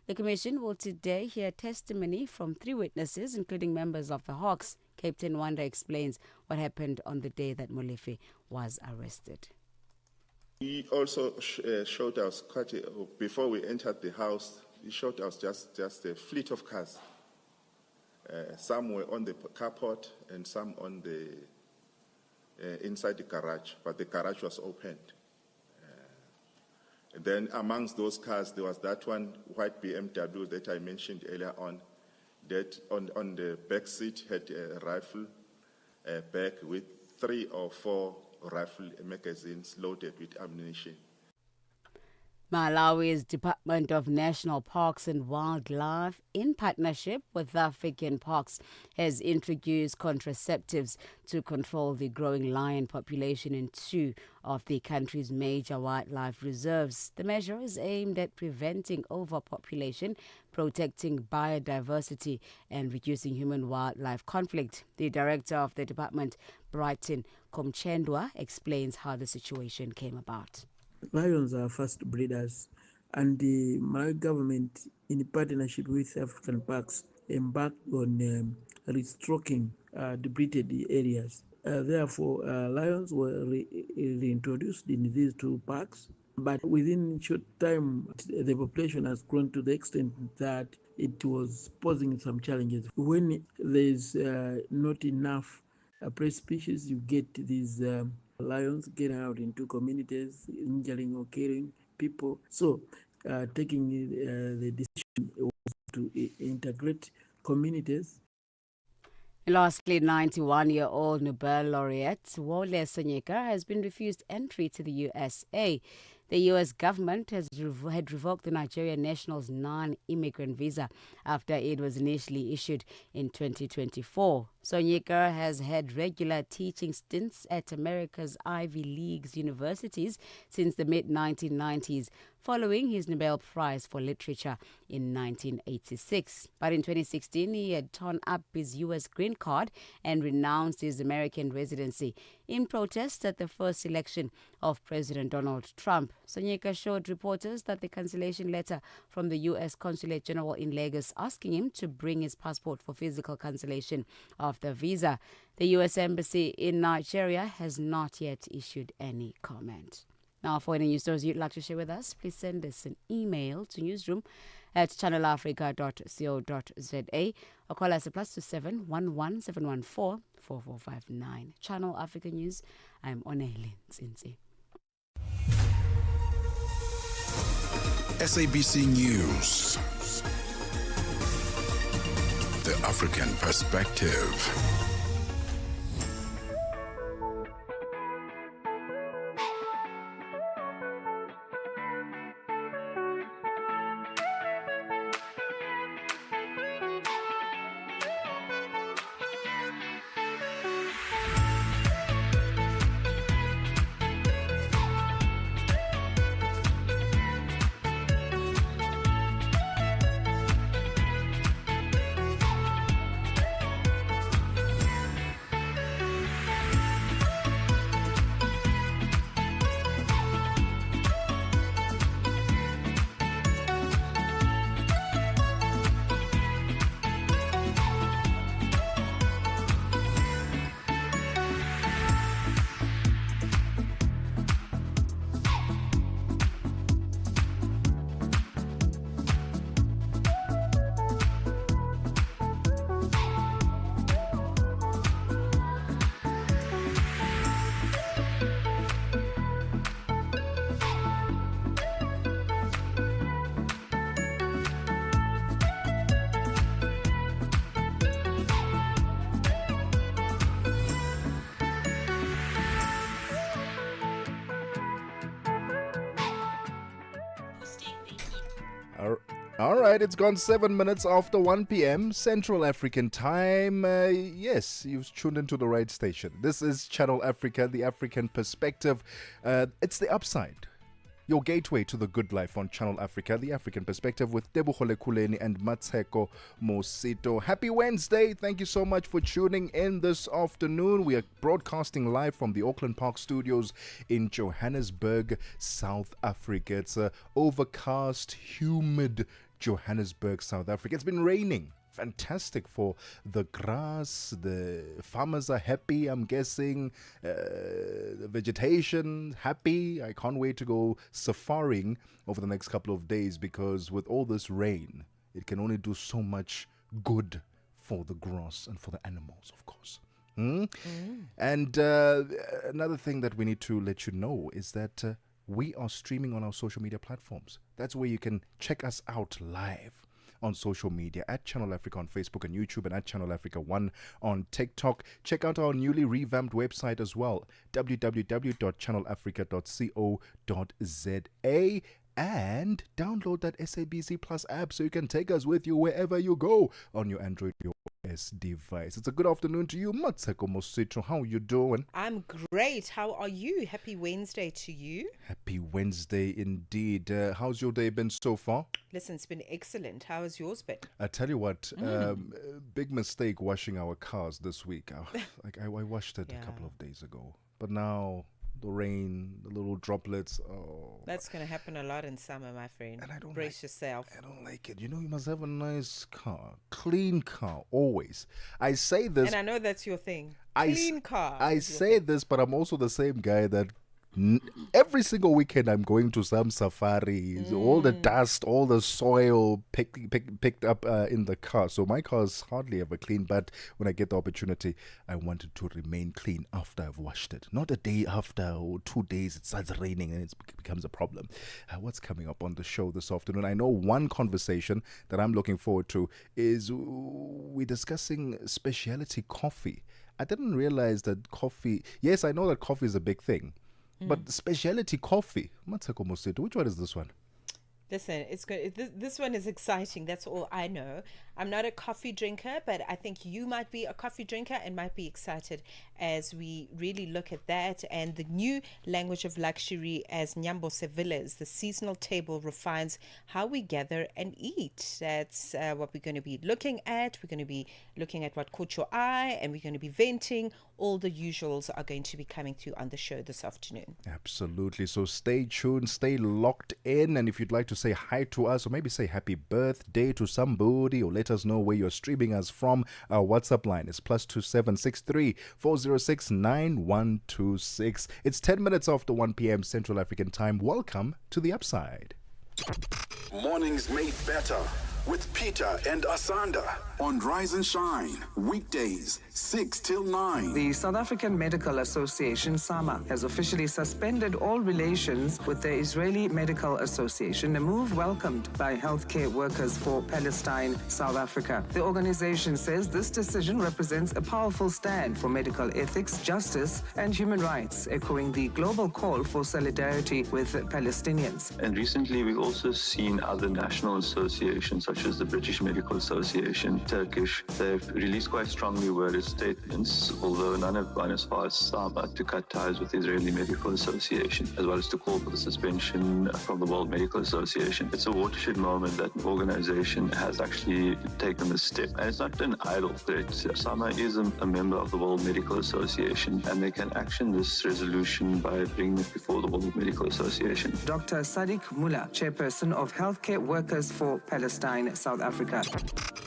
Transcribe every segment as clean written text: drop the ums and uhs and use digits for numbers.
The Commission will today hear testimony from 3 witnesses, including members of the Hawks. Captain Wanda explains what happened on the day that Molefe was arrested. He also showed us before we entered the house. He showed us just a fleet of cars. Some were on the carport and some on the inside the garage, but the garage was opened. And then amongst those cars, there was that one white BMW that I mentioned earlier on, that on the back seat had a rifle bag with 3 or 4 rifle magazines loaded with ammunition. Malawi's Department of National Parks and Wildlife, in partnership with African Parks, has introduced contraceptives to control the growing lion population in 2 of the country's major wildlife reserves. The measure is aimed at preventing overpopulation, protecting biodiversity, and reducing human-wildlife conflict. The director of the department, Brighton Komchendwa, explains how the situation came about. Lions are fast breeders, and the Malawi government, in partnership with African Parks, embarked on restocking depleted areas. Therefore, lions were reintroduced in these 2 parks, but within short time, the population has grown to the extent that it was posing some challenges. When there's not enough prey species, you get these lions getting out into communities, injuring or killing people. So, taking the decision was to integrate communities. Lastly, 91-year-old Nobel laureate Wole Soyinka has been refused entry to the USA. The U.S. government had revoked the Nigerian national's non-immigrant visa after it was initially issued in 2024. Soyinka has had regular teaching stints at America's Ivy League universities since the mid-1990s, following his Nobel Prize for Literature in 1986. But in 2016, he had torn up his U.S. green card and renounced his American residency in protest at the first election of President Donald Trump. Soyinka showed reporters that the cancellation letter from the U.S. Consulate General in Lagos asking him to bring his passport for physical cancellation of the visa. The U.S. Embassy in Nigeria has not yet issued any comment. Now, for any news stories you'd like to share with us, please send us an email to newsroom@channelafrica.co.za or call us at +27 11 714 4459. Channel Africa News, I'm Onele Nsinzi. SABC News. The African Perspective. All right, it's gone 7 minutes after 1 p.m. Central African time. Yes, you've tuned into the right station. This is Channel Africa, the African Perspective. It's the upside. Your gateway to the good life on Channel Africa, the African Perspective with Tebogo, Lekhuleni and Mmatsheko Mosito. Happy Wednesday. Thank you so much for tuning in this afternoon. We are broadcasting live from the Auckland Park Studios in Johannesburg, South Africa. It's a overcast, humid Johannesburg, South Africa. It's been raining. Fantastic for the grass. The farmers are happy, I'm guessing. The vegetation happy. I can't wait to go safaring over the next couple of days, because with all this rain, it can only do so much good for the grass and for the animals, of course. And another thing that we need to let you know is that we are streaming on our social media platforms. That's where you can check us out live on social media, at Channel Africa on Facebook and YouTube, and at Channel Africa 1 on TikTok. Check out our newly revamped website as well, www.channelafrica.co.za, and download that SABC Plus app so you can take us with you wherever you go on your Android or iOS device. It's a good afternoon to you, Mmatsheko Mosito. How are you doing? I'm great. How are you? Happy Wednesday to you. Happy Wednesday indeed. How's your day been so far? Listen, it's been excellent. How has yours been? I tell you what, big mistake washing our cars this week. I washed it a couple of days ago, but now the rain, the little droplets. Oh, that's going to happen a lot in summer, my friend. And I don't brace yourself. I don't like it. You know, you must have a nice car, clean car, always. I say this, and I know that's your thing. Clean car. I say this, but I'm also the same guy that every single weekend I'm going to some safaris. All the dust, all the soil picked up in the car. So my car is hardly ever clean, but when I get the opportunity, I want it to remain clean after I've washed it. Not a day after or 2 days it starts raining and it becomes a problem. What's coming up on the show this afternoon? I know one conversation that I'm looking forward to is we're discussing specialty coffee. I didn't realize that coffee, yes, I know that coffee is a big thing. But specialty coffee, Mmatsheko Mosito, which one is this one? Listen, it's good. This one is exciting. That's all I know. I'm not a coffee drinker, but I think you might be a coffee drinker and might be excited as we really look at that and the new language of luxury as Nyambo Sevilla's. The seasonal table refines how we gather and eat. That's what we're going to be looking at. We're going to be looking at what caught your eye, and we're going to be venting. All the usuals are going to be coming through on the show this afternoon. Absolutely. So stay tuned, stay locked in. And if you'd like to say hi to us or maybe say happy birthday to somebody or let us know where you're streaming us from, our WhatsApp line is +2763 406 9126. It's 10 minutes after 1 p.m. Central African time. Welcome to The Upside. Mornings made better with Peter and Asanda on Rise and Shine, weekdays 6 till 9. The South African Medical Association, SAMA, has officially suspended all relations with the Israeli Medical Association, a move welcomed by healthcare workers for Palestine, South Africa. The organization says this decision represents a powerful stand for medical ethics, justice, and human rights, echoing the global call for solidarity with Palestinians. And recently, we've also seen other national associations, such as the British Medical Association, Turkish. They've released quite strongly worded statements, although none have gone as far as SAMA to cut ties with the Israeli Medical Association, as well as to call for the suspension from the World Medical Association. It's a watershed moment that an organization has actually taken this step. And it's not an idle threat. SAMA is a member of the World Medical Association, and they can action this resolution by bringing it before the World Medical Association. Dr. Sadiq Mullah, chairperson of Healthcare Workers for Palestine, South Africa.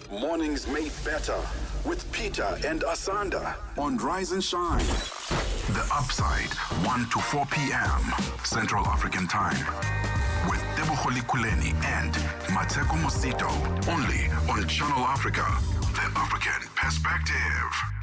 Mornings made better with Peter and Asanda on Rise and Shine. The Upside, 1 to 4 p.m. Central African Time. With Tebogo Lekhuleni and Mmatsheko Mosito. Only on Channel Africa, the African perspective.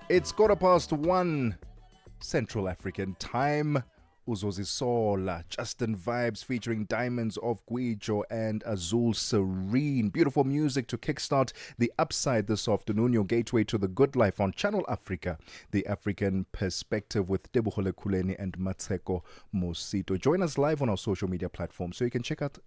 It's 1:15 Central African Time. Uzozisola, Justin Vibes featuring Diamonds of Guijo and Azul Serene. Beautiful music to kickstart the upside this afternoon. Your gateway to the good life on Channel Africa, the African perspective with Tebogo, Lekhuleni and Mmatsheko Mosito. Join us live on our social media platforms so you can check out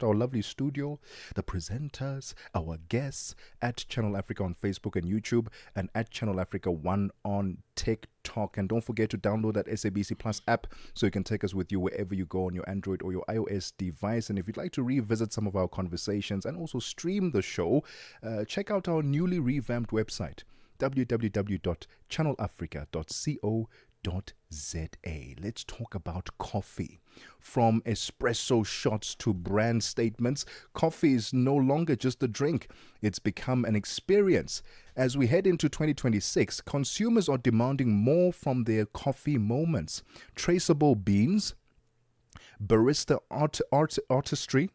our lovely studio, the presenters, our guests at Channel Africa on Facebook and YouTube, and at Channel Africa 1 on TikTok. And don't forget to download that SABC Plus app so you can take us with you wherever you go on your Android or your iOS device. And if you'd like to revisit some of our conversations and also stream the show, check out our newly revamped website, www.channelafrica.co.za. Let's talk about coffee. From espresso shots to brand statements, coffee is no longer just a drink. It's become an experience. As we head into 2026, consumers are demanding more from their coffee moments. Traceable beans, barista artistry,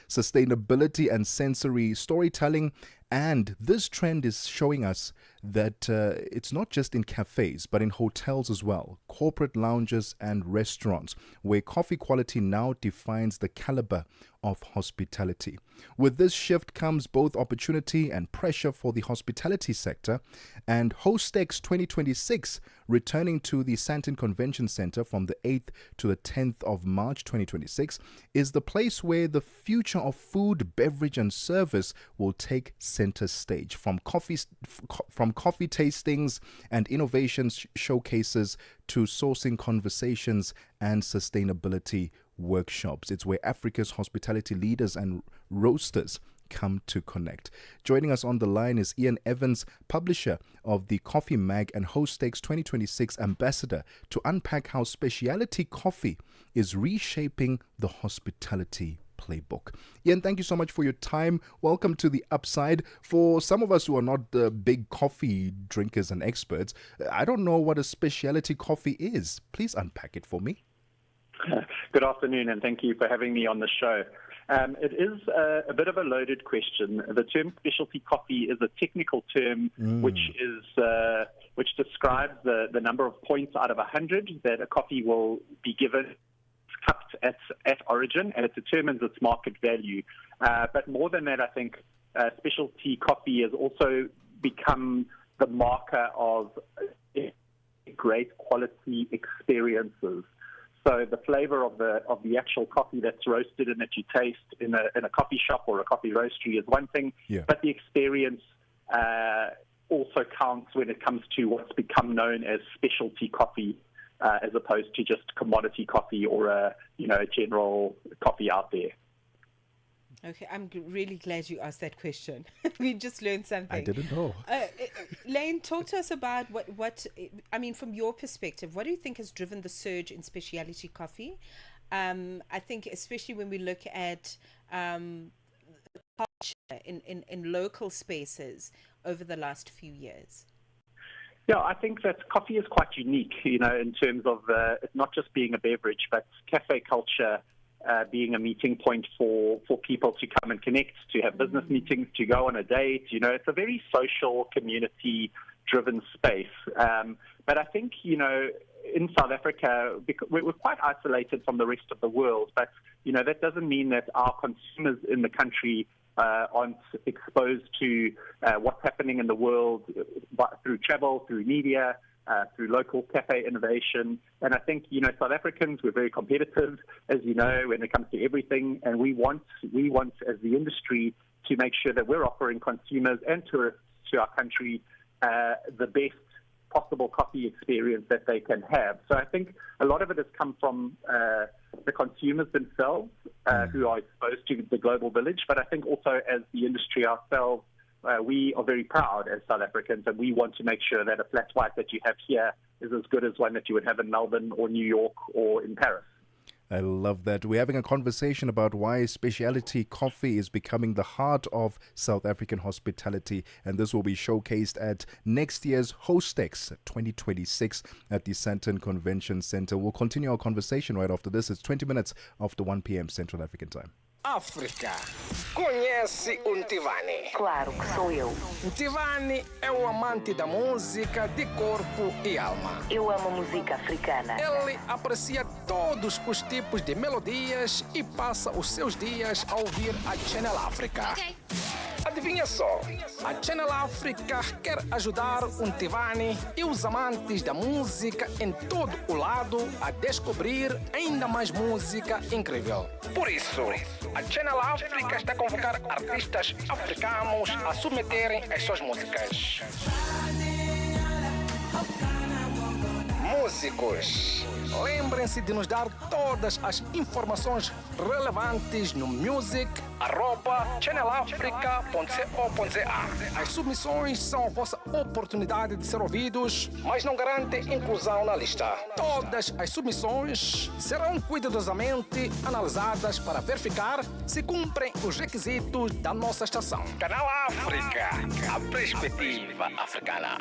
sustainability and sensory storytelling. And this trend is showing us that it's not just in cafes, but in hotels as well, corporate lounges and restaurants, where coffee quality now defines the caliber of hospitality. With this shift comes both opportunity and pressure for the hospitality sector, and Hostex 2026, returning to the Sandton Convention Center from the 8th to the 10th of March 2026, is the place where the future of food, beverage and service will take center stage. From coffee tastings and innovations showcases to sourcing conversations and sustainability workshops. It's where Africa's hospitality leaders and roasters come to connect. Joining us on the line is Ian Evans, publisher of the Coffee Mag and Hostex 2026 ambassador, to unpack how specialty coffee is reshaping the hospitality playbook. Ian, thank you so much for your time. Welcome to the Upside. For some of us who are not the big coffee drinkers and experts, I don't know what a specialty coffee is. Please unpack it for me. Good afternoon, and thank you for having me on the show. It is a bit of a loaded question. The term specialty coffee is a technical term which describes the number of points out of 100 that a coffee will be given, cupped at origin, and it determines its market value. But more than that, I think specialty coffee has also become the marker of great quality experiences. So the flavor of the actual coffee that's roasted and that you taste in a coffee shop or a coffee roastery is one thing, but the experience also counts when it comes to what's become known as specialty coffee, as opposed to just commodity coffee or a general coffee out there. Okay, I'm really glad you asked that question. We just learned something. I didn't know. Lane, talk to us about what I mean, from your perspective, what do you think has driven the surge in specialty coffee? I think especially when we look at culture in local spaces over the last few years. Yeah, I think that coffee is quite unique, in terms of it not just being a beverage, but cafe culture being a meeting point for people to come and connect, to have business meetings, to go on a date. It's a very social, community-driven space. But I think, in South Africa, we're quite isolated from the rest of the world, but, that doesn't mean that our consumers in the country aren't exposed to what's happening in the world through travel, through media, through local cafe innovation. And I think, South Africans, we're very competitive, as you know, when it comes to everything. And we want as the industry to make sure that we're offering consumers and tourists to our country the best possible coffee experience that they can have. So I think a lot of it has come from the consumers themselves who are exposed to the global village. But I think also as the industry ourselves, we are very proud as South Africans, and we want to make sure that a flat white that you have here is as good as one that you would have in Melbourne or New York or in Paris. I love that. We're having a conversation about why specialty coffee is becoming the heart of South African hospitality, and this will be showcased at next year's Hostex 2026 at the Sandton Convention Center. We'll continue our conversation right after this. It's 20 minutes after 1 p.m. Central African Time. África. Conhece o Ntivani? Claro que sou eu. Ntivani é o amante da música de corpo e alma. Eu amo música africana. Ele aprecia todos os tipos de melodias e passa os seus dias a ouvir a Channel África. Adivinha só, a Channel África quer ajudar o Ntivani e os amantes da música em todo o lado a descobrir ainda mais música incrível. Por isso, a Channel África está a convocar artistas africanos a submeterem as suas músicas. Músicos, lembrem-se de nos dar todas as informações relevantes no music@channelafrica.co.za. As submissões são a vossa oportunidade de ser ouvidos, mas não garantem inclusão na lista. Todas as submissões serão cuidadosamente analisadas para verificar se cumprem os requisitos da nossa estação. Canal África, a perspectiva africana.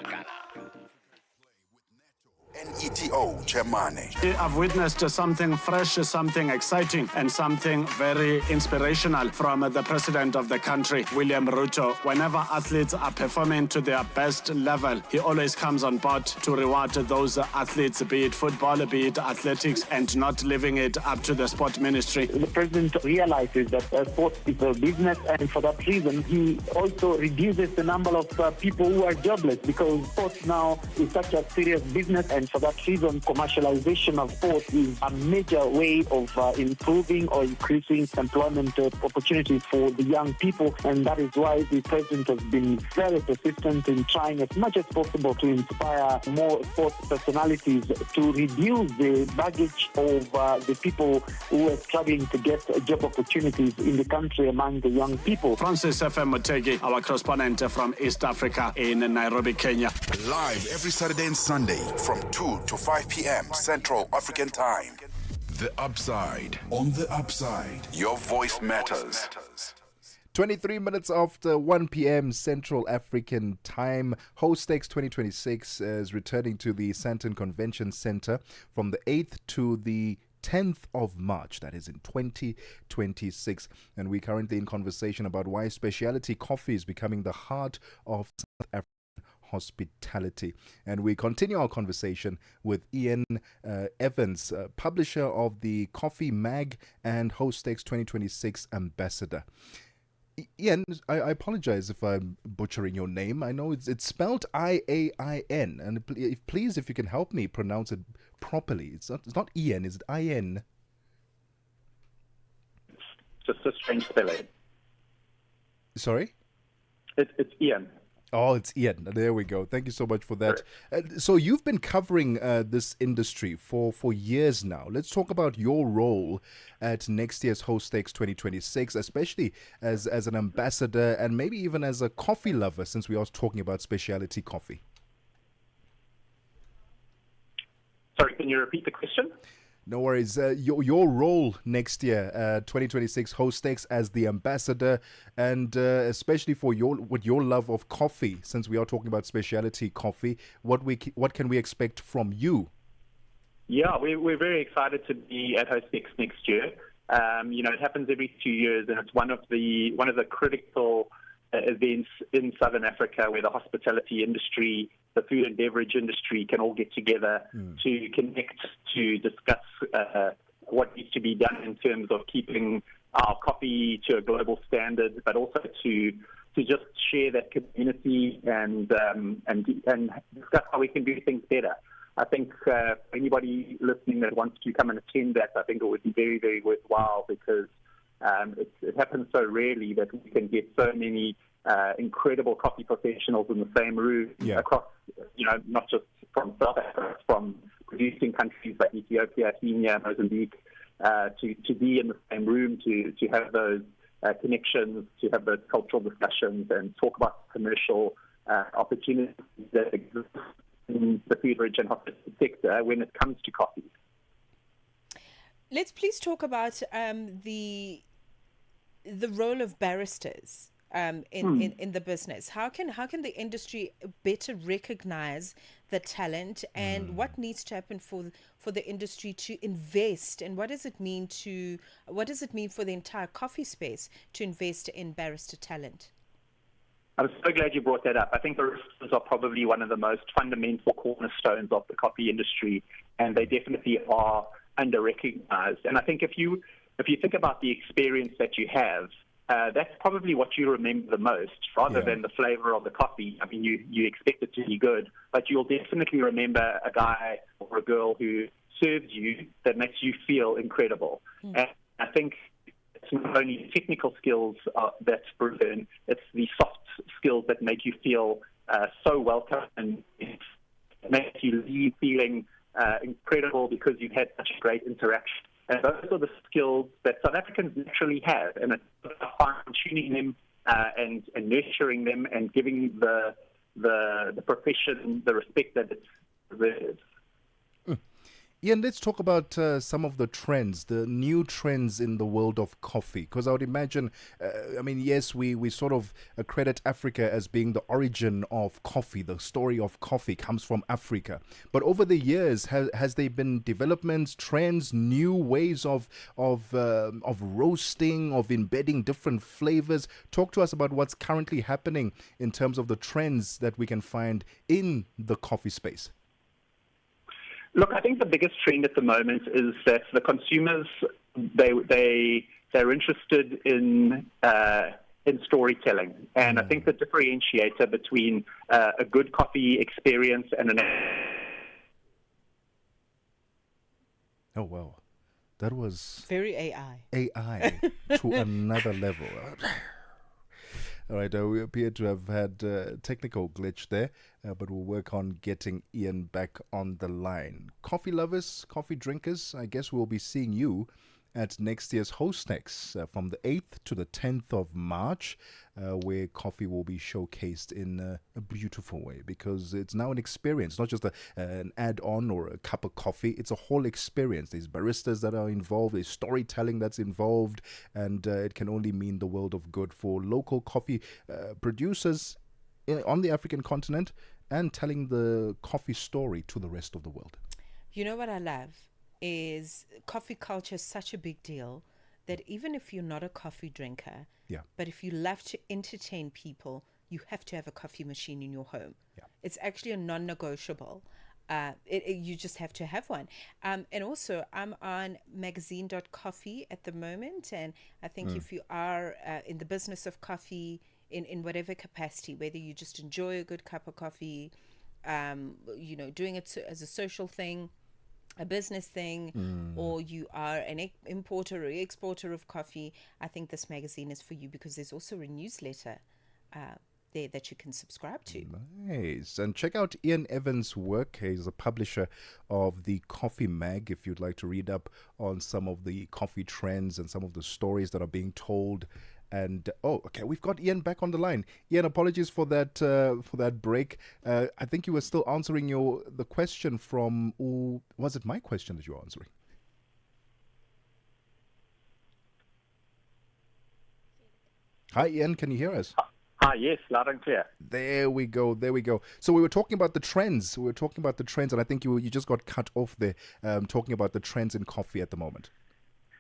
NETO Chairman. I've witnessed something fresh, something exciting, and something very inspirational from the president of the country, William Ruto. Whenever athletes are performing to their best level, he always comes on board to reward those athletes, be it football, be it athletics, and not leaving it up to the sport ministry. The president realizes that sports is a business, and for that reason, he also reduces the number of people who are jobless, because sports now is such a serious business, and for that reason, commercialization of sports is a major way of improving or increasing employment opportunities for the young people, and that is why the president has been very persistent in trying as much as possible to inspire more sports personalities to reduce the baggage of the people who are struggling to get job opportunities in the country among the young people. Francis FM Motegi, our correspondent from East Africa in Nairobi, Kenya. Live every Saturday and Sunday from 2 to 5 p.m. Central African Time. The Upside. On The Upside, your voice matters. 23 minutes after 1 p.m. Central African Time, Hostex 2026 is returning to the Sandton Convention Center from the 8th to the 10th of March, that is in 2026. And we're currently in conversation about why specialty coffee is becoming the heart of South African hospitality. And we continue our conversation with Ian Evans, publisher of the Coffee Mag and Hostex 2026 ambassador. Ian, I apologize if I'm butchering your name. I know it's spelled Iain, and please, if you can help me pronounce it properly. It's not Ian, is it In? Just a strange spelling. Sorry? It's Ian. Oh, it's Ian. There we go. Thank you so much for that. So you've been covering this industry for years now. Let's talk about your role at next year's Hostex 2026, especially as an ambassador and maybe even as a coffee lover, since we are talking about specialty coffee. Sorry, can you repeat the question? No worries. Your role next year, 2026 Hostex as the ambassador, and especially for your love of coffee, since we are talking about specialty coffee, what can we expect from you? Yeah, we're very excited to be at Hostex next year. It happens every 2 years, and it's one of the critical events in Southern Africa where the hospitality industry, the food and beverage industry can all get together to connect, to discuss what needs to be done in terms of keeping our coffee to a global standard, but also to just share that community and discuss how we can do things better. I think for anybody listening that wants to come and attend that, I think it would be very, very worthwhile because it happens so rarely that we can get so many incredible coffee professionals in the same room across, not just from South Africa, from producing countries like Ethiopia, Kenya, Mozambique, to be in the same room, to have those connections, to have those cultural discussions and talk about commercial opportunities that exist in the food, beverage and hospitality sector when it comes to coffee. Let's please talk about the role of barristers in the business. How can the industry better recognize the talent, and what needs to happen for the industry to invest, and what does it mean for the entire coffee space to invest in barrister talent? I'm so glad you brought that up. I think baristas are probably one of the most fundamental cornerstones of the coffee industry, and they definitely are under-recognized. And I think if you think about the experience that you have, that's probably what you remember the most, rather than the flavor of the coffee. I mean, you expect it to be good, but you'll definitely remember a guy or a girl who serves you that makes you feel incredible. And I think it's not only technical skills that's proven, it's the soft skills that make you feel so welcome and make you leave feeling incredible because you've had such a great interaction. And those are the skills that South Africans naturally have, and it's fine-tuning them and nurturing them and giving the profession the respect that it deserves. Ian, let's talk about some of the trends, the new trends in the world of coffee. Because I would imagine, yes, we sort of credit Africa as being the origin of coffee. The story of coffee comes from Africa. But over the years, has there been developments, trends, new ways of roasting, of embedding different flavors? Talk to us about what's currently happening in terms of the trends that we can find in the coffee space. Look, I think the biggest trend at the moment is that the consumers they're interested in storytelling, and I think the differentiator between a good coffee experience and an oh wow, that was very AI to another level. All right, we appear to have had a technical glitch there, but we'll work on getting Ian back on the line. Coffee lovers, coffee drinkers, I guess we'll be seeing you at next year's Hostnex from the 8th to the 10th of March, where coffee will be showcased in a beautiful way, because it's now an experience, not just an add-on or a cup of coffee. It's a whole experience. There's baristas that are involved, there's storytelling that's involved, and it can only mean the world of good for local coffee producers on the African continent, and telling the coffee story to the rest of the world. You know what I love is coffee culture is such a big deal that even if you're not a coffee drinker, but if you love to entertain people, you have to have a coffee machine in your home. It's actually a non-negotiable. You just have to have one. And also, I'm on magazine.coffee at the moment, and I think if you are in the business of coffee, in whatever capacity, whether you just enjoy a good cup of coffee, doing it as a social thing, a business thing, or you are an importer or exporter of coffee, I think this magazine is for you, because there's also a newsletter there that you can subscribe to. Nice. And check out Ian Evans' work. He's a publisher of the Coffee Mag, if you'd like to read up on some of the coffee trends and some of the stories that are being told. And okay, we've got Ian back on the line. Ian, apologies for that break. I think you were still answering the question from, was it my question that you were answering? Hi, Ian, can you hear us? Hi, yes, loud and clear. There we go. So we were talking about the trends. And I think you just got cut off there, talking about the trends in coffee at the moment.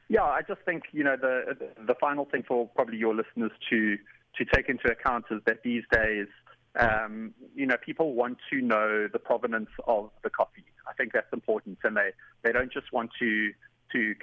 Yeah, I just think, the final thing for probably your listeners to take into account is that these days, people want to know the provenance of the coffee. I think that's important, and they don't just want to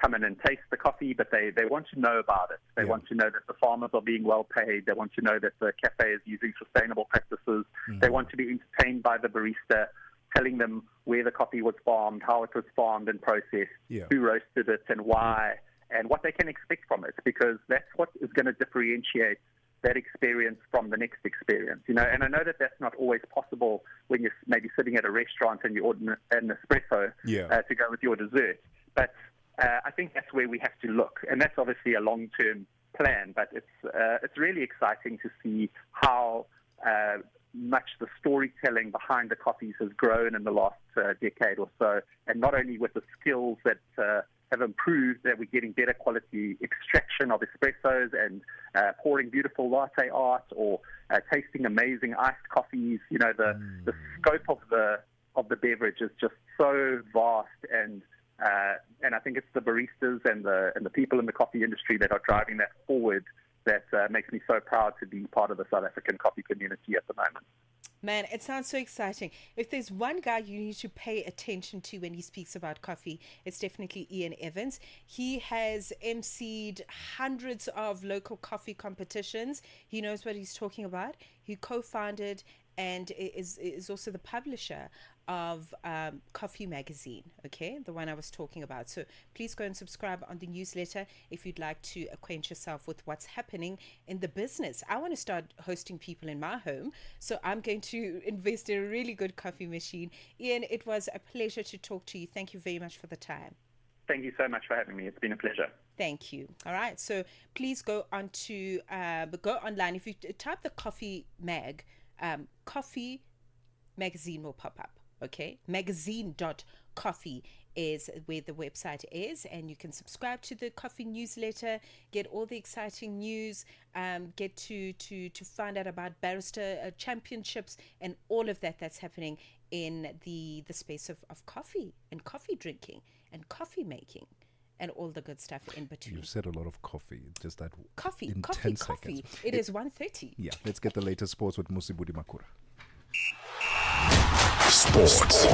come in and taste the coffee, but they want to know about it. They want to know that the farmers are being well paid. They want to know that the cafe is using sustainable practices. They want to be entertained by the barista, telling them where the coffee was farmed, how it was farmed and processed, who roasted it and why, and what they can expect from it, because that's what is going to differentiate that experience from the next experience. And I know that that's not always possible when you're maybe sitting at a restaurant and you order an espresso to go with your dessert. But I think that's where we have to look, and that's obviously a long-term plan. But it's really exciting to see how much the storytelling behind the coffees has grown in the last decade or so, and not only with the skills that have improved, that we're getting better quality extraction of espressos and pouring beautiful latte art, or tasting amazing iced coffees. The scope of the beverage is just so vast, and I think it's the baristas and the people in the coffee industry that are driving that forward. That makes me so proud to be part of the South African coffee community at the moment. Man, it sounds so exciting. If there's one guy you need to pay attention to when he speaks about coffee, it's definitely Ian Evans. He has emceed hundreds of local coffee competitions. He knows what he's talking about. He co-founded and is also the publisher of Coffee Magazine, okay, the one I was talking about. So please go and subscribe on the newsletter if you'd like to acquaint yourself with what's happening in the business. I want to start hosting people in my home, so I'm going to invest in a really good coffee machine. Ian, it was a pleasure to talk to you. Thank you very much for the time. Thank you so much for having me. It's been a pleasure. Thank you. All right, so please go online. If you type the Coffee Mag, Coffee Magazine will pop up. Okay, magazine.coffee is where the website is, and you can subscribe to the coffee newsletter, get all the exciting news, get to find out about barista championships and all of that's happening in the space of coffee and coffee drinking and coffee making and all the good stuff in between. You've said a lot of coffee. Just that coffee. In 10 seconds. It is 1:30. Yeah, let's get the latest sports with Musibudi Makura. Sports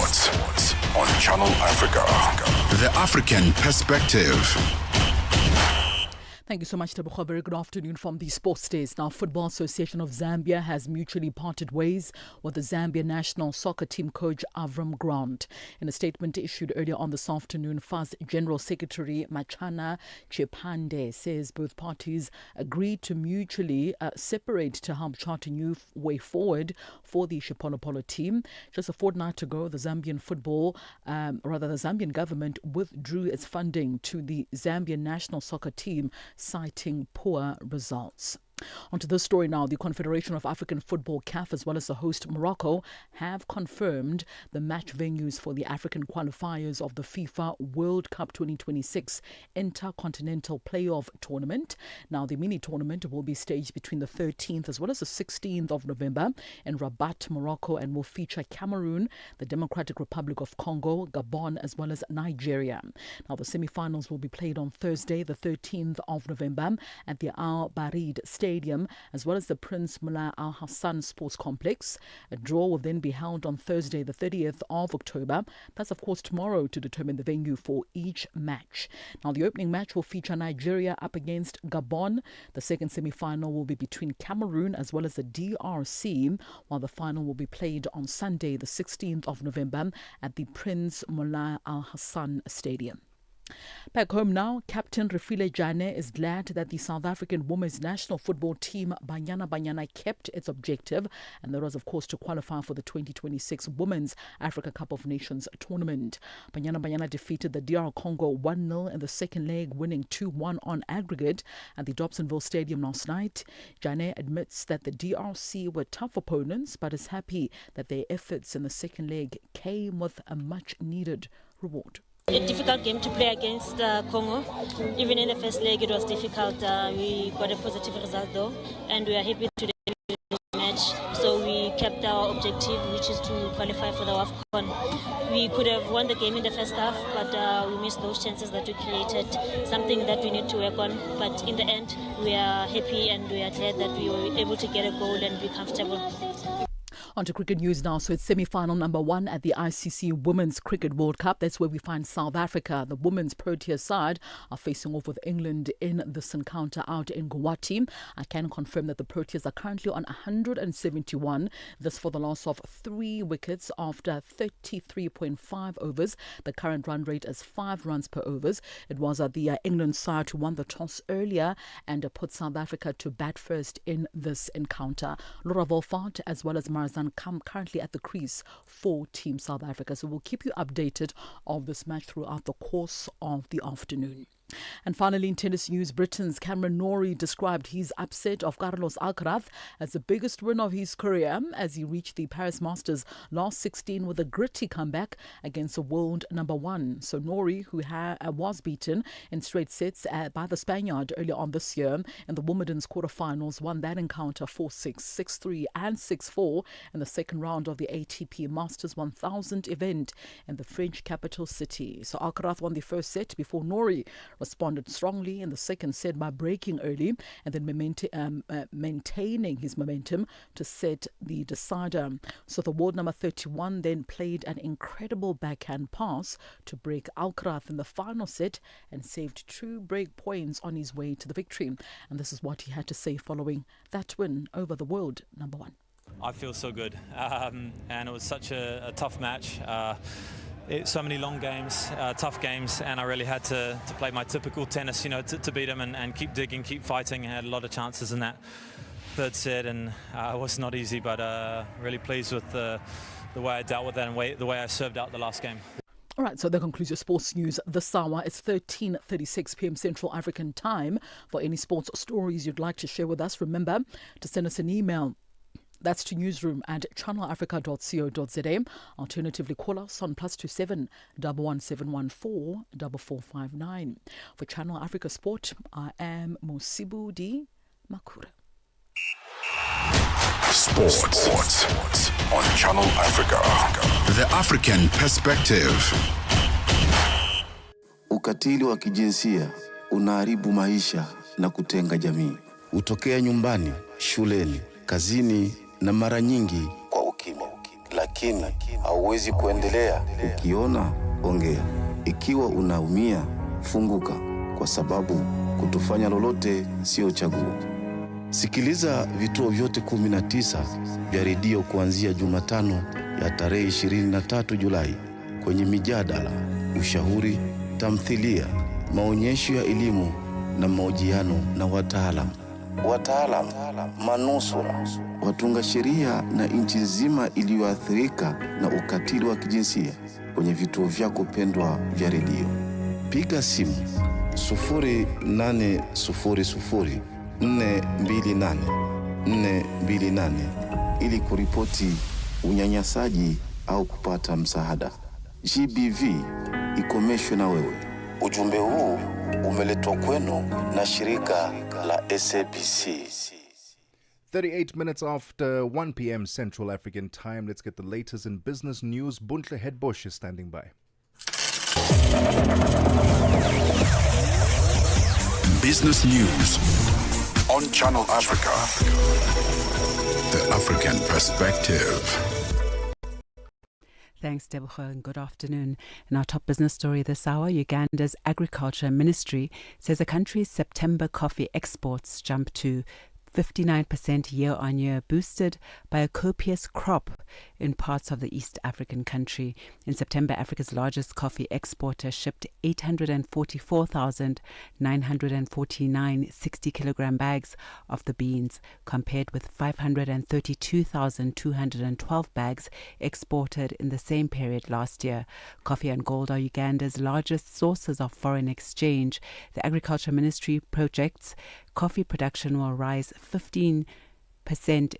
on Channel Africa. The African perspective. Thank you so much, Tebogo. Very good afternoon from the Sports Days. Now, Football Association of Zambia has mutually parted ways with the Zambia national soccer team coach Avram Grant. In a statement issued earlier on this afternoon, FAS General Secretary Mmatsheko says both parties agreed to mutually separate to help chart a new way forward for the Shipolopolo team. Just a fortnight ago, the Zambian government withdrew its funding to the Zambian national soccer team, citing poor results. Onto this story now. The Confederation of African Football, CAF, as well as the host Morocco, have confirmed the match venues for the African qualifiers of the FIFA World Cup 2026 Intercontinental Playoff Tournament. Now, the mini tournament will be staged between the 13th as well as the 16th of November in Rabat, Morocco, and will feature Cameroon, the Democratic Republic of Congo, Gabon, as well as Nigeria. Now, the semi-finals will be played on Thursday, the 13th of November at the Al Barid Stadium, as well as the Prince Mullah Al Hassan Sports Complex. A draw will then be held on Thursday, the 30th of October, plus, of course, tomorrow to determine the venue for each match. Now, the opening match will feature Nigeria up against Gabon. The second semi-final will be between Cameroon as well as the DRC, while the final will be played on Sunday, the 16th of November at the Prince Mullah Al Hassan Stadium. Back home now, Captain Refile Jane is glad that the South African women's national football team Banyana kept its objective, and that was, of course, to qualify for the 2026 Women's Africa Cup of Nations tournament. Banyana defeated the DR Congo 1-0 in the second leg, winning 2-1 on aggregate at the Dobsonville Stadium last night. Jane admits that the DRC were tough opponents, but is happy that their efforts in the second leg came with a much-needed reward. A difficult game to play against Congo. Even in the first leg, it was difficult. We got a positive result though, and we are happy to the match. So we kept our objective, which is to qualify for the AFCON. We could have won the game in the first half, but we missed those chances that we created, something that we need to work on. But in the end, we are happy and we are glad that we were able to get a goal and be comfortable. On to cricket news now. So it's semi-final number 1 at the ICC Women's Cricket World Cup. That's where we find South Africa. The women's Proteas side are facing off with England in this encounter out in Guwahati. I can confirm that the Proteas are currently on 171. This for the loss of 3 wickets after 33.5 overs. The current run rate is 5 runs per overs. It was the England side who won the toss earlier and put South Africa to bat first in this encounter. Laura Wolfart as well as Marzan come currently at the crease for Team South Africa. So we'll keep you updated of this match throughout the course of the afternoon. And finally, in tennis news, Britain's Cameron Norrie described his upset of Carlos Alcaraz as the biggest win of his career as he reached the Paris Masters last 16 with a gritty comeback against the world number 1. So Norrie, who was beaten in straight sets by the Spaniard earlier on this year in the Wimbledon's quarterfinals, won that encounter 4-6, 6-3 and 6-4 in the second round of the ATP Masters 1000 event in the French capital city. So Alcaraz won the first set before Norrie responded strongly in the second set by breaking early and then maintaining his momentum to set the decider. So the world number 31 then played an incredible backhand pass to break Alcaraz in the final set and saved 2 break points on his way to the victory. And this is what he had to say following that win over the world number 1. I feel so good, and it was such a tough match. So many long games, tough games, and I really had to play my typical tennis, to beat him and keep digging, keep fighting. I had a lot of chances in that third set, and it was not easy, but really pleased with the way I dealt with that and the way I served out the last game. All right, so that concludes your sports news this hour. It's 13:36 p.m. Central African time. For any sports stories you'd like to share with us, remember to send us an email. That's to newsroom@channelafrica.co.za. Alternatively, call us on +27 11714 4459. For Channel Africa Sport, I am Mosibu Di Makura. Sports on Channel Africa. The African Perspective. Ukatili wa kijinsia unaharibu maisha na kutenga jamii. Hutokea nyumbani, shuleni, kazini na mara nyingi kwa ukimya. Lakini hauwezi kuendelea. Ukiona, ongea. Ikiwa unaumia, funguka, kwa sababu kutofanya lolote sio chaguo. Sikiliza vituo vyote 19 vya redio kuanzia Jumatano ya tarehe 23 Julai kwenye mijadala, ushauri, tamthilia, maonyesho ya elimu na mahojiano na wataalamu. Manusura, watunga sheria na nchi nzima iliyoathirika na ukatili wa kijinsia kwenye vituo vyako pendwa vya redio. Piga simu 0800 428 428 ili kuripoti unyanyasaji au kupata msaada. GBV, ikomeshwe na wewe. Ujumbe huu umeletwa kwenu na shirika la SABC. 38 minutes after 1 p.m. Central African Time. Let's get the latest in business news. Buntle Headbosch is standing by. Business news on Channel Africa. The African perspective. Thanks, Tebogo, and good afternoon. In our top business story this hour, Uganda's Agriculture Ministry says the country's September coffee exports jumped to 59% year-on-year, boosted by a copious crop in parts of the East African country. In September, Africa's largest coffee exporter shipped 844,949 60-kilogram bags of the beans, compared with 532,212 bags exported in the same period last year. Coffee and gold are Uganda's largest sources of foreign exchange. The Agriculture Ministry projects coffee production will rise 15%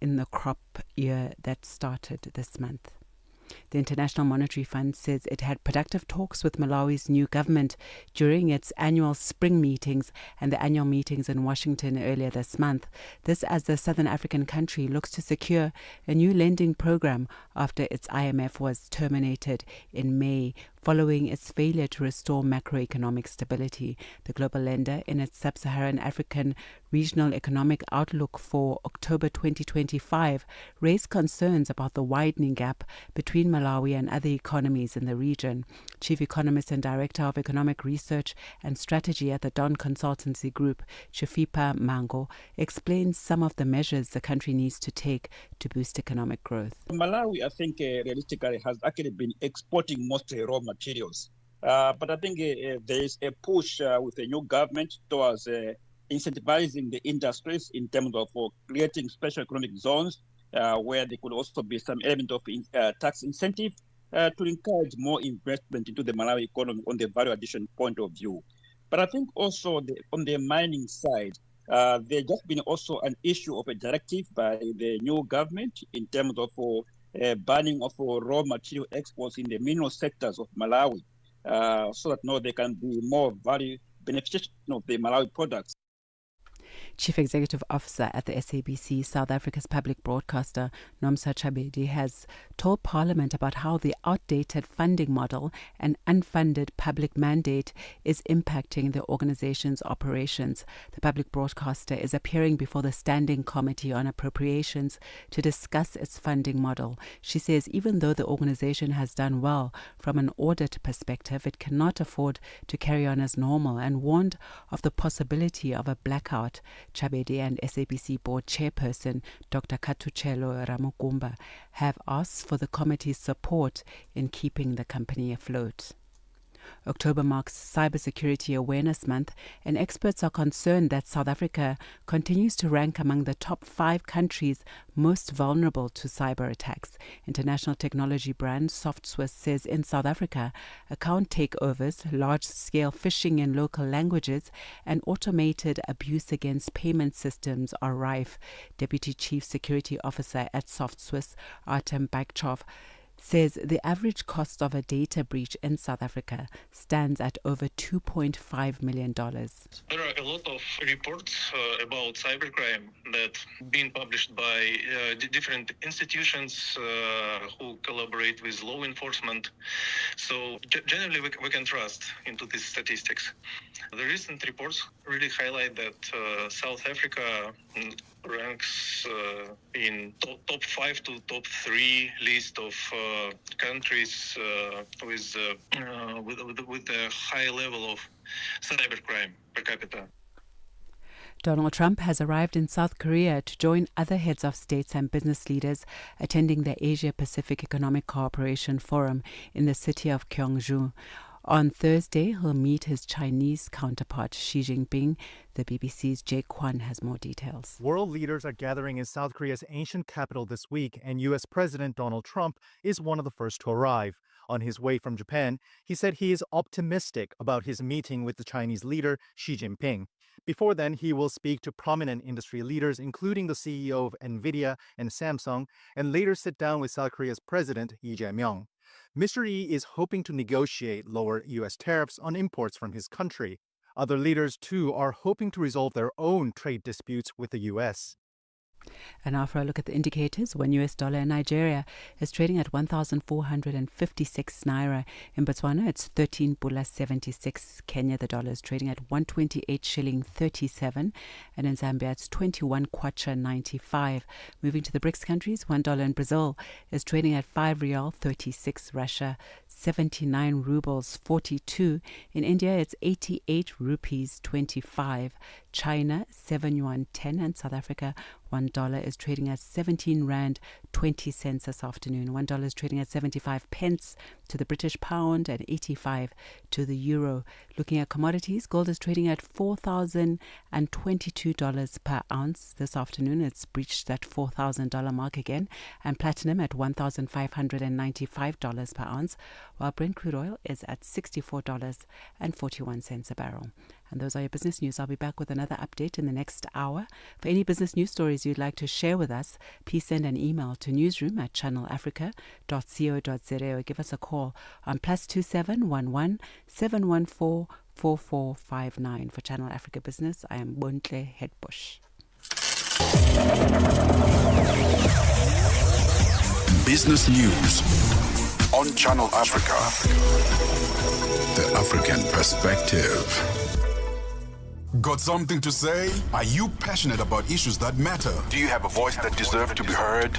in the crop year that started this month. The International Monetary Fund says it had productive talks with Malawi's new government during its annual spring meetings and the annual meetings in Washington earlier this month. This as the Southern African country looks to secure a new lending program after its IMF was terminated in May following its failure to restore macroeconomic stability. The global lender, in its Sub-Saharan African Regional Economic Outlook for October 2025, raised concerns about the widening gap between Malawi and other economies in the region. Chief Economist and Director of Economic Research and Strategy at the Don Consultancy Group, Chifipa Mango, explains some of the measures the country needs to take to boost economic growth. Malawi, I think, realistically has actually been exporting most raw materials. But I think there is a push with the new government towards incentivizing the industries in terms of creating special economic zones where there could also be some element of tax incentive to encourage more investment into the Malawi economy on the value addition point of view. But I think also on the mining side, there's just been also an issue of a directive by the new government in terms of banning of raw material exports in the mineral sectors of Malawi, so that now there can be more value beneficiation of the Malawi products. Chief Executive Officer at the SABC, South Africa's public broadcaster, Nomsa Chabedi, has told Parliament about how the outdated funding model and unfunded public mandate is impacting the organization's operations. The public broadcaster is appearing before the Standing Committee on Appropriations to discuss its funding model. She says even though the organization has done well from an audit perspective, it cannot afford to carry on as normal and warned of the possibility of a blackout. Chabedi and SABC board chairperson Dr. Katuchelo Ramukumba have asked for the committee's support in keeping the company afloat. October marks Cybersecurity Awareness Month, and experts are concerned that South Africa continues to rank among the top 5 countries most vulnerable to cyber attacks. International technology brand SoftSwiss says in South Africa, account takeovers, large-scale phishing in local languages, and automated abuse against payment systems are rife. Deputy Chief Security Officer at SoftSwiss, Artem Bakchov, says the average cost of a data breach in South Africa stands at over $2.5 million. There are a lot of reports about cybercrime that been published by different institutions who collaborate with law enforcement. So generally we can trust into these statistics. The recent reports really highlight that South Africa ranks in top 5 to top 3 list of countries with a high level of cybercrime per capita. Donald Trump has arrived in South Korea to join other heads of states and business leaders attending the Asia-Pacific Economic Cooperation Forum in the city of Gyeongju. On Thursday, he'll meet his Chinese counterpart, Xi Jinping. The BBC's Jake Kwan has more details. World leaders are gathering in South Korea's ancient capital this week, and U.S. President Donald Trump is one of the first to arrive. On his way from Japan, he said he is optimistic about his meeting with the Chinese leader, Xi Jinping. Before then, he will speak to prominent industry leaders, including the CEO of NVIDIA and Samsung, and later sit down with South Korea's president, Lee Jae-myung. Mr. Lee is hoping to negotiate lower U.S. tariffs on imports from his country. Other leaders, too, are hoping to resolve their own trade disputes with the U.S. And now for a look at the indicators, one US dollar in Nigeria is trading at 1,456 naira. In Botswana, it's 13 pula 76. Kenya, the dollar is trading at 128 shilling 37. And in Zambia, it's 21 kwacha 95. Moving to the BRICS countries, $1 in Brazil is trading at 5 rial 36. Russia, 79 rubles 42. In India, it's 88 rupees 25. China, 7 yuan 10. And South Africa, $1 is trading at 17 rand 20 cents this afternoon. $1 is trading at 75 pence to the British pound and 85 to the euro. Looking at commodities, gold is trading at $4,022 per ounce this afternoon. It's breached that $4,000 mark again. And platinum at $1,595 per ounce, while Brent crude oil is at $64.41 a barrel. And those are your business news. I'll be back with another update in the next hour. For any business news stories you'd like to share with us, please send an email to newsroom@channelafrica.co.za or give us a call on +27 11 714 4459. For Channel Africa Business, I am Bontle Headbush. Business News on Channel Africa. The African Perspective. Got something to say? Are you passionate about issues that matter? Do you have a voice that deserves to be heard?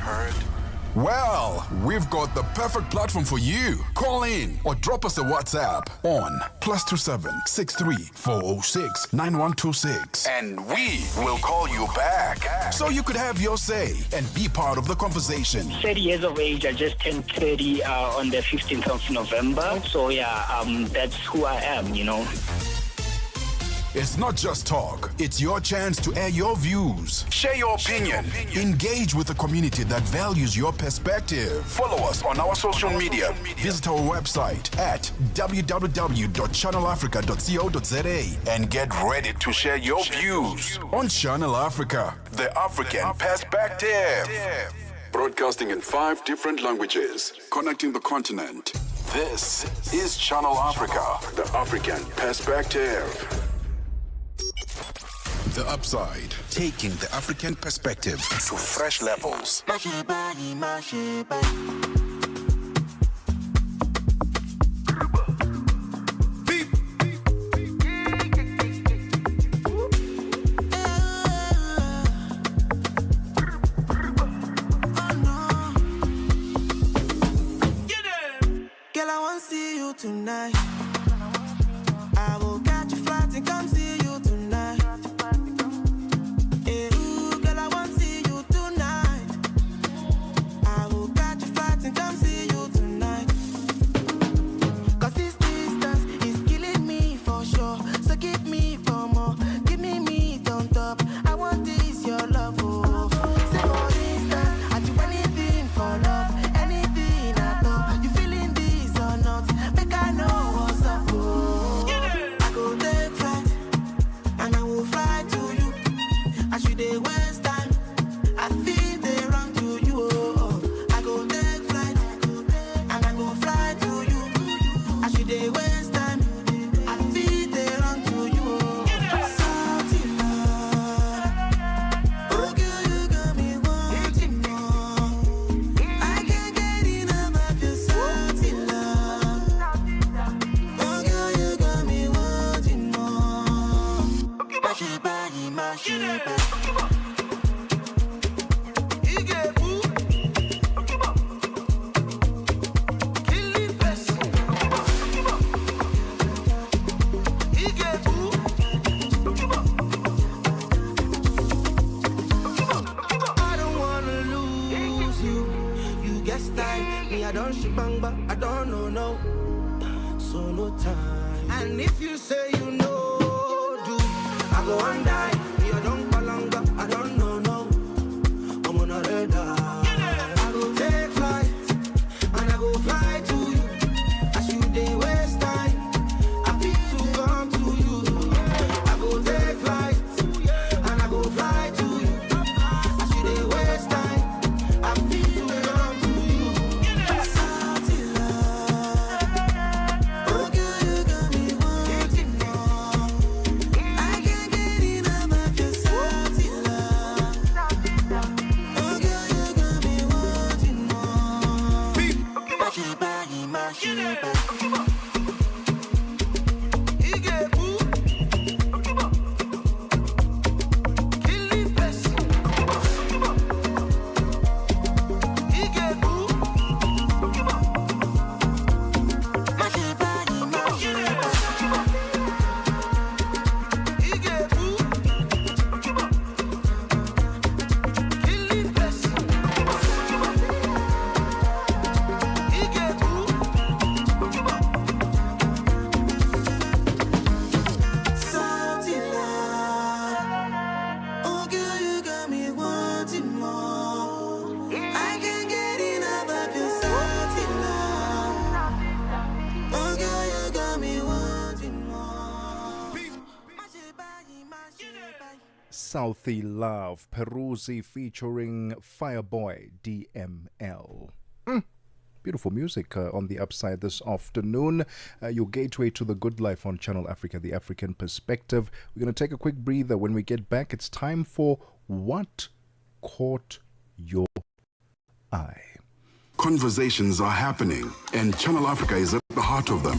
Well, we've got the perfect platform for you. Call in or drop us a WhatsApp on +27 63 406 9126. And we will call you back so you could have your say and be part of the conversation. 30 years of age. I just turned 30 on the 15th of November. So yeah, that's who I am, you know. It's not just talk. It's your chance to air your views. Share your opinion. Engage with the community that values your perspective. Follow us on our social media. Visit our website at www.channelafrica.co.za and get ready to share your views on Channel Africa, the African Perspective. Broadcasting in 5 different languages, connecting the continent. This is Channel Africa, the African Perspective. The Upside, taking the African perspective to fresh levels. Girl, I want to see you tonight. I will catch a flight and come see you tonight. Girl, I want to see you tonight. I will catch a flight and come I don't shibang, but I don't know, no. Solo time. And if you say you know, do I go and die? Me, I don't balanga, I don't know, no. I'm on a radar. I go take flight, and I go fly to you. As you day waste time, I feel to come to you. I go take flight, and I go fly to you. As you day waste time, I feel to come to you. Salty love, oh girl, you got me wanting more. I can't get enough of your salty love. Oh girl, you got me wanting more. Mashiba. Salty love. Oh girl, you got me wanting more. I can't get enough of your salty love. Oh girl, you got me wanting more. Southie Love, Peruzzi featuring Fireboy DML. Beautiful music on the upside this afternoon. Your gateway to the good life on Channel Africa, the African perspective. We're going to take a quick breather. When we get back, it's time for What Caught Your Eye. Conversations are happening, and Channel Africa is at the heart of them.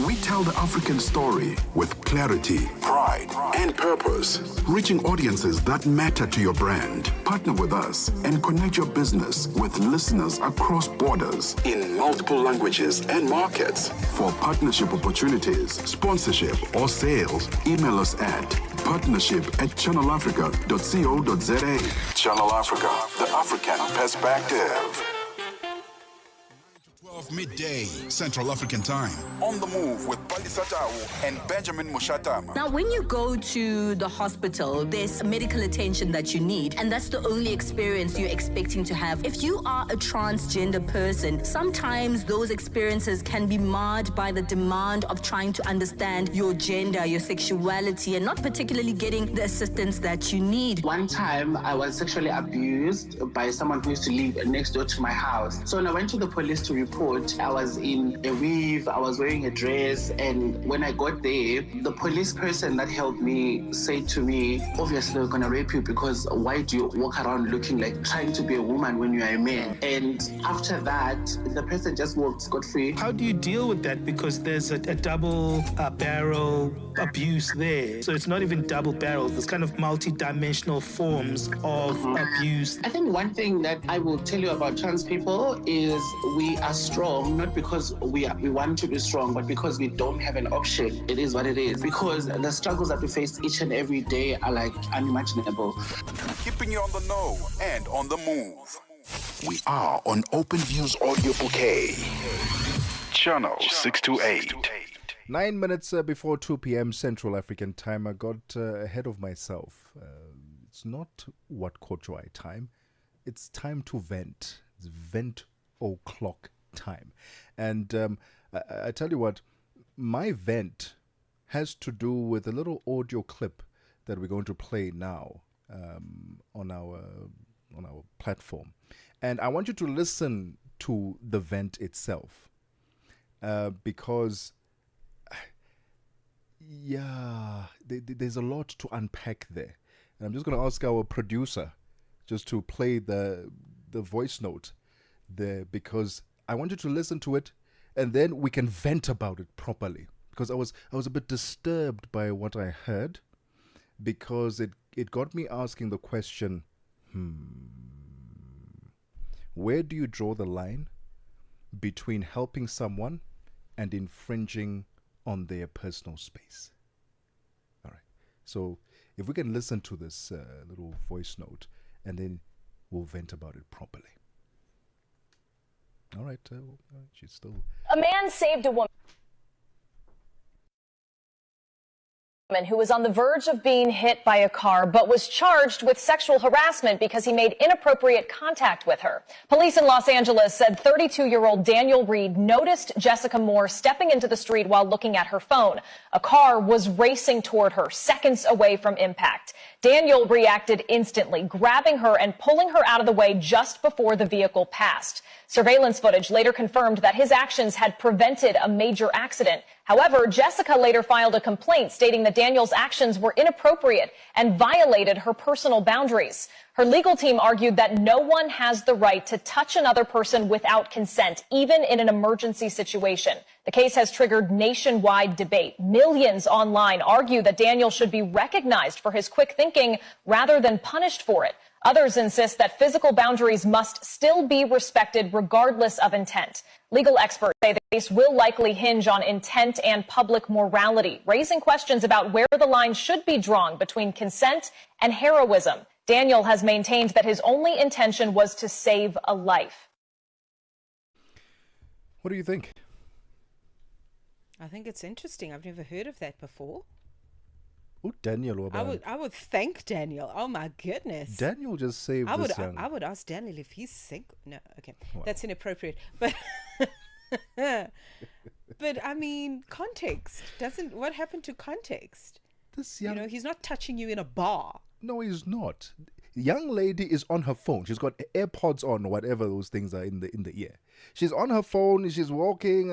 We tell the African story with clarity, pride, and purpose, reaching audiences that matter to your brand. Partner with us and connect your business with listeners across borders in multiple languages and markets. For partnership opportunities, sponsorship, or sales, email us at partnership@channelafrica.co.za. Channel Africa, the African perspective. 12 midday, Central African Time. On the move with Palisa Tau and Benjamin Mushatama. Now, when you go to the hospital, there's medical attention that you need, and that's the only experience you're expecting to have. If you are a transgender person, sometimes those experiences can be marred by the demand of trying to understand your gender, your sexuality, and not particularly getting the assistance that you need. One time, I was sexually abused by someone who used to live next door to my house. So when I went to the police to report, I was in a weave, I was wearing a dress, and when I got there, the police person that helped me said to me, obviously we're gonna rape you because why do you walk around looking like trying to be a woman when you are a man? And after that, the person just walked scot-free. How do you deal with that? Because there's a double barrel abuse there. So it's not even double barrel, there's kind of multi-dimensional forms of abuse. I think one thing that I will tell you about trans people is we are strong, not because we want to be strong, but because we don't have an option. It is what it is. Because the struggles that we face each and every day are like unimaginable. Keeping you on the know and on the move. We are on Open Views Audio Bouquet. Channel 628. 9 minutes before 2 p.m. Central African Time. I got ahead of myself. It's not what caught your eye time. It's time to vent. It's vent o'clock time. And I tell you what, my vent has to do with a little audio clip that we're going to play now on our platform. And I want you to listen to the vent itself because there's a lot to unpack there. And I'm just going to ask our producer just to play the voice note there, because I want you to listen to it and then we can vent about it properly, because I was a bit disturbed by what I heard, because it got me asking the question, where do you draw the line between helping someone and infringing on their personal space? All right. So if we can listen to this little voice note and then we'll vent about it properly. All right, she's still. A man saved a woman who was on the verge of being hit by a car but was charged with sexual harassment because he made inappropriate contact with her. Police in Los Angeles said 32-year-old Daniel Reed noticed Jessica Moore stepping into the street while looking at her phone. A car was racing toward her seconds away from impact. Daniel reacted instantly, grabbing her and pulling her out of the way just before the vehicle passed. Surveillance footage later confirmed that his actions had prevented a major accident. However, Jessica later filed a complaint stating that Daniel's actions were inappropriate and violated her personal boundaries. Her legal team argued that no one has the right to touch another person without consent, even in an emergency situation. The case has triggered nationwide debate. Millions online argue that Daniel should be recognized for his quick thinking rather than punished for it. Others insist that physical boundaries must still be respected regardless of intent. Legal experts say the case will likely hinge on intent and public morality, raising questions about where the line should be drawn between consent and heroism. Daniel has maintained that his only intention was to save a life. What do you think? I think it's interesting. I've never heard of that before. Oh, Daniel. I would thank Daniel. Oh my goodness. Daniel just saved this young. I would ask Daniel if he's single. No, okay, that's inappropriate. But but I mean, context doesn't. What happened to context? This young. He's not touching you in a bar. No, he's not. Young lady is on her phone. She's got AirPods on, or whatever those things are in the ear. She's on her phone. She's walking,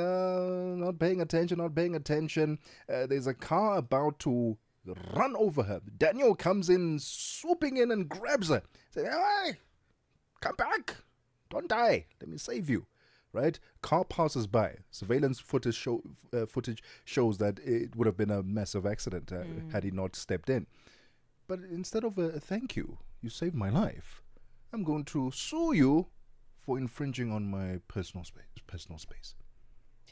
not paying attention. There's a car about to run over her. Daniel comes in, swooping in and grabs her. Say, "Hey, come back. Don't die. Let me save you." Right? Car passes by. Surveillance footage shows that it would have been a massive accident had he not stepped in. But instead of a thank you, you saved my life, I'm going to sue you for infringing on my personal space.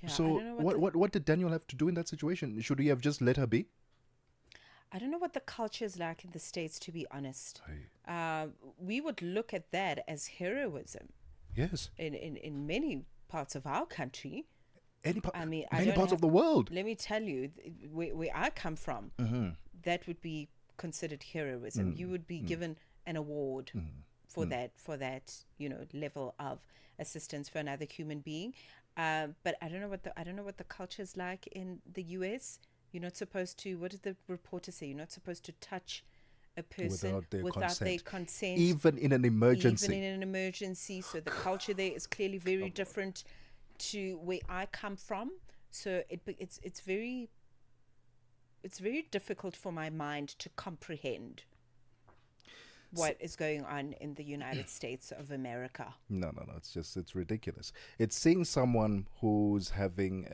Yeah, so what did Daniel have to do in that situation? Should he have just let her be? I don't know what the culture is like in the States, to be honest. We would look at that as heroism. Yes. In many parts of our country. Many parts of the world. Let me tell you, where I come from, that would be considered heroism. You would be given an award for that level of assistance for another human being. But I don't know what the culture is like in the US. You're not supposed to. What did the reporter say? You're not supposed to touch a person without their consent, even in an emergency. So the culture there is clearly very different to where I come from. So it's very difficult for my mind to comprehend what is going on in the United States of America. No. It's ridiculous. It's seeing someone who's having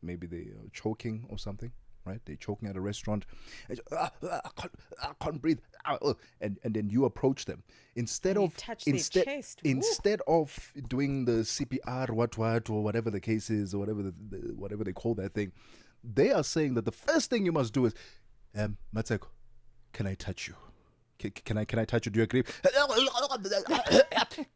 maybe they are choking or something, right? They're choking at a restaurant. I can't breathe. And then you approach them. Instead of doing the CPR, what, or whatever the case is, or whatever they call that thing, they are saying that the first thing you must do is, Mmatsheko, can I touch you? Can I touch you? Do you agree?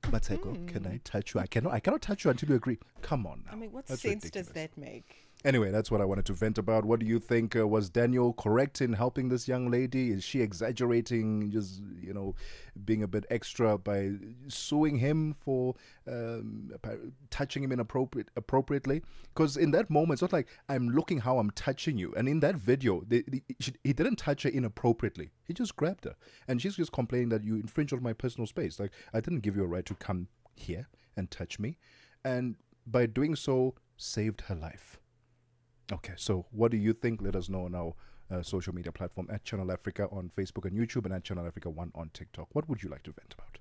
Mmatsheko, can I touch you? I cannot touch you until you agree. Come on now. I mean, what That's sense ridiculous. does that make? Anyway, that's what I wanted to vent about. What do you think? Was Daniel correct in helping this young lady? Is she exaggerating, just, being a bit extra by suing him for touching him appropriately? Because in that moment, it's not like I'm looking how I'm touching you. And in that video, he didn't touch her inappropriately. He just grabbed her. And she's just complaining that you infringed on my personal space. Like, I didn't give you a right to come here and touch me. And by doing so, saved her life. Okay, so what do you think? Let us know on our social media platform at Channel Africa on Facebook and YouTube, and at Channel Africa 1 on TikTok. What would you like to vent about?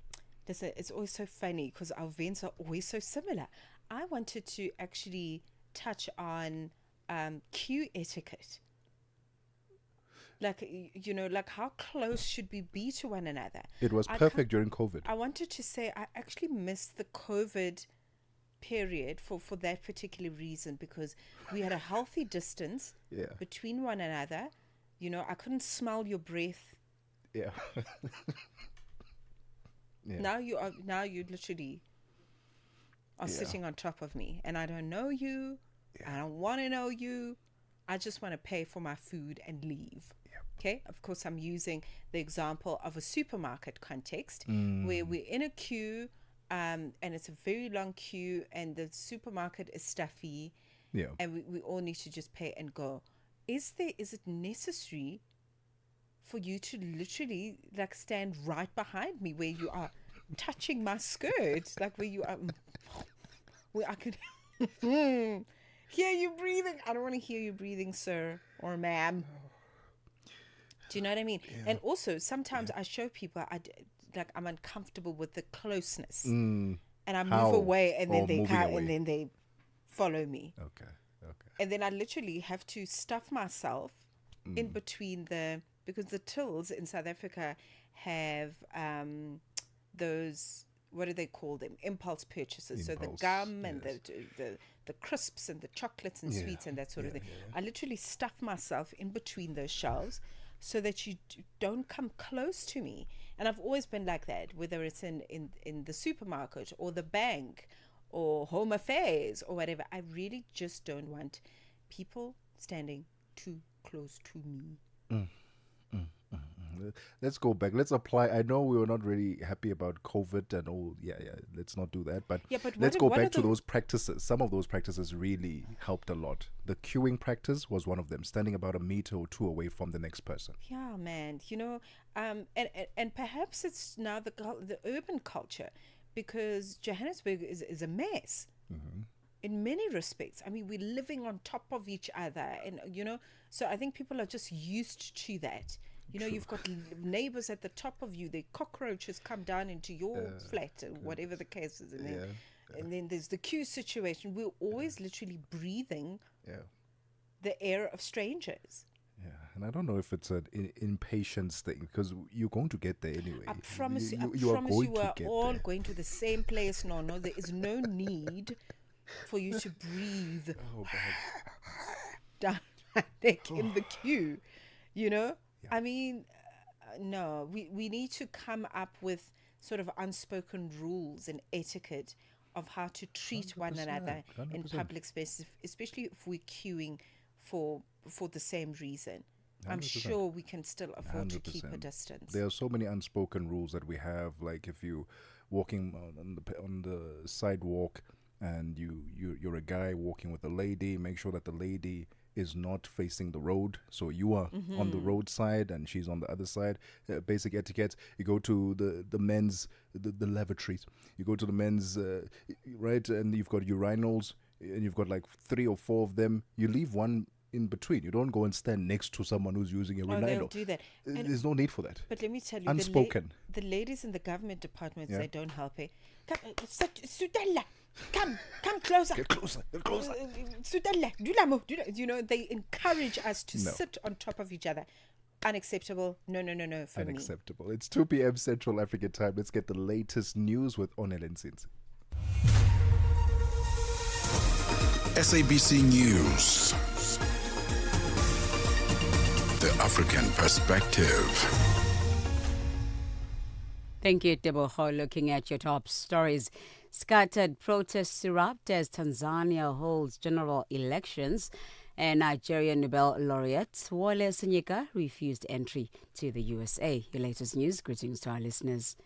It's always so funny because our vents are always so similar. I wanted to actually touch on queue etiquette. Like how close should we be to one another? It was perfect during COVID. I wanted to say I actually missed the COVID period for that particular reason, because we had a healthy distance between one another. I couldn't smell your breath. Yeah. Now you literally are sitting on top of me, and I don't know you. I don't want to know you. I just want to pay for my food and leave. Okay, of course, I'm using the example of a supermarket context where we're in a queue, and it's a very long queue, and the supermarket is stuffy, and we all need to just pay and go. Is it necessary for you to literally like stand right behind me where you are touching my skirt, like where you are, where I could hear you breathing? I don't want to hear you breathing, sir or ma'am. Do you know what I mean? And also, sometimes I show people I'm uncomfortable with the closeness, and I move away, and then they come, and then they follow me. Okay. And then I literally have to stuff myself in between because the tills in South Africa have those, what do they call them? Impulse purchases. So the gum and the crisps and the chocolates and sweets and that sort of thing. I literally stuff myself in between those shelves so that you don't come close to me. And I've always been like that, whether it's in the supermarket or the bank or home affairs or whatever. I really just don't want people standing too close to me. Let's go back. Let's apply. I know we were not really happy about COVID and all. Let's not do that. But let's go back to those practices. Some of those practices really helped a lot. The queuing practice was one of them, standing about a meter or two away from the next person. Yeah, man. And perhaps it's now the urban culture, because Johannesburg is a mess. In many respects. I mean, we're living on top of each other, and so I think people are just used to that. You've got neighbors at the top of you, the cockroaches come down into your flat, or whatever the case is, and then there's the queue situation. We're always literally breathing the air of strangers. And I don't know if it's an impatience thing, because you're going to get there anyway. I promise you are all going to the same place. No, there is no need for you to breathe down my neck in the queue, I mean, no, we need to come up with sort of unspoken rules and etiquette of how to treat one another 100%. In public spaces, especially if we're queuing for the same reason. 100%. I'm sure we can still afford 100%. To keep a distance. There are so many unspoken rules that we have, like if you walking on the sidewalk and you're a guy walking with a lady, make sure that the lady is not facing the road, so you are on the road side and she's on the other side. Basic etiquette. You go to the men's the lavatories, you go to the men's right, and you've got urinals and you've got like 3 or 4 of them. You leave one in between. You don't go and stand next to someone who's using a urinal. They'll do that. There's no need for that. But let me tell you, unspoken. The ladies in the government departments, they don't help. Come, Sudella, come closer. Get closer. Sudella, they encourage us to sit on top of each other. Unacceptable. No, for Unacceptable. Me. Unacceptable. It's 2 p.m. Central African time. Let's get the latest news with Onel Nsinzi. SABC News. The African Perspective. Thank you, Tebogo. Looking at your top stories. Scattered protests erupt as Tanzania holds general elections, and Nigerian Nobel laureate Wole Soyinka refused entry to the USA. Your latest news. Greetings to our listeners.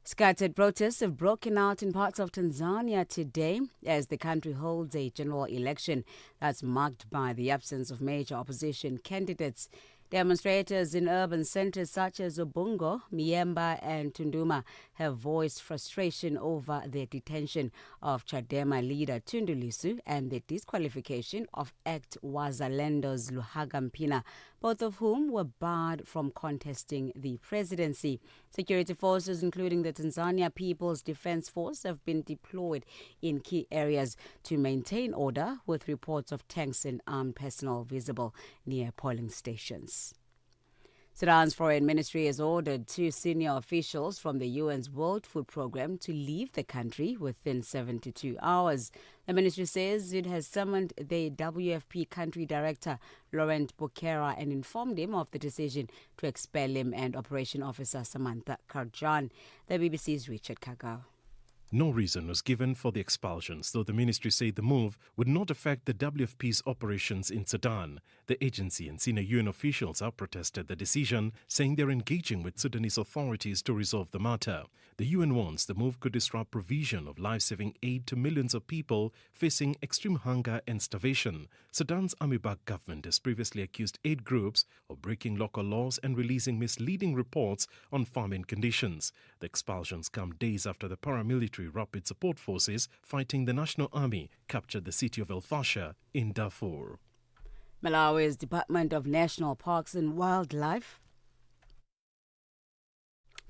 Scattered protests have broken out in parts of Tanzania today as the country holds a general election that's marked by the absence of major opposition candidates. Demonstrators in urban centers such as Ubungo, Miemba and Tunduma have voiced frustration over the detention of Chadema leader Tundu Lissu and the disqualification of Act Wazalendo's Luhaga Mpina, both of whom were barred from contesting the presidency. Security forces, including the Tanzania People's Defense Force, have been deployed in key areas to maintain order, with reports of tanks and armed personnel visible near polling stations. Sudan's foreign ministry has ordered 2 senior officials from the UN's World Food Programme to leave the country within 72 hours. The ministry says it has summoned the WFP country director, Laurent Bokera, and informed him of the decision to expel him and Operation Officer Samantha Karjan. The BBC's Richard Kagao. No reason was given for the expulsions, though the ministry said the move would not affect the WFP's operations in Sudan. The agency and senior UN officials have protested the decision, saying they're engaging with Sudanese authorities to resolve the matter. The UN warns the move could disrupt provision of life-saving aid to millions of people facing extreme hunger and starvation. Sudan's army-backed government has previously accused aid groups of breaking local laws and releasing misleading reports on famine conditions. The expulsions come days after the paramilitary Rapid Support Forces fighting the National Army captured the city of El Fasher in Darfur. Malawi's Department of National Parks and Wildlife,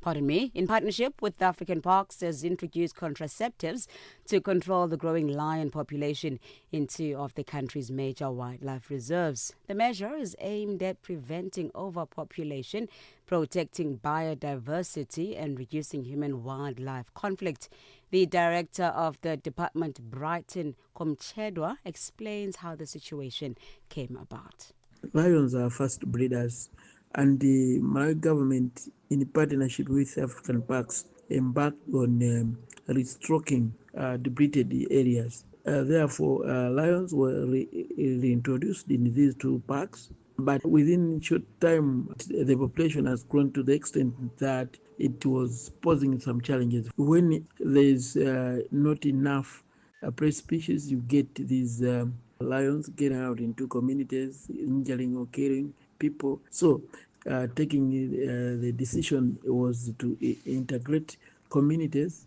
in partnership with African Parks, has introduced contraceptives to control the growing lion population in two of the country's major wildlife reserves. The measure is aimed at preventing overpopulation, protecting biodiversity, and reducing human-wildlife conflict. The director of the department, Brighton Komchedwa, explains how the situation came about. Lions are first breeders, and the Malawi government, in partnership with African Parks, embarked on restocking depleted areas. Therefore, lions were reintroduced in these two parks, but within short time, the population has grown to the extent that it was posing some challenges. When there's not enough prey species, you get these lions getting out into communities, injuring or killing people. So taking the decision was to integrate communities.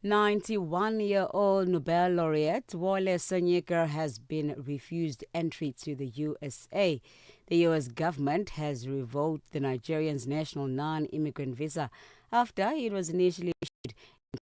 91-year-old Nobel laureate Wole Soyinka has been refused entry to the USA. The U.S. government has revoked the Nigerian's national non-immigrant visa after it was initially issued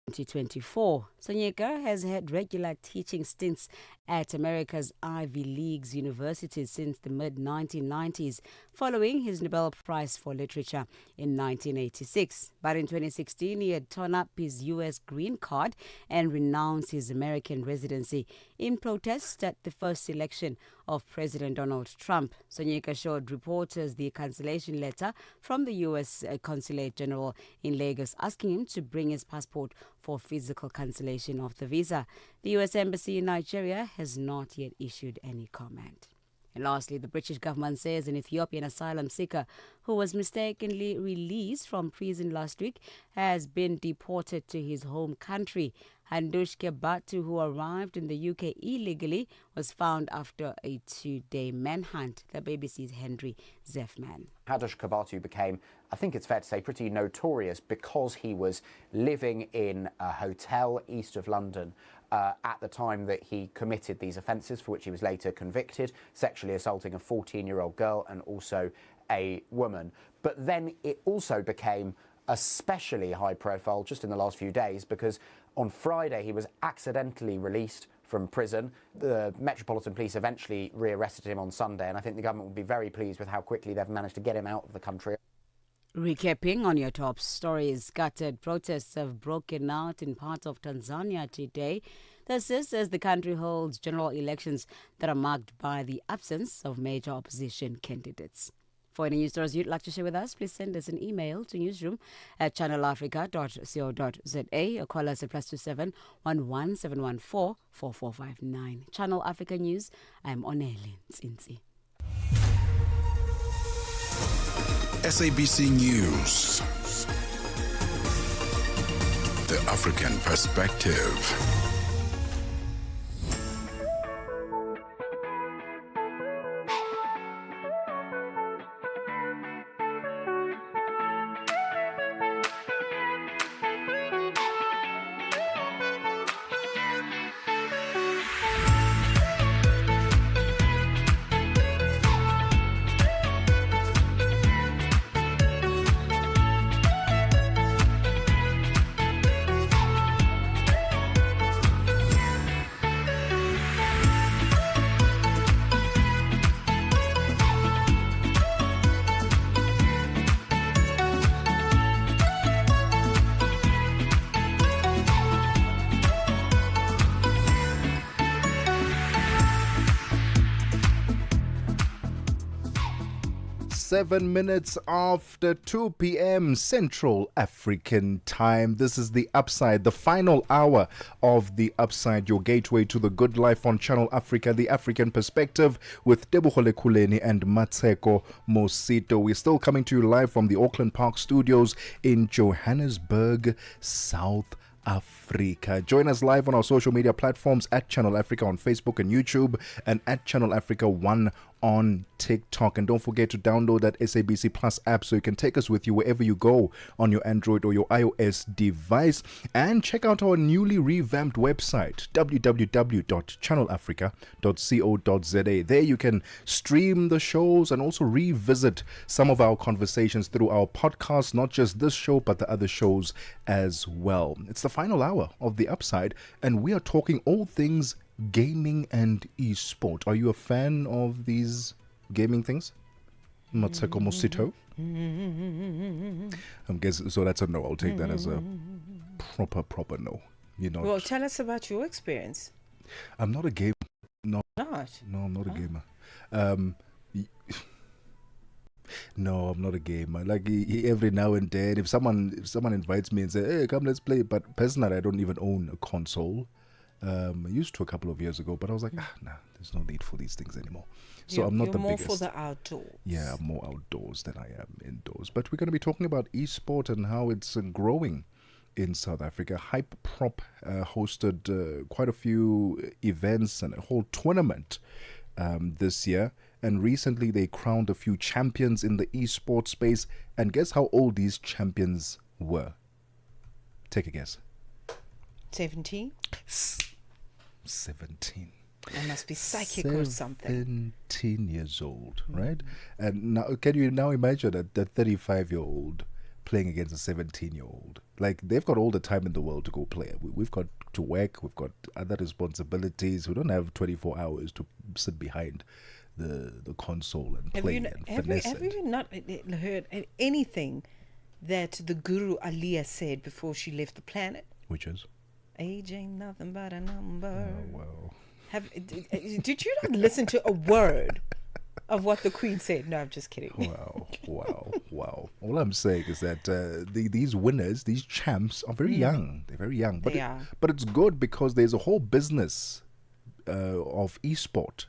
in 2024. Soyinka has had regular teaching stints at America's Ivy League universities since the mid-1990s, following his Nobel Prize for Literature in 1986. But in 2016, he had torn up his U.S. green card and renounced his American residency in protest at the first election of President Donald Trump. Soyinka showed reporters the cancellation letter from the U.S. Consulate General in Lagos asking him to bring his passport for physical cancellation of the visa. The U.S. Embassy in Nigeria has not yet issued any comment. And lastly, the British government says an Ethiopian asylum seeker who was mistakenly released from prison last week has been deported to his home country. Handushke Batu, who arrived in the UK illegally, was found after a 2-day manhunt. The BBC's Henry Zeffman. Hadush Kabatu became, I think it's fair to say, pretty notorious because he was living in a hotel east of London at the time that he committed these offences, for which he was later convicted, sexually assaulting a 14-year-old girl and also a woman. But then it also became especially high profile just in the last few days because on Friday he was accidentally released from prison. The Metropolitan Police eventually rearrested him on Sunday, and I think the government will be very pleased with how quickly they've managed to get him out of the country. Recapping on your top stories, scattered protests have broken out in parts of Tanzania today. This is as the country holds general elections that are marked by the absence of major opposition candidates. For any news stories you'd like to share with us, please send us an email to newsroom@channelafrica.co.za or call us at +27 11 714 4459. Channel Africa News, I'm Onele Nsinsi. SABC News. The African Perspective. 7 minutes after 2 p.m. Central African Time. This is The Upside, the final hour of The Upside, your gateway to the good life on Channel Africa, the African perspective, with Tebogo Lekhuleni and Mmatsheko Mosito. We're still coming to you live from the Auckland Park Studios in Johannesburg, South Africa. Join us live on our social media platforms at Channel Africa on Facebook and YouTube, and at Channel Africa 1 on TikTok. And don't forget to download that SABC Plus app so you can take us with you wherever you go on your Android or your iOS device. And check out our newly revamped website, www.channelafrica.co.za. There you can stream the shows and also revisit some of our conversations through our podcast, not just this show, but the other shows as well. It's the final hour of The Upside, and we are talking all things gaming and e-sport. Are you a fan of these gaming things? Mmatsheko Mosito? I'm guessing, so that's a no. I'll take that as a proper no. You know. Well, tell us about your experience. I'm not a gamer. No. Not? No, I'm not a gamer. No, I'm not a gamer. Like every now and then, if someone invites me and say, "Hey, come, let's play," but personally, I don't even own a console. I used to a couple of years ago, but I was like, nah, there's no need for these things anymore. So I'm not the biggest. You're more for the outdoors. Yeah, I'm more outdoors than I am indoors. But we're going to be talking about e-sport and how it's growing in South Africa. Hyperprop hosted quite a few events and a whole tournament this year. And recently they crowned a few champions in the e-sport space. And guess how old these champions were? Take a guess. 17? 17. I must be psychic or something. 17 years old, right? And now, can you now imagine that 35-year-old playing against a 17-year-old? Like, they've got all the time in the world to go play. We've got to work. We've got other responsibilities. We don't have 24 hours to sit behind the console and play and finesse. Have you not heard anything that the guru Aliyah said before she left the planet? Which is? Age ain't nothing but a number. Oh, wow. Did you not listen to a word of what the Queen said? No, I'm just kidding. Wow. All I'm saying is that these winners, these champs, are very young. They're very young. But it's good because there's a whole business of e-sport.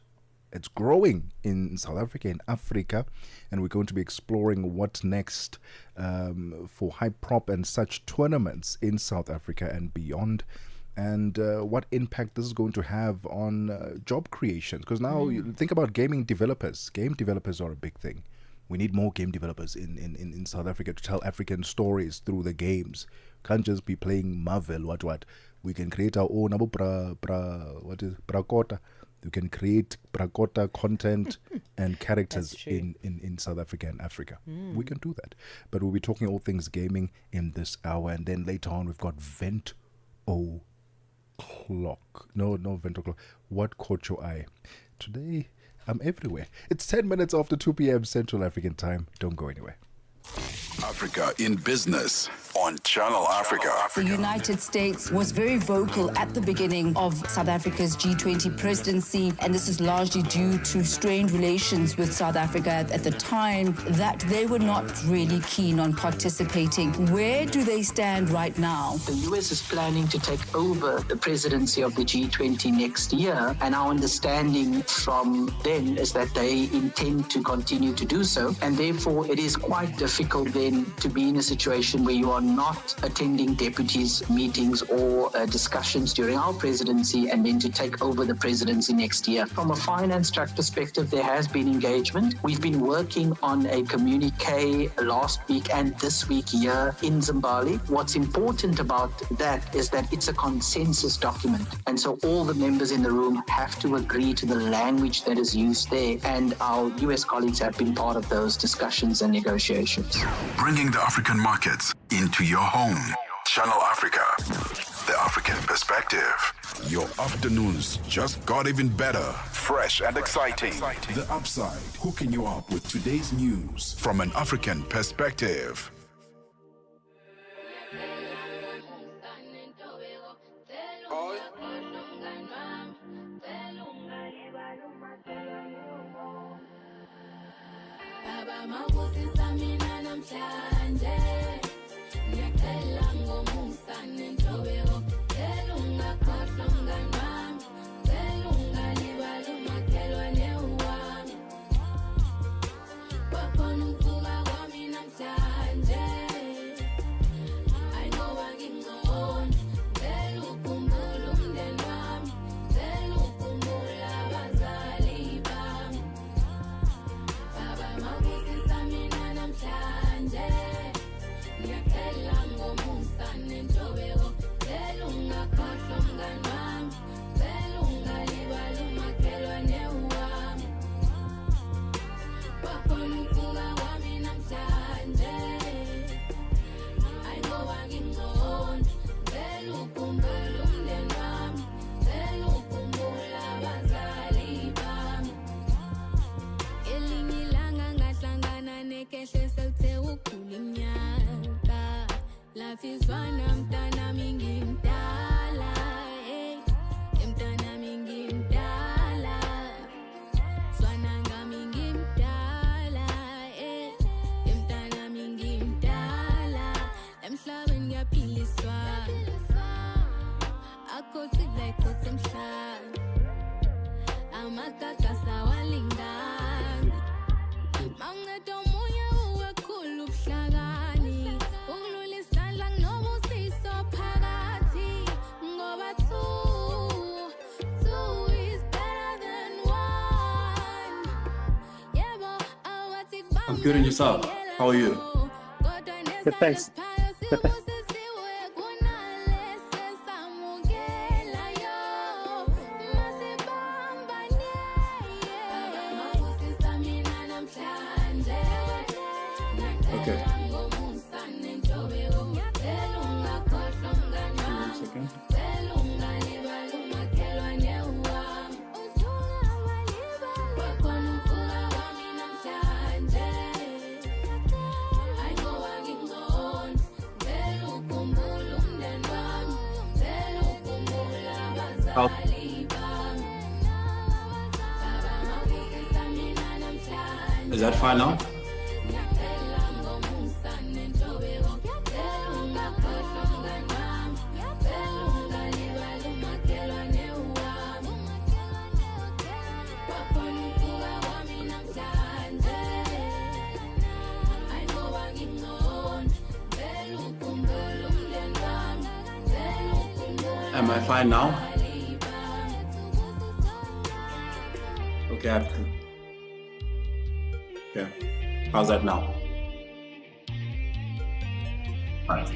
It's growing in South Africa, in Africa, and we're going to be exploring what's next for Hyperprop and such tournaments in South Africa and beyond, and what impact this is going to have on job creation. Because now you think about gaming developers. Game developers are a big thing. We need more game developers in South Africa to tell African stories through the games. Can't just be playing Marvel, what. We can create our own Brakota. You can create Brakota content and characters in South Africa and Africa. We can do that. But we'll be talking all things gaming in this hour. And then later on, we've got Vent O'Clock. No, Vent O'Clock. What caught your eye? Today, I'm everywhere. It's 10 minutes after 2 p.m. Central African Time. Don't go anywhere. Africa in Business on Channel Africa. The United States was very vocal at the beginning of South Africa's G20 presidency, and this is largely due to strained relations with South Africa at the time, that they were not really keen on participating. Where do they stand right now? The US is planning to take over the presidency of the G20 next year, and our understanding from them is that they intend to continue to do so, and therefore it is quite difficult then to be in a situation where you are not attending deputies' meetings or discussions during our presidency and then to take over the presidency next year. From a finance track perspective, there has been engagement. We've been working on a communique last week and this week here in Zimbabwe. What's important about that is that it's a consensus document. And so all the members in the room have to agree to the language that is used there. And our US colleagues have been part of those discussions and negotiations. Bringing the African markets into your home. Channel Africa, the African perspective. Your afternoons just got even better, fresh and exciting. The Upside, hooking you up with today's news from an African perspective. I'm good, and yourself? How are you? Good, thanks. Okay. One second. Oh. Is that fine now? Am I fine now? Okay, I have to. Okay. How's that now? All right.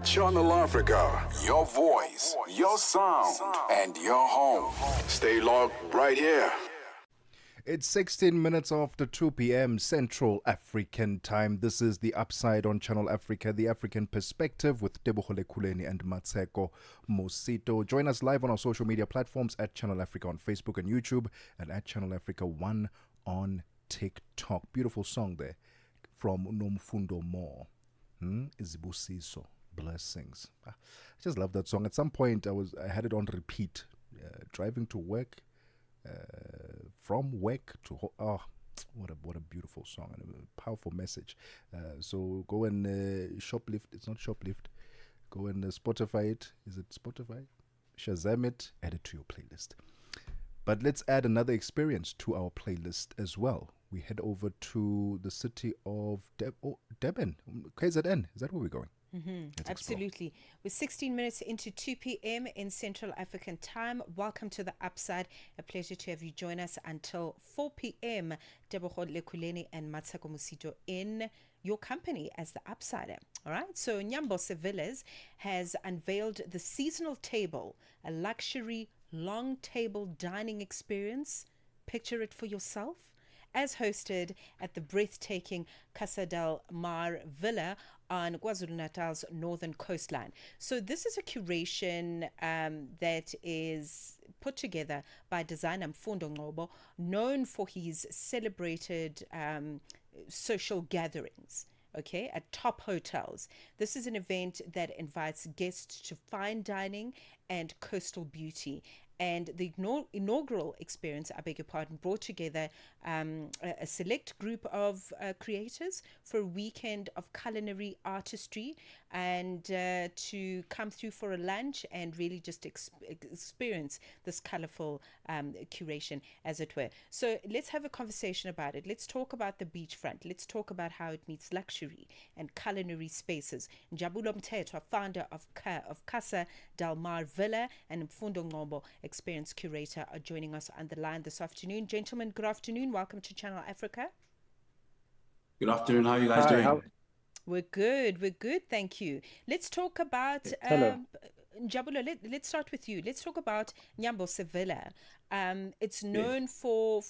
Channel Africa, your voice, your sound, and your home. Stay logged right here. It's 16 minutes after 2 p.m. Central African Time. This is The Upside on Channel Africa, the African perspective with Tebogo, Lekhuleni and Mmatsheko, Mosito. Join us live on our social media platforms at Channel Africa on Facebook and YouTube and at Channel Africa 1 on TikTok. Beautiful song there from Nomfundo Mo. Izibusiso. Blessings. I just love that song. At some point, I had it on repeat, driving to work, from work to what a beautiful song and a powerful message. So go and shoplift. It's not shoplift. Go and Spotify it. Is it Spotify? Shazam it. Add it to your playlist. But let's add another experience to our playlist as well. We head over to the city of Durban, KZN. Is that where we're going? Absolutely. We're 16 minutes into 2 p.m. in Central African time. Welcome to the Upside. A pleasure to have you join us until 4 p.m. Tebogo, Lekhuleni and Mosito in your company as the Upsider. All right. So Nyambo Villas has unveiled the seasonal table, a luxury long table dining experience. Picture it for yourself. As hosted at the breathtaking Casa del Mar Villa on KwaZulu-Natal's northern coastline. So this is a curation that is put together by designer Mfundo Ngobo, known for his celebrated social gatherings. Okay, at top hotels. This is an event that invites guests to fine dining and coastal beauty. And the inaugural experience, I beg your pardon, brought together a select group of creators for a weekend of culinary artistry and to come through for a lunch and really just experience this colorful curation, as it were. So let's have a conversation about it. Let's talk about the beachfront. Let's talk about how it meets luxury and culinary spaces. Njabulo Mthethwa, founder of Casa del Mar Villa, and Mfundo Ngobo, experience curator, are joining us on the line this afternoon. Gentlemen, good afternoon. Welcome to Channel Africa. Good afternoon. How are you guys doing? We're good. Thank you. Let's talk about Hello. Njabulo. Let's start with you. Let's talk about Nyambo Sevilla. It's known for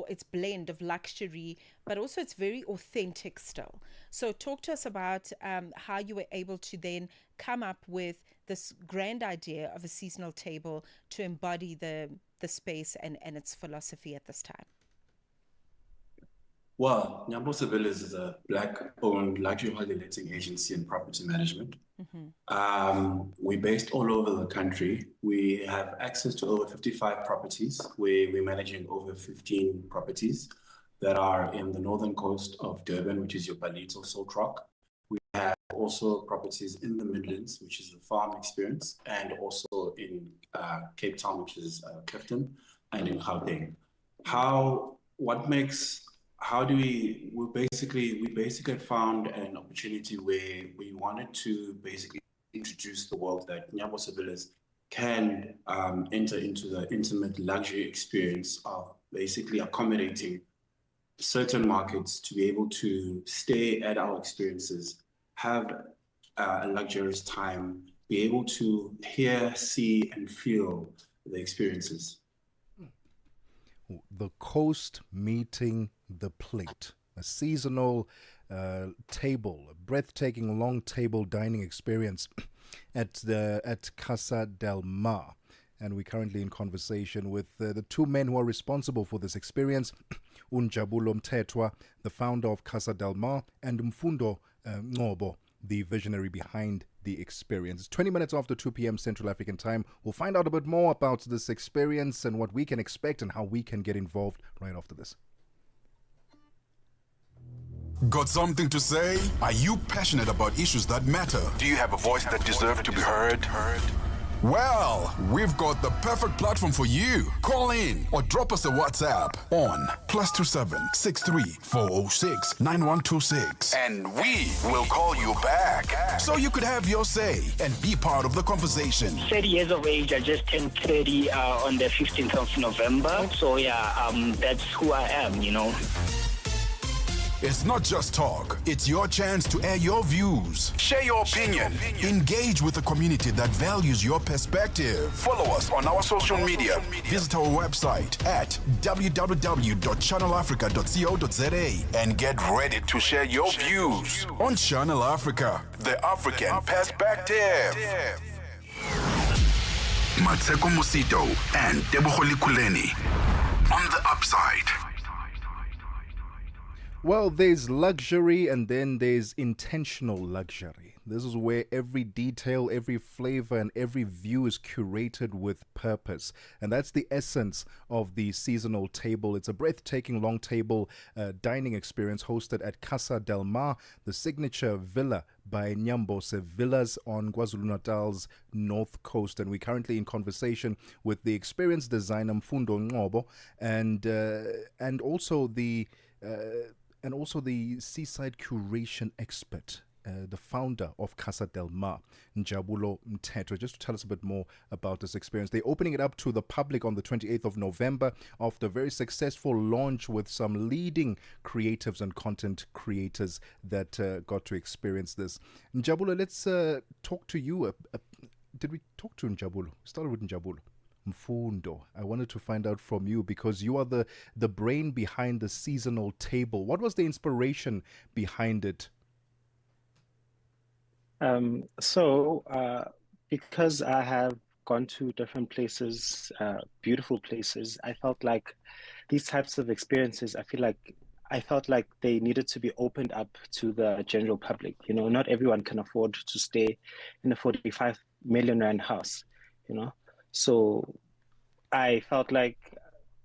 its blend of luxury, but also it's very authentic still. So talk to us about how you were able to then come up with this grand idea of a seasonal table to embody the space and its philosophy at this time. Well, Nyambo Villas is a Black-owned luxury holiday letting agency and property management. We're based all over the country. We have access to over 55 properties, where we're managing over 15 properties that are in the northern coast of Durban, which is your Palito, Salt Rock. We have also properties in the Midlands, which is the farm experience, and also in Cape Town, which is Clifton, and in Gauteng. We basically found an opportunity where we wanted to basically introduce the world that Nyambo Villas can enter into the intimate luxury experience of basically accommodating certain markets to be able to stay at our experiences, have a luxurious time, be able to hear, see, and feel the experiences. The coast meeting the plate, a seasonal table, a breathtaking long table dining experience at Casa del Mar. And we're currently in conversation with the two men who are responsible for this experience, Njabulo Mthethwa, the founder of Casa del Mar, and Mfundo Ngobo, the visionary behind the experience. It's 20 minutes after 2 p.m. Central African time. We'll find out a bit more about this experience and what we can expect and how we can get involved right after this. Got something to say? Are you passionate about issues that matter? Do you have a voice that deserves to be heard? Well, we've got the perfect platform for you. Call in or drop us a WhatsApp on +27 63 406 9126. And we will call you back so you could have your say and be part of the conversation. 30 years of age. I just turned 30 on the 15th of November. So that's who I am, you know. It's not just talk. It's your chance to air your views. Share your opinion. Engage with the community that values your perspective. Follow us on our social media. Visit our website at www.channelafrica.co.za and get ready to share your views on Channel Africa, the African perspective. Mmatsheko Mosito and Tebogo Lekhuleni on the Upside. Well, there's luxury and then there's intentional luxury. This is where every detail, every flavor, and every view is curated with purpose. And that's the essence of the seasonal table. It's a breathtaking long table dining experience hosted at Casa del Mar, the signature villa by Nyambo Villas on KwaZulu-Natal's north coast. And we're currently in conversation with the experienced designer Mfundo Ngobo and also the seaside curation expert, the founder of Casa del Mar, Njabulo Mteto, just to tell us a bit more about this experience. They're opening it up to the public on the 28th of November after a very successful launch with some leading creatives and content creators that got to experience this. Njabulo, let's talk to you. Did we talk to Njabulo? Started with Njabulo. Mfundo, I wanted to find out from you because you are the brain behind the seasonal table. What was the inspiration behind it? Because I have gone to different places, beautiful places, I felt like these types of experiences, I felt like they needed to be opened up to the general public. You know, not everyone can afford to stay in a 45 million rand house, you know. So I felt like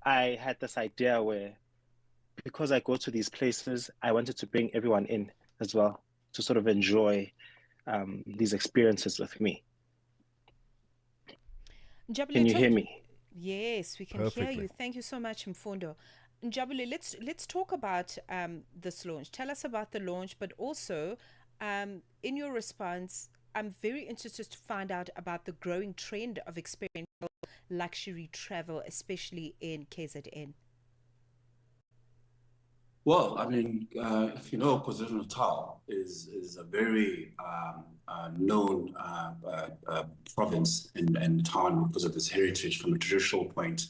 I had this idea where, because I go to these places, I wanted to bring everyone in as well to sort of enjoy these experiences with me. Can you hear me? Yes, we can hear you. Thank you so much, Mfundo. Njabule, let's talk about this launch. Tell us about the launch, but also in your response, I'm very interested to find out about the growing trend of experiential luxury travel, especially in KZN. Well, I mean, if you know, KwaZulu-Natal is a very known province and town because of its heritage from a traditional point.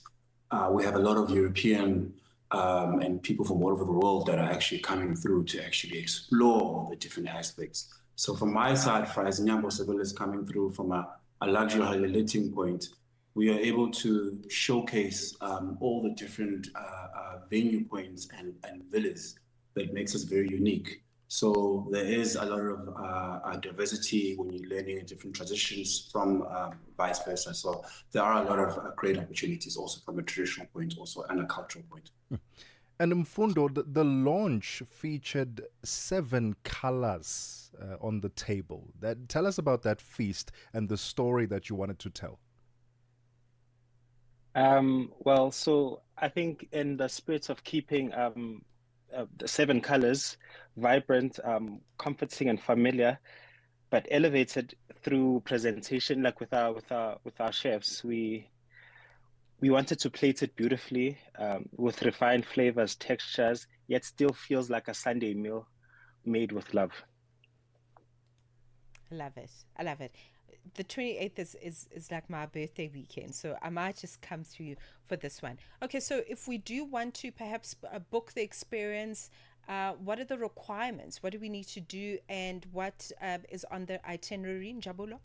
We have a lot of European and people from all over the world that are actually coming through to actually explore the different aspects. So from my side, for as Nyambo Seville is coming through from a luxury holiday point, we are able to showcase all the different venue points and villas that makes us very unique. So there is a lot of diversity when you're learning different traditions from vice versa. So there are a lot of great opportunities also from a traditional point also and a cultural point. And Mfundo, the launch featured 7 colors on the table. Tell us about that feast and the story that you wanted to tell. Well, so I think in the spirit of keeping the 7 colors vibrant, comforting, and familiar, but elevated through presentation, like with our chefs, we wanted to plate it beautifully with refined flavors, textures, yet still feels like a Sunday meal made with love. I love it. I love it. The 28th is like my birthday weekend, so I might just come through for this one. Okay, so if we do want to perhaps book the experience, what are the requirements? What do we need to do, and what is on the itinerary, Njabulo?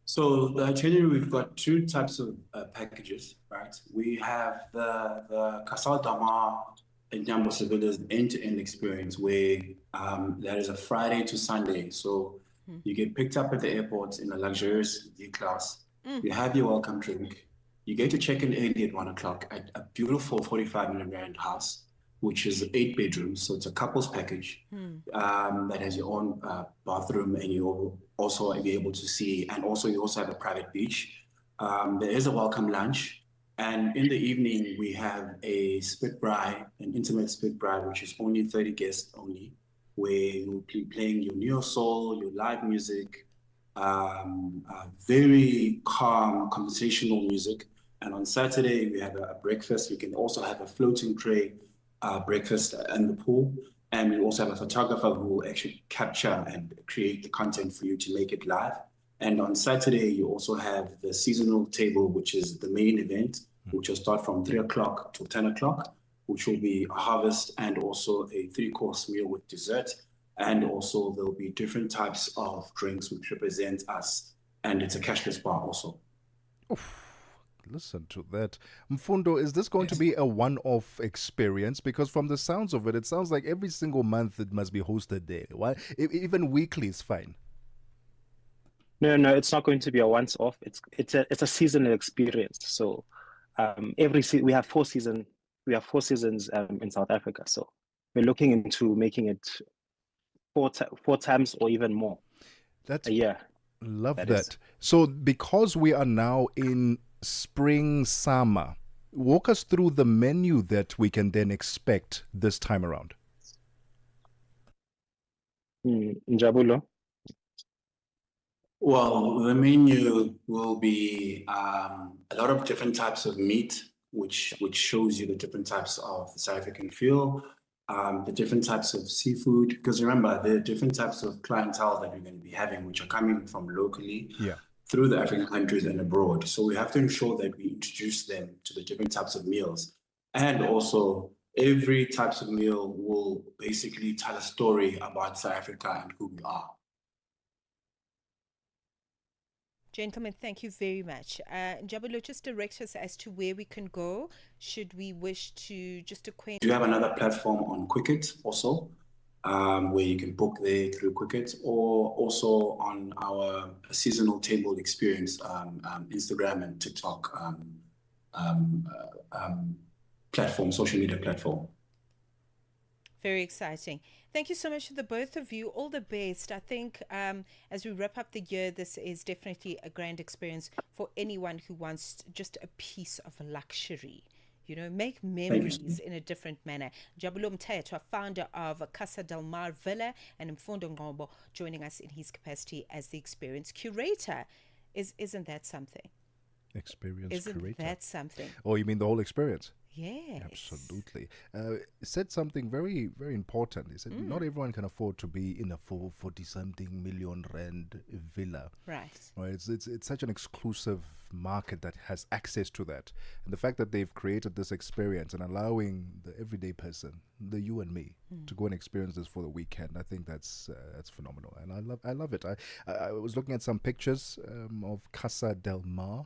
So the itinerary, we've got 2 types of packages, right? We have the Casal Damar and Nyambo Sevilla's end-to-end experience where that is a Friday to Sunday. So you get picked up at the airport in a luxurious V-class. You have your welcome drink. You get to check in early at 1 o'clock at a beautiful 45 million rand house, which is 8 bedrooms. So it's a couple's package that has your own bathroom, and you'll also be able to see, and also you also have a private beach. There is a welcome lunch. And in the evening, we have a split braai, an intimate split braai, which is only 30 guests only, where you'll be playing your neo soul, your live music, very calm conversational music. And on Saturday, we have a breakfast. We can also have a floating tray breakfast in the pool. And we also have a photographer who will actually capture and create the content for you to make it live. And on Saturday, you also have the seasonal table, which is the main event, which will start from 3 o'clock to 10 o'clock, which will be a harvest and also a 3-course meal with dessert. And also there'll be different types of drinks which represent us. And it's a cashless bar also. Oof. Listen to that. Mfundo, is this going to be a one-off experience? Because from the sounds of it, it sounds like every single month it must be hosted there. Why? Even weekly is fine. No, it's not going to be a once-off. It's a seasonal experience. So we have 4 seasons. We have 4 seasons in South Africa. So we're looking into making it 4 times or even more. That's a year. Love that. So because we are now in spring, summer, walk us through the menu that we can then expect this time around. Njabulo. Well, the menu will be a lot of different types of meat, which shows you the different types of the South African feel, the different types of seafood. Because remember, there are different types of clientele that we're going to be having, which are coming from locally through the African countries and abroad. So we have to ensure that we introduce them to the different types of meals. And also, every types of meal will basically tell a story about South Africa and who we are. Gentlemen, thank you very much. Njabulo, just direct us as to where we can go should we wish to just acquaint. Do you have another platform on Quicket also, where you can book there through Quicket, or also on our seasonal table experience, Instagram and TikTok platform, social media platform? Very exciting. Thank you so much to the both of you. All the best. I think as we wrap up the year, this is definitely a grand experience for anyone who wants just a piece of luxury. You know, make memories in a different manner. Jabulo Mteto, founder of Casa del Mar Villa, and Mfundo Ngombo joining us in his capacity as the experience curator. Isn't that something? Experience curator. Isn't that something? Oh, you mean the whole experience? Yes. Absolutely. He said something very, very important. He said not everyone can afford to be in a 40-something million rand villa. Right. It's such an exclusive market that has access to that. And the fact that they've created this experience and allowing the everyday person, the you and me, to go and experience this for the weekend, I think that's phenomenal. And I love it. I was looking at some pictures of Casa del Mar.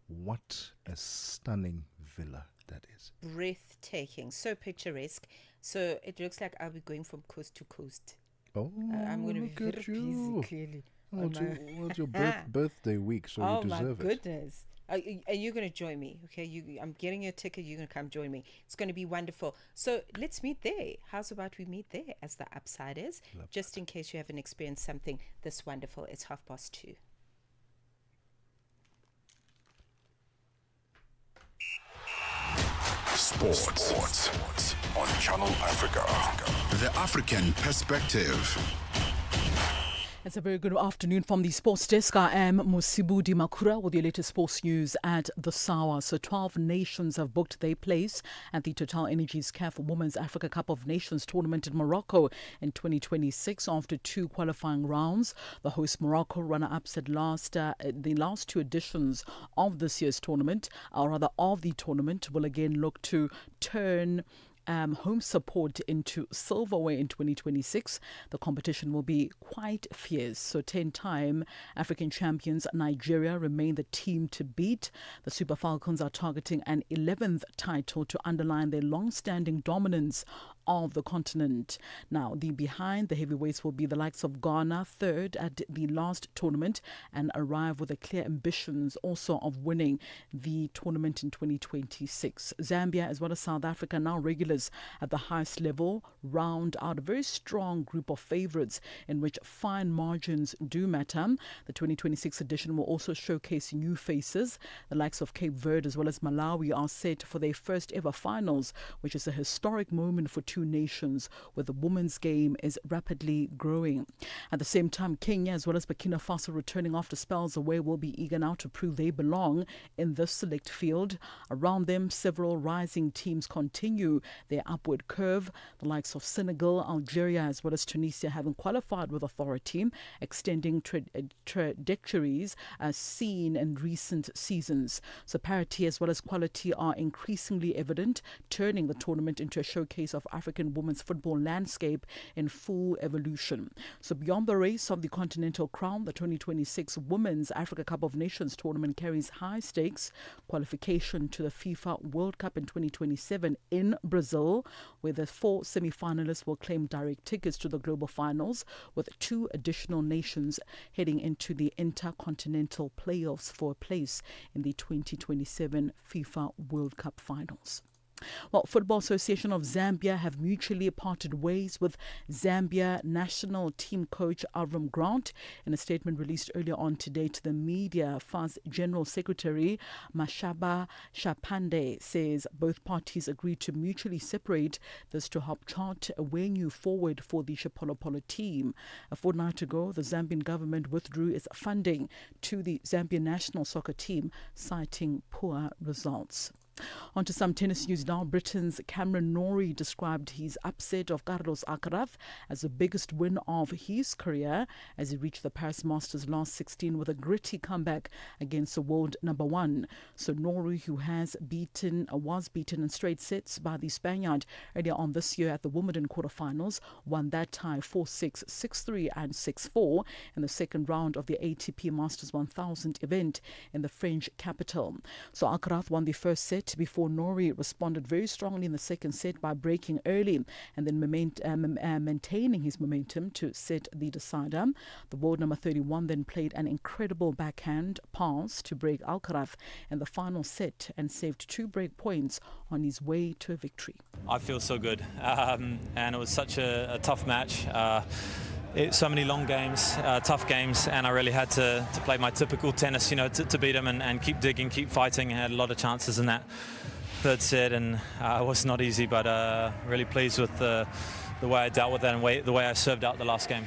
What a stunning villa that is. Breathtaking, so picturesque. So it looks like I'll be going from coast to coast. Oh, I'm going to be very busy, clearly. Well, it's your birthday week, so you deserve it. Oh, my goodness. Are you going to join me? Okay, I'm getting your ticket. You're going to come join me. It's going to be wonderful. So let's meet there. How's about we meet there as the Upsiders? Just in case you haven't experienced something this wonderful. It's 2:30. Sports on Channel Africa. The African Perspective. It's a very good afternoon from the sports desk. I am Musibudi Makura with your latest sports news at the Sawa. So 12 nations have booked their place at the Total Energies CAF Women's Africa Cup of Nations tournament in Morocco in 2026 after 2 qualifying rounds. The host Morocco runner-ups at the last 2 editions of this year's tournament, or rather of the tournament, will again look to turn home support into silverware in 2026. The competition will be quite fierce. So 10-time African champions Nigeria remain the team to beat. The Super Falcons are targeting an 11th title to underline their long-standing dominance of the continent. Now, behind the heavyweights will be the likes of Ghana, third at the last tournament, and arrive with the clear ambitions also of winning the tournament in 2026. Zambia as well as South Africa, now regulars at the highest level, round out a very strong group of favourites in which fine margins do matter. The 2026 edition will also showcase new faces. The likes of Cape Verde as well as Malawi are set for their first ever finals, which is a historic moment for two nations where the women's game is rapidly growing. At the same time, Kenya as well as Burkina Faso, returning after spells away, will be eager now to prove they belong in this select field. Around them, several rising teams continue their upward curve. The likes of Senegal, Algeria as well as Tunisia having qualified with authority, extending trajectories as seen in recent seasons. So parity as well as quality are increasingly evident, turning the tournament into a showcase of African women's football landscape in full evolution. So beyond the race of the continental crown, the 2026 Women's Africa Cup of Nations tournament carries high stakes. Qualification to the FIFA World Cup in 2027 in Brazil, where the 4 semi-finalists will claim direct tickets to the global finals, with 2 additional nations heading into the intercontinental playoffs for a place in the 2027 FIFA World Cup finals. Well, Football Association of Zambia have mutually parted ways with Zambia national team coach Avram Grant. In a statement released earlier on today to the media, FAS General Secretary Mashaba Shapande says both parties agreed to mutually separate this to help chart a way new forward for the Shapolopolo team. A fortnight ago, the Zambian government withdrew its funding to the Zambian national soccer team, citing poor results. On to some tennis news now. Britain's Cameron Norrie described his upset of Carlos Alcaraz as the biggest win of his career as he reached the Paris Masters last 16 with a gritty comeback against the world number one. So Norrie, who was beaten in straight sets by the Spaniard earlier on this year at the Wimbledon quarterfinals, won that tie 4-6, 6-3 and 6-4 in the second round of the ATP Masters 1000 event in the French capital. So Alcaraz won the first set before Norrie responded very strongly in the second set by breaking early and then maintaining his momentum to set the decider. The world number 31 then played an incredible backhand pass to break Alcaraz in the final set and saved 2 break points on his way to a victory. I feel so good, and it was such a tough match. So many long games, tough games, and I really had to play my typical tennis, to beat him and keep digging, keep fighting. I had a lot of chances in that third set, and it was not easy, but really pleased with the way I dealt with that and the way I served out the last game.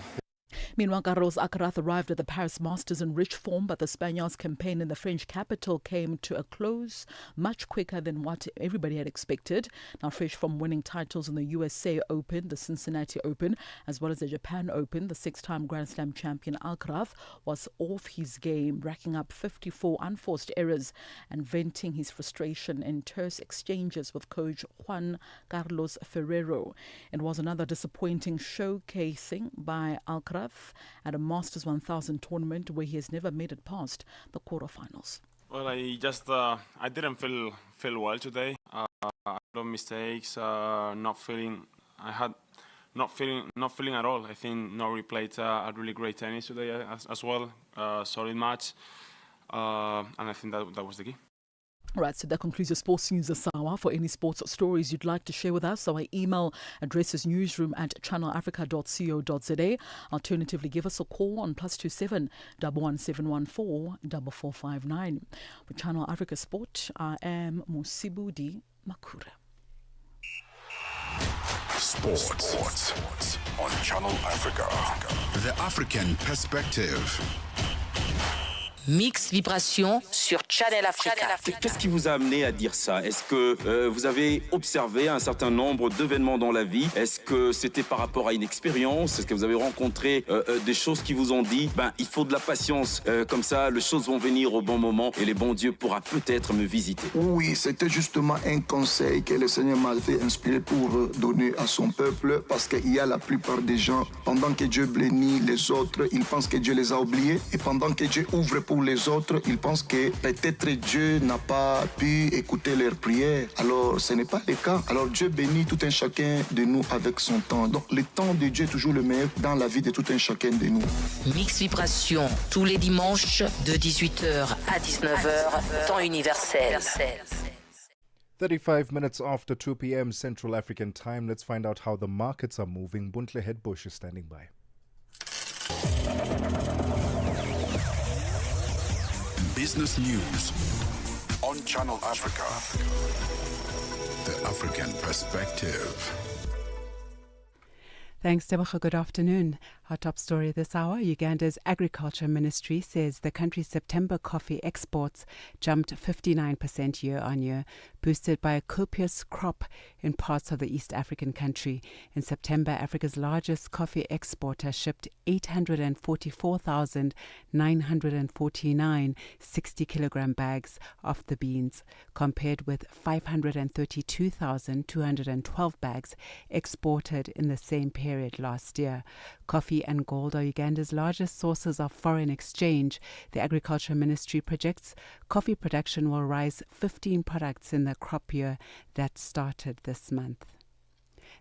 Meanwhile, Carlos Alcaraz arrived at the Paris Masters in rich form, but the Spaniard's campaign in the French capital came to a close much quicker than what everybody had expected. Now, fresh from winning titles in the USA Open, the Cincinnati Open, as well as the Japan Open, the 6-time Grand Slam champion Alcaraz was off his game, racking up 54 unforced errors and venting his frustration in terse exchanges with coach Juan Carlos Ferrero. It was another disappointing showcasing by Alcaraz at a Masters 1000 tournament where he has never made it past the quarterfinals. Well, I didn't feel well today. A lot of mistakes, not feeling at all. I think Norrie played a really great tennis today as well, solid match, and I think that was the key. Right, so that concludes the Sports News this hour. For any sports stories you'd like to share with us, our email address is newsroom@channelafrica.co.za. Alternatively, give us a call on +27 11714 4459. For Channel Africa Sport, I am Mosito Makura. Sports on Channel Africa. The African Perspective. Mix Vibration sur Channel Africa. Qu'est-ce qui vous a amené à dire ça? Est-ce que vous avez observé un certain nombre d'événements dans la vie? Est-ce que c'était par rapport à une expérience? Est-ce que vous avez rencontré des choses qui vous ont dit il faut de la patience, comme ça les choses vont venir au bon moment et les bons dieux pourra peut-être me visiter? Oui, c'était justement un conseil que le Seigneur m'avait inspiré pour donner à son peuple, parce qu'il y a la plupart des gens, pendant que Dieu bénit les autres, ils pensent que Dieu les a oubliés, et pendant que Dieu ouvre pour les autres, ils pensent que peut-être Dieu n'a pas pu écouter leurs prières. Alors, ce n'est pas le cas. Alors, Dieu bénit tout un chacun de nous avec son temps. Donc, le temps de Dieu est toujours le meilleur dans la vie de tout un chacun de nous. Mix Vibration, tous les dimanches de 18h à 19h, temps universel. 35 minutes after 2 p.m. Central African time, let's find out how the markets are moving. Buntle Headbush is standing by. Business News on Channel Africa. The African Perspective. Thanks, Tebogo. Good afternoon. Our top story this hour, Uganda's Agriculture Ministry says the country's September coffee exports jumped 59% year on year, boosted by a copious crop in parts of the East African country. In September, Africa's largest coffee exporter shipped 844,949 60-kilogram bags of the beans, compared with 532,212 bags exported in the same period last year. Coffee and gold are Uganda's largest sources of foreign exchange. The Agriculture Ministry projects coffee production will rise 15 products in the crop year that started this month.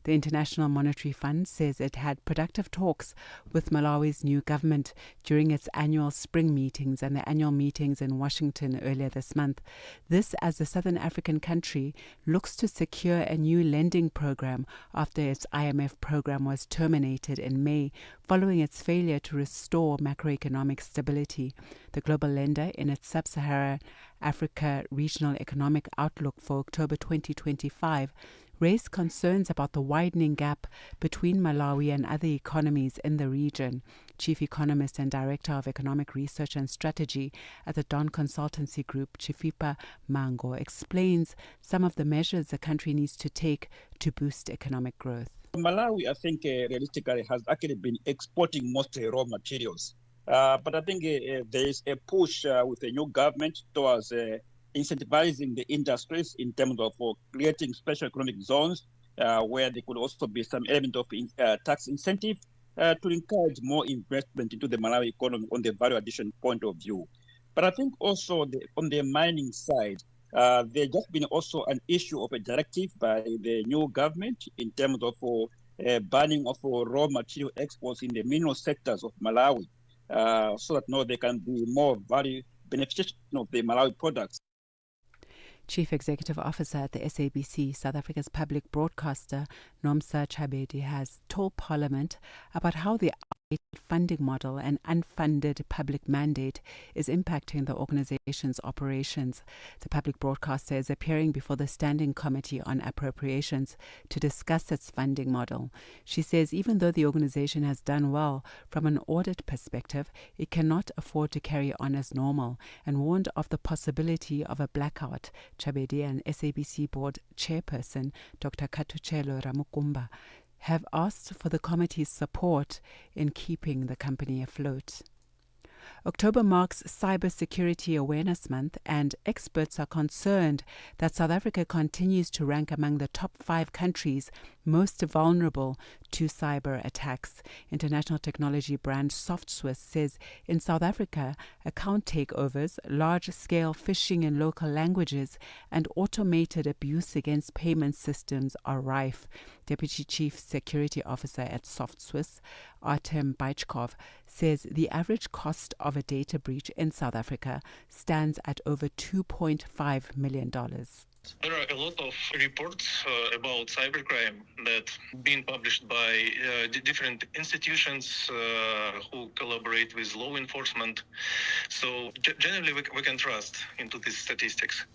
The International Monetary Fund says it had productive talks with Malawi's new government during its annual spring meetings and the annual meetings in Washington earlier this month. This as the Southern African country looks to secure a new lending program after its IMF program was terminated in May following its failure to restore macroeconomic stability. The global lender, in its Sub-Saharan Africa Regional Economic Outlook for October 2025, raised concerns about the widening gap between Malawi and other economies in the region. Chief Economist and Director of Economic Research and Strategy at the Don Consultancy Group, Chifipa Mango, explains some of the measures the country needs to take to boost economic growth. Malawi, I think, realistically has actually been exporting most raw materials. But I think there is a push with the new government towards incentivizing the industries in terms of creating special economic zones where there could also be some element of tax incentive to encourage more investment into the Malawi economy on the value addition point of view. But I think also on the mining side, there's just been also an issue of a directive by the new government in terms of banning of raw material exports in the mineral sectors of Malawi, so that now they can be more value beneficiation of the Malawi products. Chief Executive Officer at the SABC, South Africa's public broadcaster, Mmatsheko, has told Parliament about how the outdated funding model and unfunded public mandate is impacting the organization's operations. The public broadcaster is appearing before the Standing Committee on Appropriations to discuss its funding model. She says even though the organization has done well from an audit perspective, it cannot afford to carry on as normal and warned of the possibility of a blackout. Chabedi and SABC board chairperson Dr. Katuchelo Ramukumba have asked for the committee's support in keeping the company afloat. October marks Cybersecurity Awareness Month, and experts are concerned that South Africa continues to rank among the top 5 countries most vulnerable to cyber attacks. International technology brand SoftSwiss says in South Africa, account takeovers, large-scale phishing in local languages, and automated abuse against payment systems are rife. Deputy Chief Security Officer at SoftSwiss, Artem Baichkov, says the average cost of a data breach in South Africa stands at over $2.5 million. There are a lot of reports about cybercrime that being published by different institutions who collaborate with law enforcement. So generally we can trust into these statistics.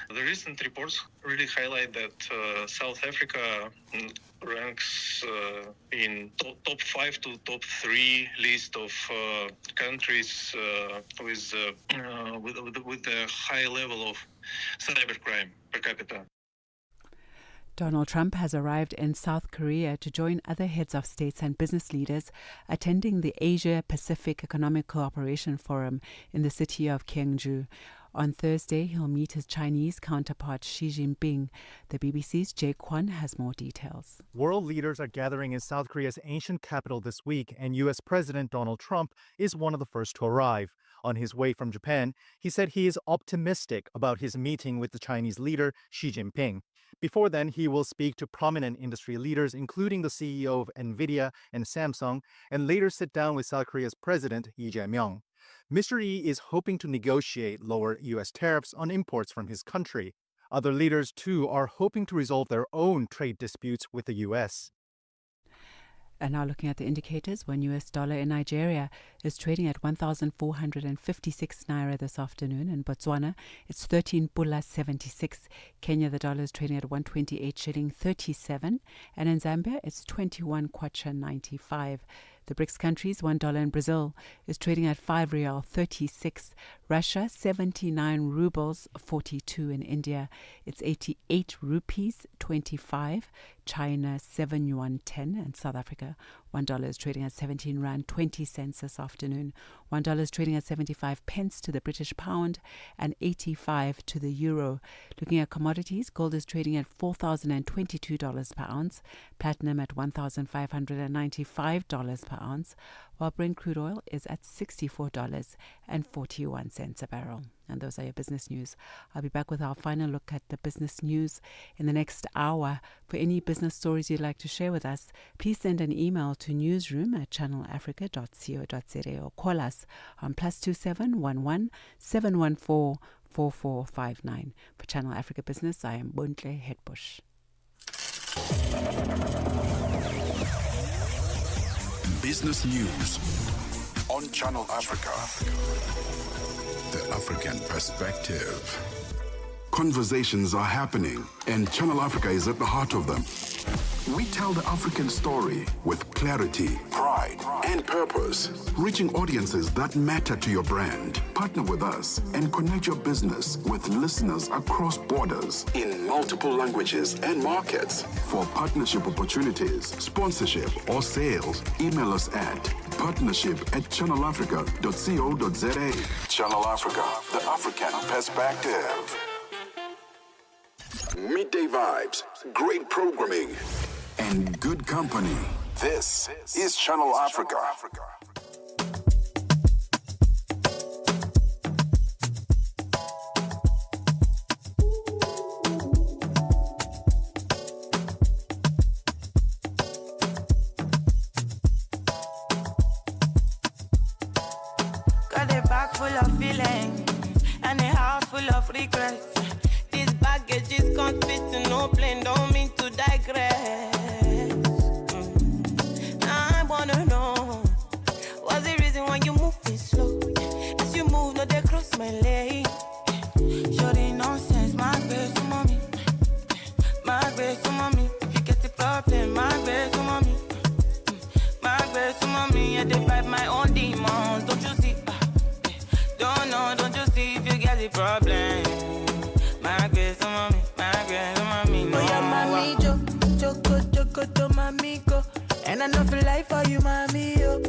The recent reports really highlight that South Africa ranks in top 5 to top 3 list of countries with a high level of cybercrime per capita. Donald Trump has arrived in South Korea to join other heads of states and business leaders attending the Asia-Pacific Economic Cooperation Forum in the city of Gyeongju. On Thursday, he'll meet his Chinese counterpart Xi Jinping. The BBC's Jay Kwan has more details. World leaders are gathering in South Korea's ancient capital this week, and U.S. President Donald Trump is one of the first to arrive. On his way from Japan, he said he is optimistic about his meeting with the Chinese leader Xi Jinping. Before then, he will speak to prominent industry leaders, including the CEO of NVIDIA and Samsung, and later sit down with South Korea's president, Lee Jae-myung. Mr. Lee is hoping to negotiate lower U.S. tariffs on imports from his country. Other leaders, too, are hoping to resolve their own trade disputes with the U.S. And now looking at the indicators, one US dollar in Nigeria is trading at 1,456 naira this afternoon. In Botswana, it's 13 pula 76. Kenya, the dollar is trading at 128 shilling 37. And in Zambia, it's 21 kwacha 95. The BRICS countries, $1 in Brazil is trading at 5 rial 36. Russia, 79 rubles 42. In India, it's 88 rupees 25. China, 7 yuan 10. And South Africa, $1 is trading at 17 rand 20 cents this afternoon. $1 is trading at 75 pence to the British pound and 85 to the euro. Looking at commodities, gold is trading at $4,022 per ounce, platinum at $1,595 per ounce, while Brent crude oil is at $64.41 a barrel. And those are your business news. I'll be back with our final look at the business news in the next hour. For any business stories you'd like to share with us, please send an email to newsroom@channelafrica.co.za or call us on +27 11 714 4459. For Channel Africa Business, I am Bontle Hetbush. Business news on Channel Africa. The African perspective. Conversations are happening, and Channel Africa is at the heart of them. We tell the African story with clarity, pride, and purpose, reaching audiences that matter to your brand. Partner with us and connect your business with listeners across borders in multiple languages and markets. For partnership opportunities, sponsorship, or sales, email us at partnership@channelafrica.co.za. Channel Africa, the African perspective. Midday vibes, great programming, and good company. This is Channel Africa. Got a bag full of feelings and a heart full of regrets. This baggage is can't fit in no plane, don't mean to digress. I wanna know, what's the reason why you moving slow? As you move, no, they cross my lane. Shorty nonsense, my best mommy. My best mommy, if you get the problem, my best mommy. My best mommy, I fight my own demons, don't you see? Don't know, don't you see if you get the problem? My best mommy, no. Oh yeah, mami, Joko, to mami, go. And I know for life for you, mami, yo.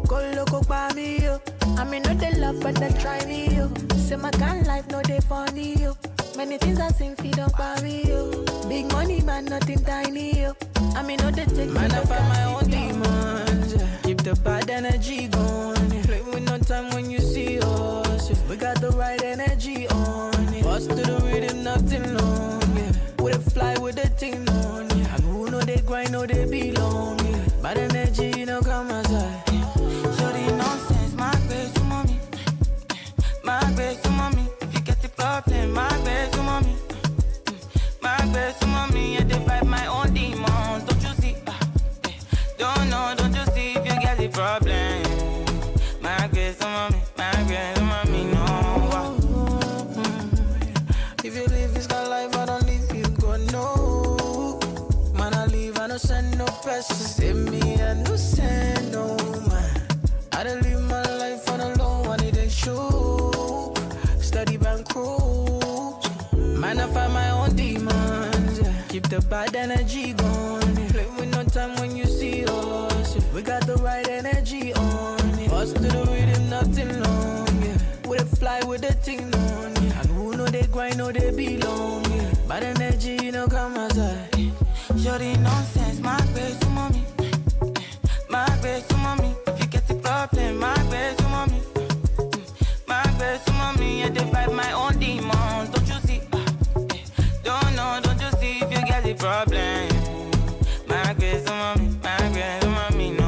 Go loco, mami, yo. I mean, no, they love, but they try me, yo. Say my kind life, no, they funny, yo. Many things I sing, feed up, mami, yo. Big money, man, nothing tiny, yo. I mean, no, they take Man, I find my own demons, yeah. Keep the bad energy going, yeah. Play with no time when you see us, yeah. We got the right energy on, yeah. Bust to the rhythm, nothing long, yeah. We dey fly with the thing on, yeah. And who know they grind, know they belong, yeah. Bad energy, you know, come aside. Shorty nonsense, my best mommy. My best mommy, if you get the problem, my best mommy. My best mommy, I fight my own demons, don't you see? Don't know, don't you see if you get the problem? My best mommy, no. If you live this kind of life, I don't leave you, go no. Man, I leave, I don't send no person. Send me, I no send no man. I don't live my life on a low, I need a show. Study bank cruise. Man, I find my own demons, yeah. Keep the bad energy going, yeah. Play with no time when you see us, yeah. We got the right energy on, yeah. Bust to the rhythm, nothing long, yeah. We dey fly with the thing on, yeah. And who know they grind, know they belong, yeah. Bad energy, you know, come aside. Shorty nonsense, my best mommy. My best mommy, if you get the problem, my best mommy. My best mommy, I fight my own demons, don't you see? Don't know, don't you see if you get the problem? My best mommy, no.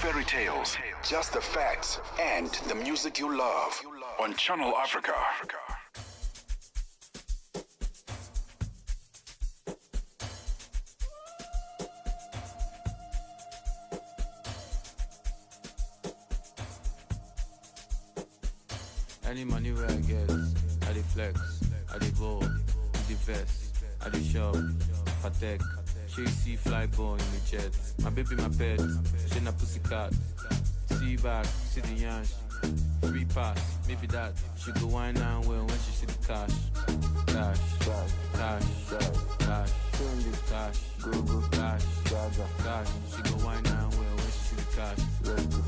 Fairy tales, just the facts and the music you love on Channel Africa. Any money where I get, I dey flex, I dey ball, I dey vest, I dey shop, Patek. She see fly ball in the jet. My baby, my pet, she na pussycat. See back, see the yansh. Free pass, maybe that. She go wine and well when she see the cash. Cash, cash, cash, cash, cash, go, cash, cash. She go wine and well when cash. Let's go.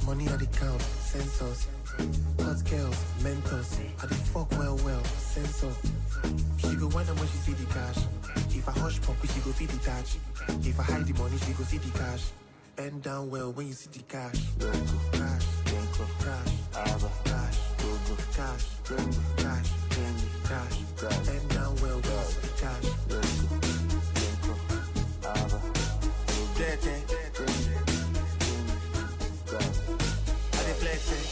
Money at the count, sensors. Hot girls, mentors. I the fuck well, sensor. She go wonder when she see the cash. If I hush pump, she go see the touch. If I hide the money, she go see the cash. Bend down well when you see the cash. Cash, cash, cash, cash, cash, cash. Bend down well when you see the cash. I dey flex it.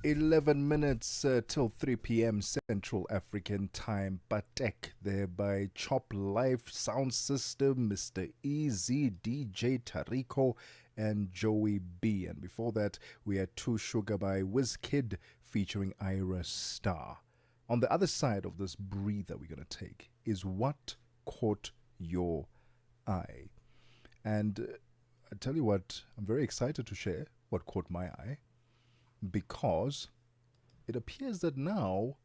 11 minutes till 3 p.m. Central African Time. Patek there by Chop Life Sound System, Mr. Easy, DJ Tariko, and Joey B. And before that, we had Two Sugar by Wizkid featuring Ira Star. On the other side of this breather we're going to take is What Caught Your Eye. And I tell you what, I'm very excited to share what caught my eye, because it appears that now,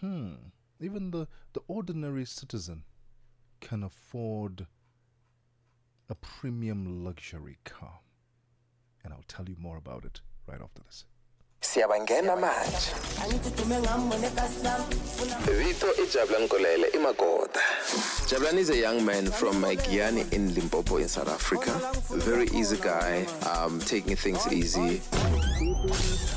even the ordinary citizen can afford a premium luxury car. And I'll tell you more about it right after this. Siyabangena manje. Vito iJabulani Nkolele iMagoda. Jabulani is a young man from Giyani in Limpopo in South Africa. Very easy guy, taking things easy.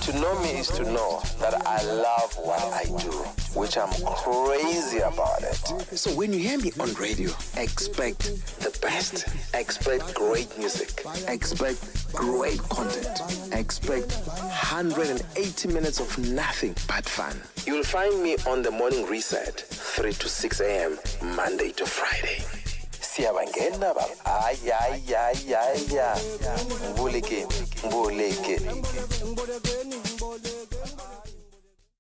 To know me is to know that I love what I do, which I'm crazy about it. So when you hear me on radio, expect the best. Expect great music. Expect great content. Expect 180 minutes of nothing but fun. You'll find me on the morning reset, 3 to 6 a.m., Monday to Friday. Siyabangena baba. Ay. Mbuleke.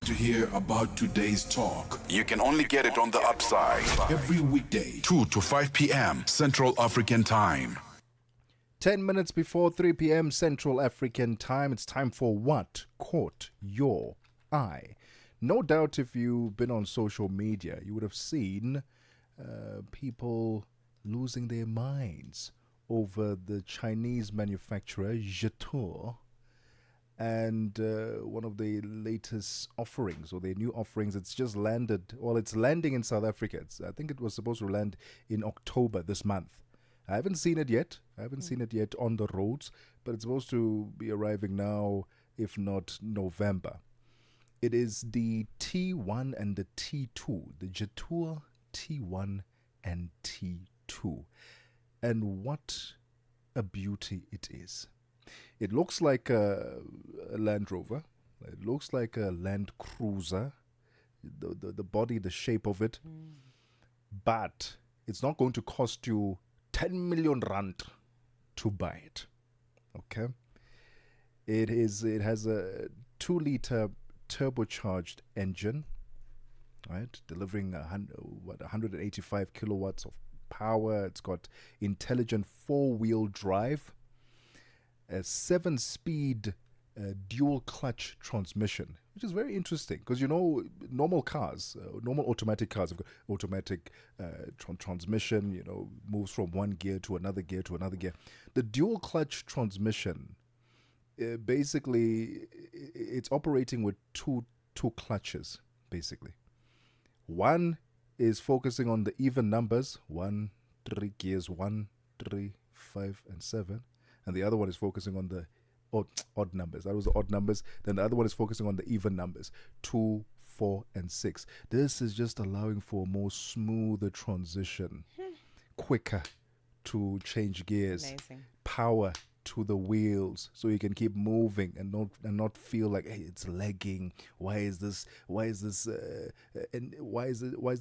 To hear about today's talk, you can only get it on the upside. Every weekday, 2 to 5 p.m. Central African Time. 10 minutes before 3 p.m. Central African Time, it's time for What Caught Your Eye. No doubt if you've been on social media, you would have seen people losing their minds over the Chinese manufacturer Zhetou and one of the latest offerings, or their new offerings. It's just landed, well, it's landing in South Africa. I think it was supposed to land in October this month. I haven't seen it yet. On the roads, but it's supposed to be arriving now, if not November. It is the T1 and the T2, the Zhetou T1 and T2. And what a beauty it is. It looks like a Land Rover. It looks like a Land Cruiser. The body, the shape of it. But it's not going to cost you 10 million rand to buy it. Okay? It has a 2-liter turbocharged engine, right? Delivering 185 kilowatts of power. It's got intelligent 4-wheel drive, a 7-speed dual clutch transmission, which is very interesting because normal cars, normal automatic cars have got automatic transmission, moves from one gear to another gear to another gear. The dual clutch transmission, basically, it's operating with two clutches, basically. One is focusing on the even numbers, 1, 3 gears, 1, 3, 5, and 7. And the other one is focusing on the odd numbers. That was the odd numbers. Then the other one is focusing on the even numbers, 2, 4, and 6. This is just allowing for a more smoother transition, quicker to change gears, power to the wheels, so you can keep moving and not feel like, hey, it's lagging. Why is the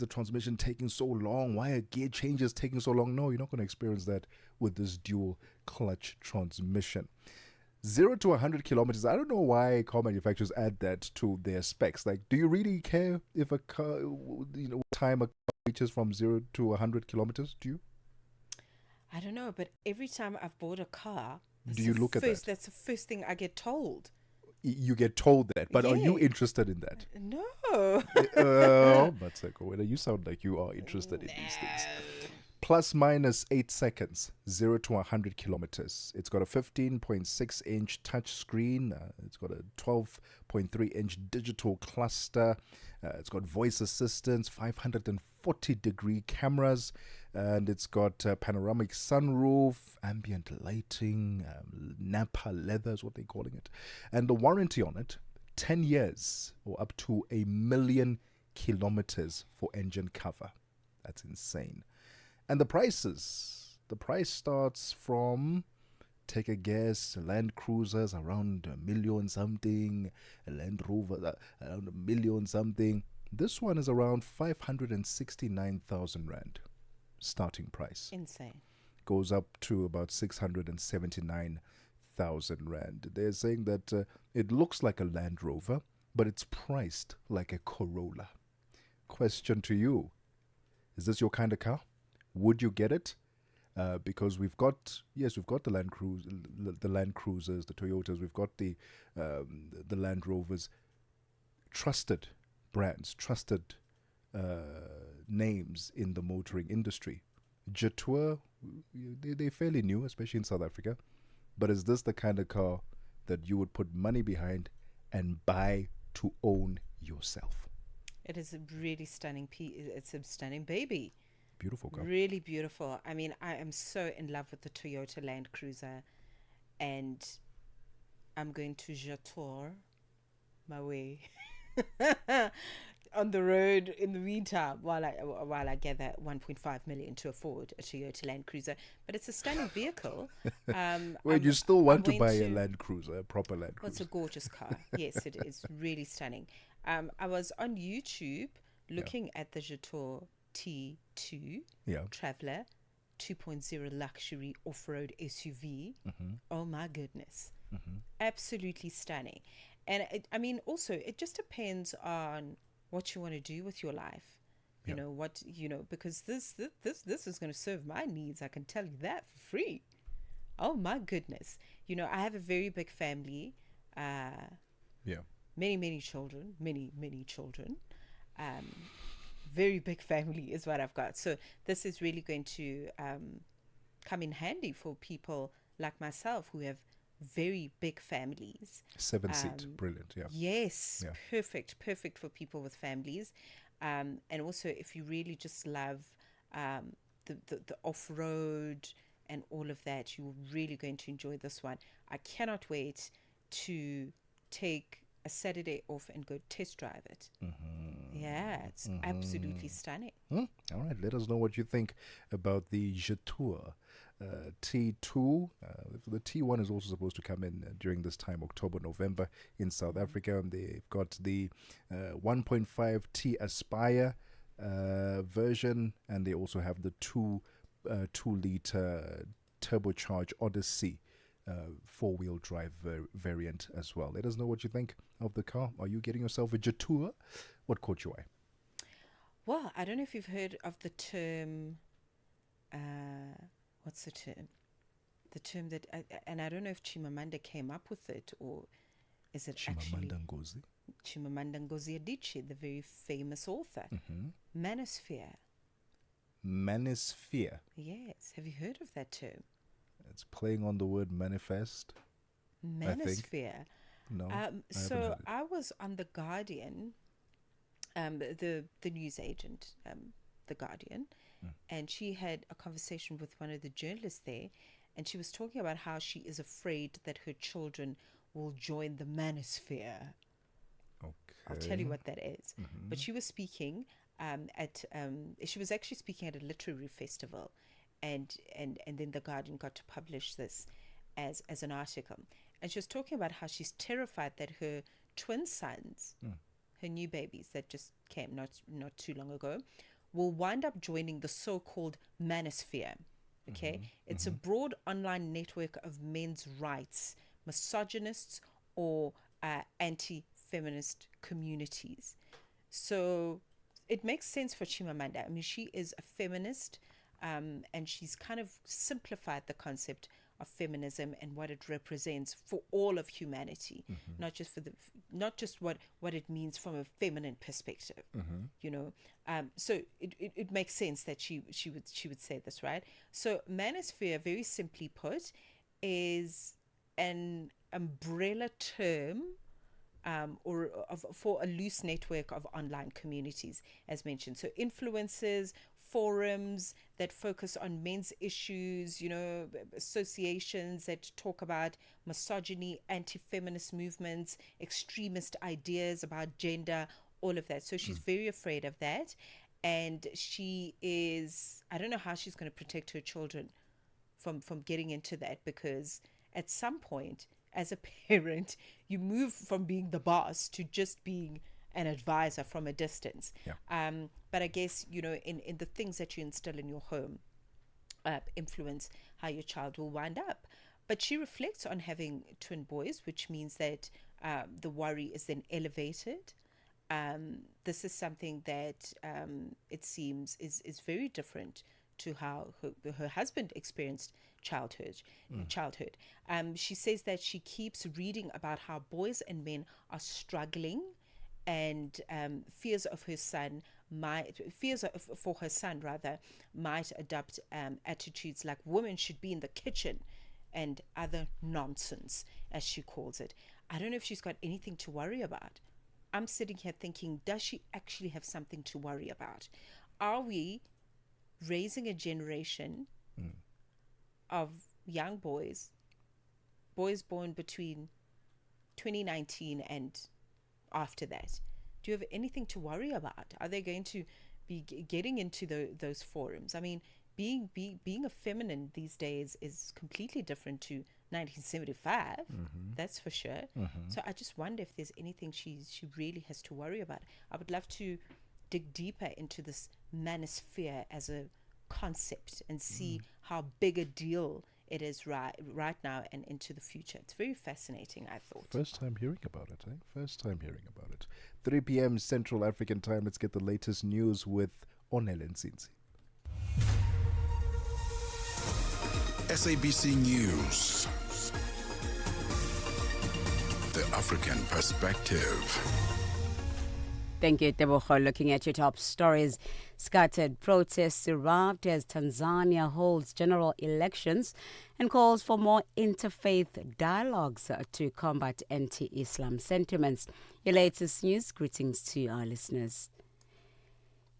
transmission taking so long? Why are gear changes taking so long? No, you're not going to experience that with this dual clutch transmission. 0 to 100 kilometers. I don't know why car manufacturers add that to their specs. Like, do you really care if a car, time a car reaches from 0 to 100 kilometers? Do you? I don't know, but every time I've bought a car, do you look at that? That's the first thing I get told. You get told that, but are you interested in that? No. Mmatsheko, you sound like you are interested in these things. Plus minus 8 seconds, 0 to 100 kilometers. It's got a 15.6-inch touch screen. It's got a 12.3-inch digital cluster. It's got voice assistance, 540-degree cameras, and it's got panoramic sunroof, ambient lighting, Napa leather is what they're calling it. And the warranty on it, 10 years or up to 1 million kilometers for engine cover. That's insane. And the price starts from, take a guess, Land Cruisers around 1 million something, a Land Rover around 1 million something. This one is around 569,000 rand starting price. Insane. Goes up to about 679,000 rand. They're saying that it looks like a Land Rover, but it's priced like a Corolla. Question to you: is this your kind of car? Would you get it? Because we've got the Land Cruisers, the Toyotas. We've got the Land Rovers. Trusted brands, trusted names in the motoring industry. Jetour, they're fairly new, especially in South Africa. But is this the kind of car that you would put money behind and buy to own yourself? It is a really stunning it's a stunning baby. Beautiful car. Really beautiful. I mean, I am so in love with the Toyota Land Cruiser, and I'm going to Jetour my way on the road in the meantime while I gather 1.5 million to afford a Toyota Land Cruiser. But it's a stunning vehicle. Wait, you still want to buy a Land Cruiser, a proper Land Cruiser? Well, it's a gorgeous car. Yes, it is really stunning. I was on YouTube looking at the Jetour T2 Traveler 2.0 luxury off-road SUV. Oh my goodness. Absolutely stunning. And I mean, also, it just depends on what you want to do with your life. You know, because this is going to serve my needs. I can tell you that for free. Oh my goodness. I have a very big family. Many children. Very big family is what I've got. So this is really going to come in handy for people like myself who have very big families. 7-seat, brilliant. Yes, perfect for people with families. And also, if you really just love the off-road and all of that, you're really going to enjoy this one. I cannot wait to take a Saturday off and go test drive it. Yeah, it's absolutely stunning. All right, let us know what you think about the Jetour T2. The T1 is also supposed to come in during this time, October, November, in South Africa. And they've got the 1.5 T Aspire version, and they also have the 2-liter turbocharged Odyssey 4-wheel drive variant as well. Let us know what you think of the car. Are you getting yourself a Jetour? What caught your eye? Well, I don't know if you've heard of the term, what's the term? The term that, and I don't know if Chimamanda came up with it, or is it Chimamanda Ngozi? Chimamanda Ngozi Adichie, the very famous author. Manosphere. Manosphere. Yes. Have you heard of that term? It's playing on the word manifest. Manosphere. No. So I was on The Guardian, the news agent, The Guardian, and she had a conversation with one of the journalists there, and she was talking about how she is afraid that her children will join the manosphere. Okay. I'll tell you what that is. But she was speaking she was actually speaking at a literary festival, and then The Guardian got to publish this as an article. And she was talking about how she's terrified that her twin sons, her new babies that just came not too long ago, will wind up joining the so-called manosphere. Okay? It's a broad online network of men's rights, misogynists, or anti-feminist communities. So it makes sense for Chimamanda. I mean, she is a feminist, and she's kind of simplified the concept of feminism and what it represents for all of humanity, not just what it means from a feminine perspective. You know, so it makes sense that she would say this, right? So manosphere, very simply put, is an umbrella term for a loose network of online communities, as mentioned. So influencers, forums that focus on men's issues, you know, associations that talk about misogyny, anti-feminist movements, extremist ideas about gender, all of that. So she's very afraid of that. And she is, I don't know how she's going to protect her children from getting into that, because at some point, as a parent, you move from being the boss to just being an advisor from a distance. But I guess, you know, in the things that you instill in your home influence how your child will wind up. But she reflects on having twin boys, which means that the worry is then elevated. This is something that it seems is very different to how her husband experienced childhood. She says that she keeps reading about how boys and men are struggling, and fears for her son might adopt attitudes like women should be in the kitchen and other nonsense, as she calls it. I don't know if she's got anything to worry about. I'm sitting here thinking, does she actually have something to worry about? Are we raising a generation of young boys born between 2019 and after that? Do you have anything to worry about? Are they going to be getting into those forums? I mean, being a feminine these days is completely different to 1975. That's for sure. So I just wonder if there's anything she really has to worry about. I would love to dig deeper into this manosphere as a concept and see how big a deal it is right now and into the future. It's very fascinating, I thought. First time hearing about it, eh? First time hearing about it. 3 p.m. Central African time. Let's get the latest news with Onel Nzinzi. SABC News. The African Perspective. Thank you, Tebogo. Looking at your top stories, scattered protests erupt as Tanzania holds general elections and calls for more interfaith dialogues to combat anti-Islam sentiments. Your latest news, greetings to our listeners.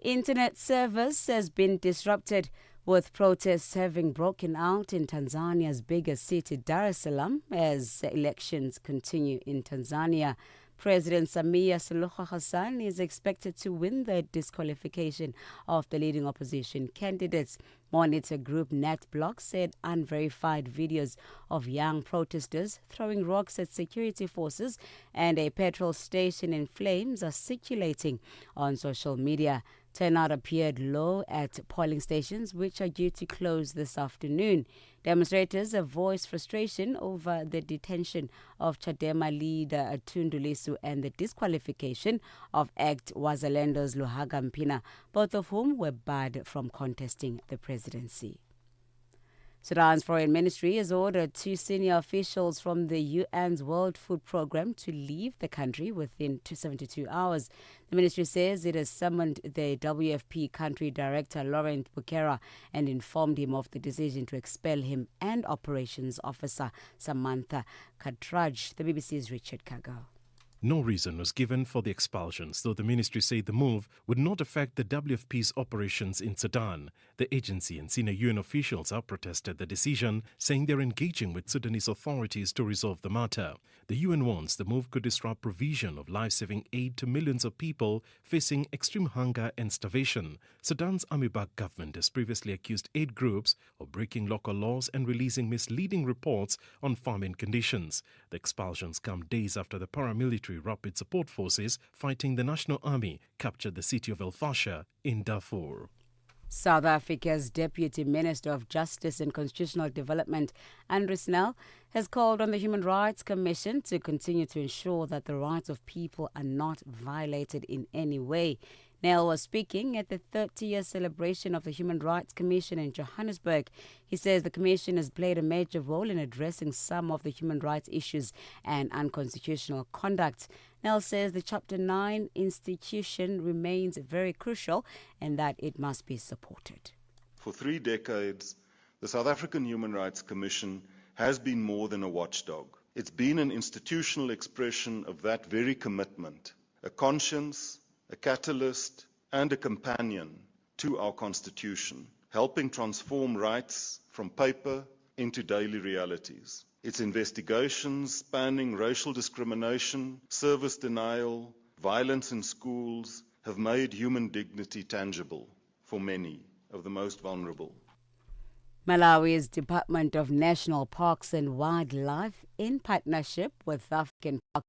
Internet service has been disrupted, with protests having broken out in Tanzania's biggest city, Dar es Salaam, as elections continue in Tanzania. President Samia Suluhu Hassan is expected to win the disqualification of the leading opposition candidates. Monitor Group NetBlock said unverified videos of young protesters throwing rocks at security forces and a petrol station in flames are circulating on social media. Turnout appeared low at polling stations, which are due to close this afternoon. Demonstrators have voiced frustration over the detention of Chadema leader Tundu Lissu and the disqualification of ACT Wazalendo's Luhaga Mpina, both of whom were barred from contesting the presidency. Sudan's foreign ministry has ordered 2 senior officials from the UN's World Food Programme to leave the country within 72 hours. The ministry says it has summoned the WFP country director, Laurent Bukera, and informed him of the decision to expel him and operations officer Samantha Katraj. The BBC's Richard Kagal. No reason was given for the expulsions, though the ministry said the move would not affect the WFP's operations in Sudan. The agency and senior UN officials have protested the decision, saying they're engaging with Sudanese authorities to resolve the matter. The UN warns the move could disrupt provision of life-saving aid to millions of people facing extreme hunger and starvation. Sudan's army-backed government has previously accused aid groups of breaking local laws and releasing misleading reports on famine conditions. The expulsions come days after the paramilitary Rapid Support Forces fighting the National Army captured the city of El Fasher in Darfur. South Africa's Deputy Minister of Justice and Constitutional Development, Andrew Snell, has called on the Human Rights Commission to continue to ensure that the rights of people are not violated in any way. Nell was speaking at the 30-year celebration of the Human Rights Commission in Johannesburg. He says the Commission has played a major role in addressing some of the human rights issues and unconstitutional conduct. Nell says the Chapter 9 institution remains very crucial and that it must be supported. For 3 decades, the South African Human Rights Commission has been more than a watchdog. It's been an institutional expression of that very commitment, a conscience, a catalyst, and a companion to our Constitution, helping transform rights from paper into daily realities. Its investigations spanning racial discrimination, service denial, violence in schools have made human dignity tangible for many of the most vulnerable. Malawi's Department of National Parks and Wildlife, in partnership with African Park,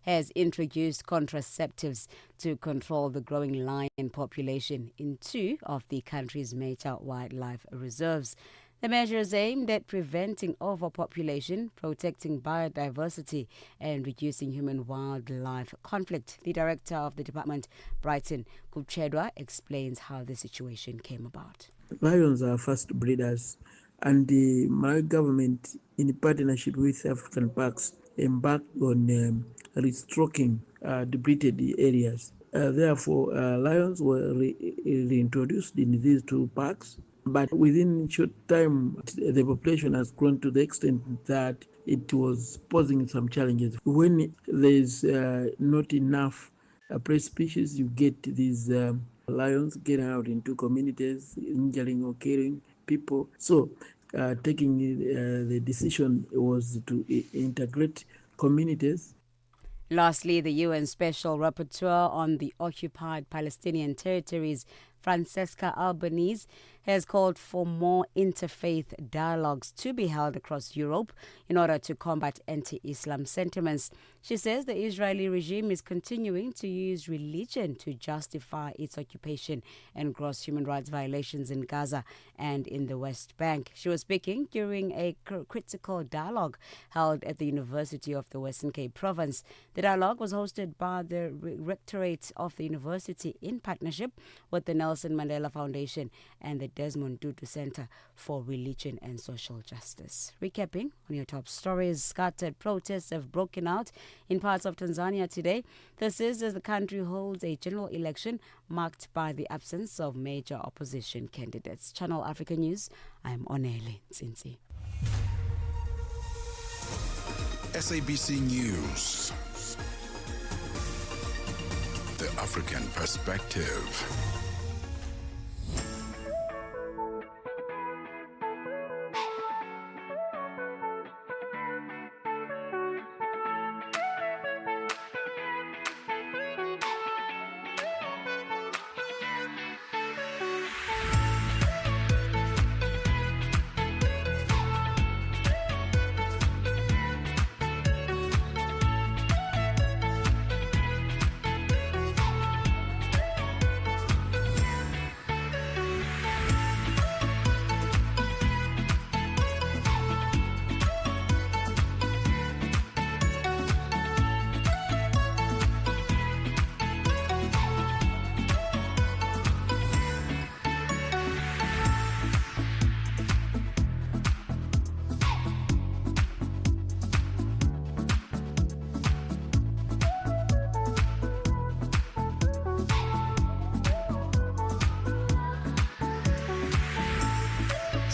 has introduced contraceptives to control the growing lion population in 2 of the country's major wildlife reserves. The measure is aimed at preventing overpopulation, protecting biodiversity, and reducing human-wildlife conflict. The director of the department, Brighton Kupchedwa, explains how the situation came about. Lions are fast breeders, and the Malawi government, in partnership with African Parks, embarked on restocking depleted areas. Therefore, lions were reintroduced in these 2 parks. But within short time, the population has grown to the extent that it was posing some challenges. When there's not enough prey species, you get these lions getting out into communities, injuring or killing people. So taking the decision was to integrate communities. Lastly, the UN Special Rapporteur on the occupied Palestinian territories, Francesca Albanese, has called for more interfaith dialogues to be held across Europe in order to combat anti-Islam sentiments. She says the Israeli regime is continuing to use religion to justify its occupation and gross human rights violations in Gaza and in the West Bank. She was speaking during a critical dialogue held at the University of the Western Cape Province. The dialogue was hosted by the Rectorate of the university in partnership with the Nelson Mandela Foundation and the Desmond Tutu Center for Religion and Social Justice. Recapping on your top stories, scattered protests have broken out in parts of Tanzania today. This is as the country holds a general election marked by the absence of major opposition candidates. Channel Africa News, I'm Onele Nsinsi. SABC News. The African Perspective.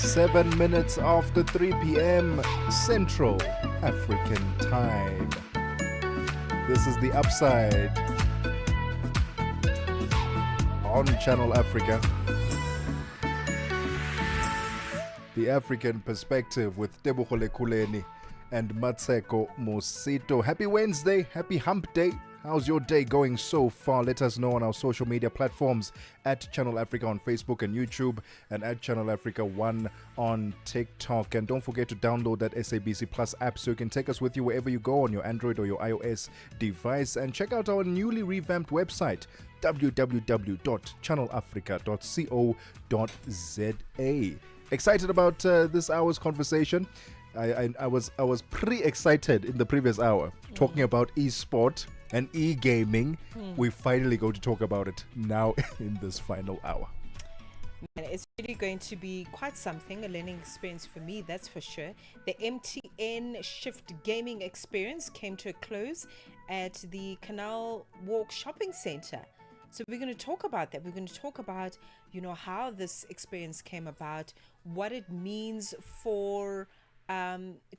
7 minutes after 3 p.m. Central African Time. This is The Upside on Channel Africa. The African Perspective with Tebogo Lekhuleni and Mmatsheko Mosito. Happy Wednesday, happy hump day. How's your day going so far? Let us know on our social media platforms at Channel Africa on Facebook and YouTube, and at Channel Africa 1 on TikTok. And don't forget to download that SABC Plus app so you can take us with you wherever you go on your Android or your iOS device. And check out our newly revamped website, www.channelafrica.co.za. Excited about this hour's conversation. I was pretty-excited in the previous hour talking about e-sport and e-gaming. We finally go to talk about it now in this final hour. And it's really going to be quite something, a learning experience for me, that's for sure. The MTN Shift Gaming Experience came to a close at the Canal Walk Shopping Centre. So we're going to talk about that. We're going to talk about, how this experience came about, what it means for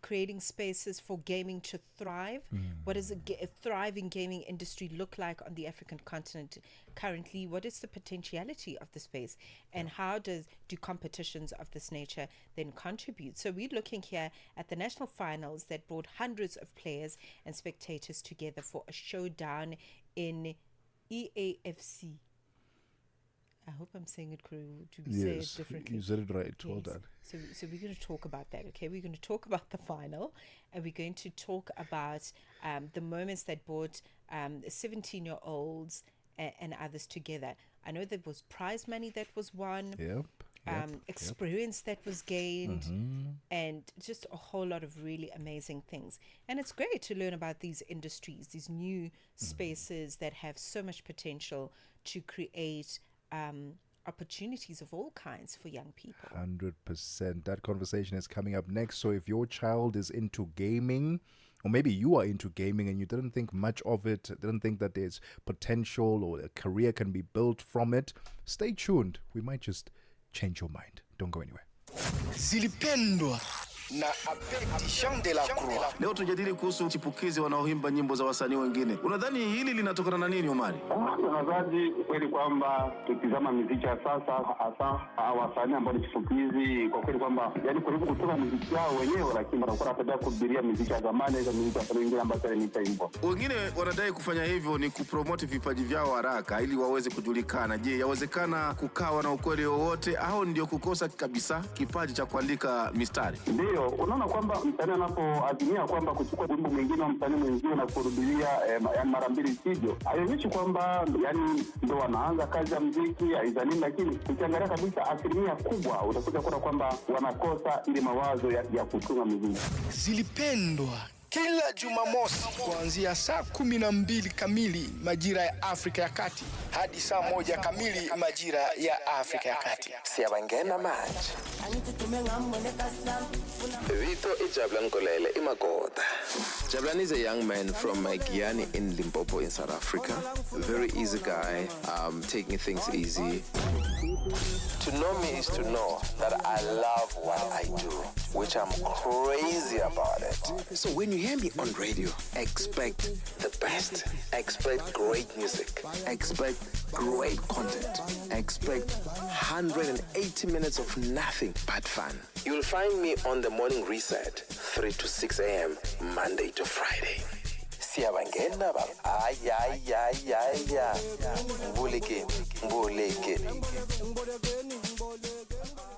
creating spaces for gaming to thrive. What does a thriving gaming industry look like on the African continent currently? What is the potentiality of the space, and how do competitions of this nature then contribute? So we're looking here at the national finals that brought hundreds of players and spectators together for a showdown in EAFC. I hope I'm saying it correctly. To say it differently. You said it right. Well Yes. done. So we're going to talk about that, okay? We're going to talk about the final, and we're going to talk about the moments that brought 17-year-olds and others together. I know there was prize money that was won. Experience that was gained, and just a whole lot of really amazing things. And it's great to learn about these industries, these new spaces that have so much potential to create opportunities of all kinds for young people. 100%. That conversation is coming up next. So if your child is into gaming, or maybe you are into gaming and you didn't think much of it, didn't think that there's potential or a career can be built from it, stay tuned. We might just change your mind. Don't go anywhere. Zilipendwa na Abedi Jean de la Croix. Leo tujadili kuhusu chipukizi wanaoimba nyimbo za wasanii wengine. Unadhani hili linatokana na nini, Omari? Nadhani kweli kwamba tukizama muziki ya sasa, hasa wasanii ambao ni chipukizi, kwa kweli kwamba yani karibu kutoka muziki wao wenyewe, lakini wanakuwa wanapenda kuhubiria muziki ya zamani, hizo muziki ya wengine ambao ni taimbo. Wengine wanadai kufanya hivyo ni kupromote vipaji vyao haraka ili waweze kujulikana. Je, yawezekana kukawa na ukweli wowote au ndio kukosa kabisa kipaji cha kuandika mistari? Ndio, unaona kwamba msanii anapoazimia kwamba kuchukua wimbo mwingine wa msanii mwingine na kurudilia mara mbili sivyo, haionyeshi kwamba yani ndio wanaanza kazi ya muziki aizani, lakini ukiangalia kabisa asilimia kubwa utakuja kuona kwamba wanakosa ile mawazo ya kutunga muziki. Zilipendwa kila Jumamosi kuanzia saa 12 kamili majira ya Afrika ya Kati hadi saa 1 kamili majira ya Afrika ya Kati. Siyabangena manje. Vito Jabulani Kolele imakota. Jabulani is a young man from Giyani in Limpopo in South Africa. Very easy guy, taking things easy. To know me is to know that I love what I do, which I'm crazy about it. So when you hear me on radio, expect the best. Expect great music. Expect great content. Expect 180 minutes of nothing but fun. You'll find me on the morning reset, 3 to 6 a.m., Monday to Friday. Siyabangena baba. Ay. Mbuleke.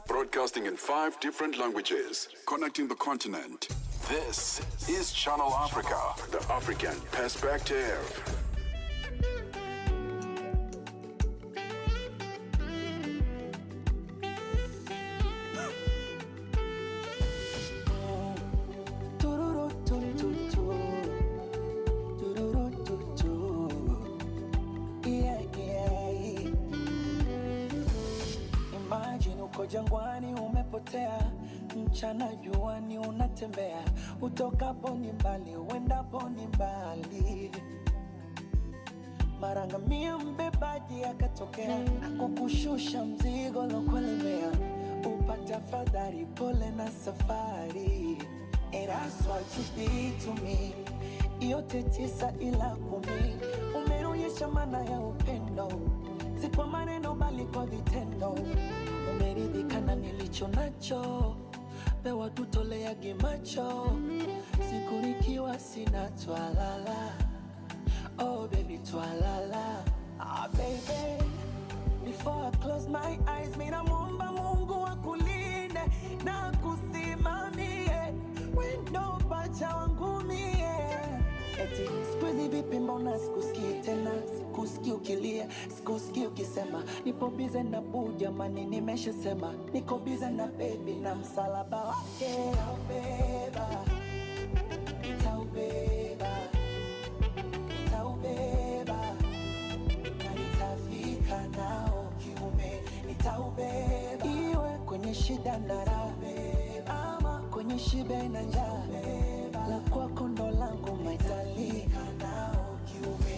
Broadcasting in 5 different languages, connecting the continent. This is Channel Africa, the African Perspective. Jangwani umepotea, mchana juani unatembea, utokapo ni mbali, uendapo ni mbali. Marangamia mbebaji akatokea, kukushusha mzigo lokulemea, upata tafadhali pole na safari. And that's what you did to me. Yote tisa ila kumi. Umeonyesha maana ya upendo, si kwa maneno bali kwa vitendo. Umeridhika na nilicho nacho, pewa tutoleage macho. Siku nikiwa sina twalala, oh baby twalala. Ah baby, before I close my eyes, mina muomba Mungu akulinde na kusimamie, wendo pacha wangu mie. Eti sikuizi vipi mbona sikusikii tena, sikusikii ukilia, sikusikii ukisema nipo bize na boo, jamani nimeshasema niko bize na baby na msalaba wake. Nitaubeba, nitaubeba, nitaubeba, na nitafika nao kiume. Nitaubeba, iwe kwenye shida na raha, ama kwenye shibe na njaa, la kwako ndo langu maitalika nao kiume.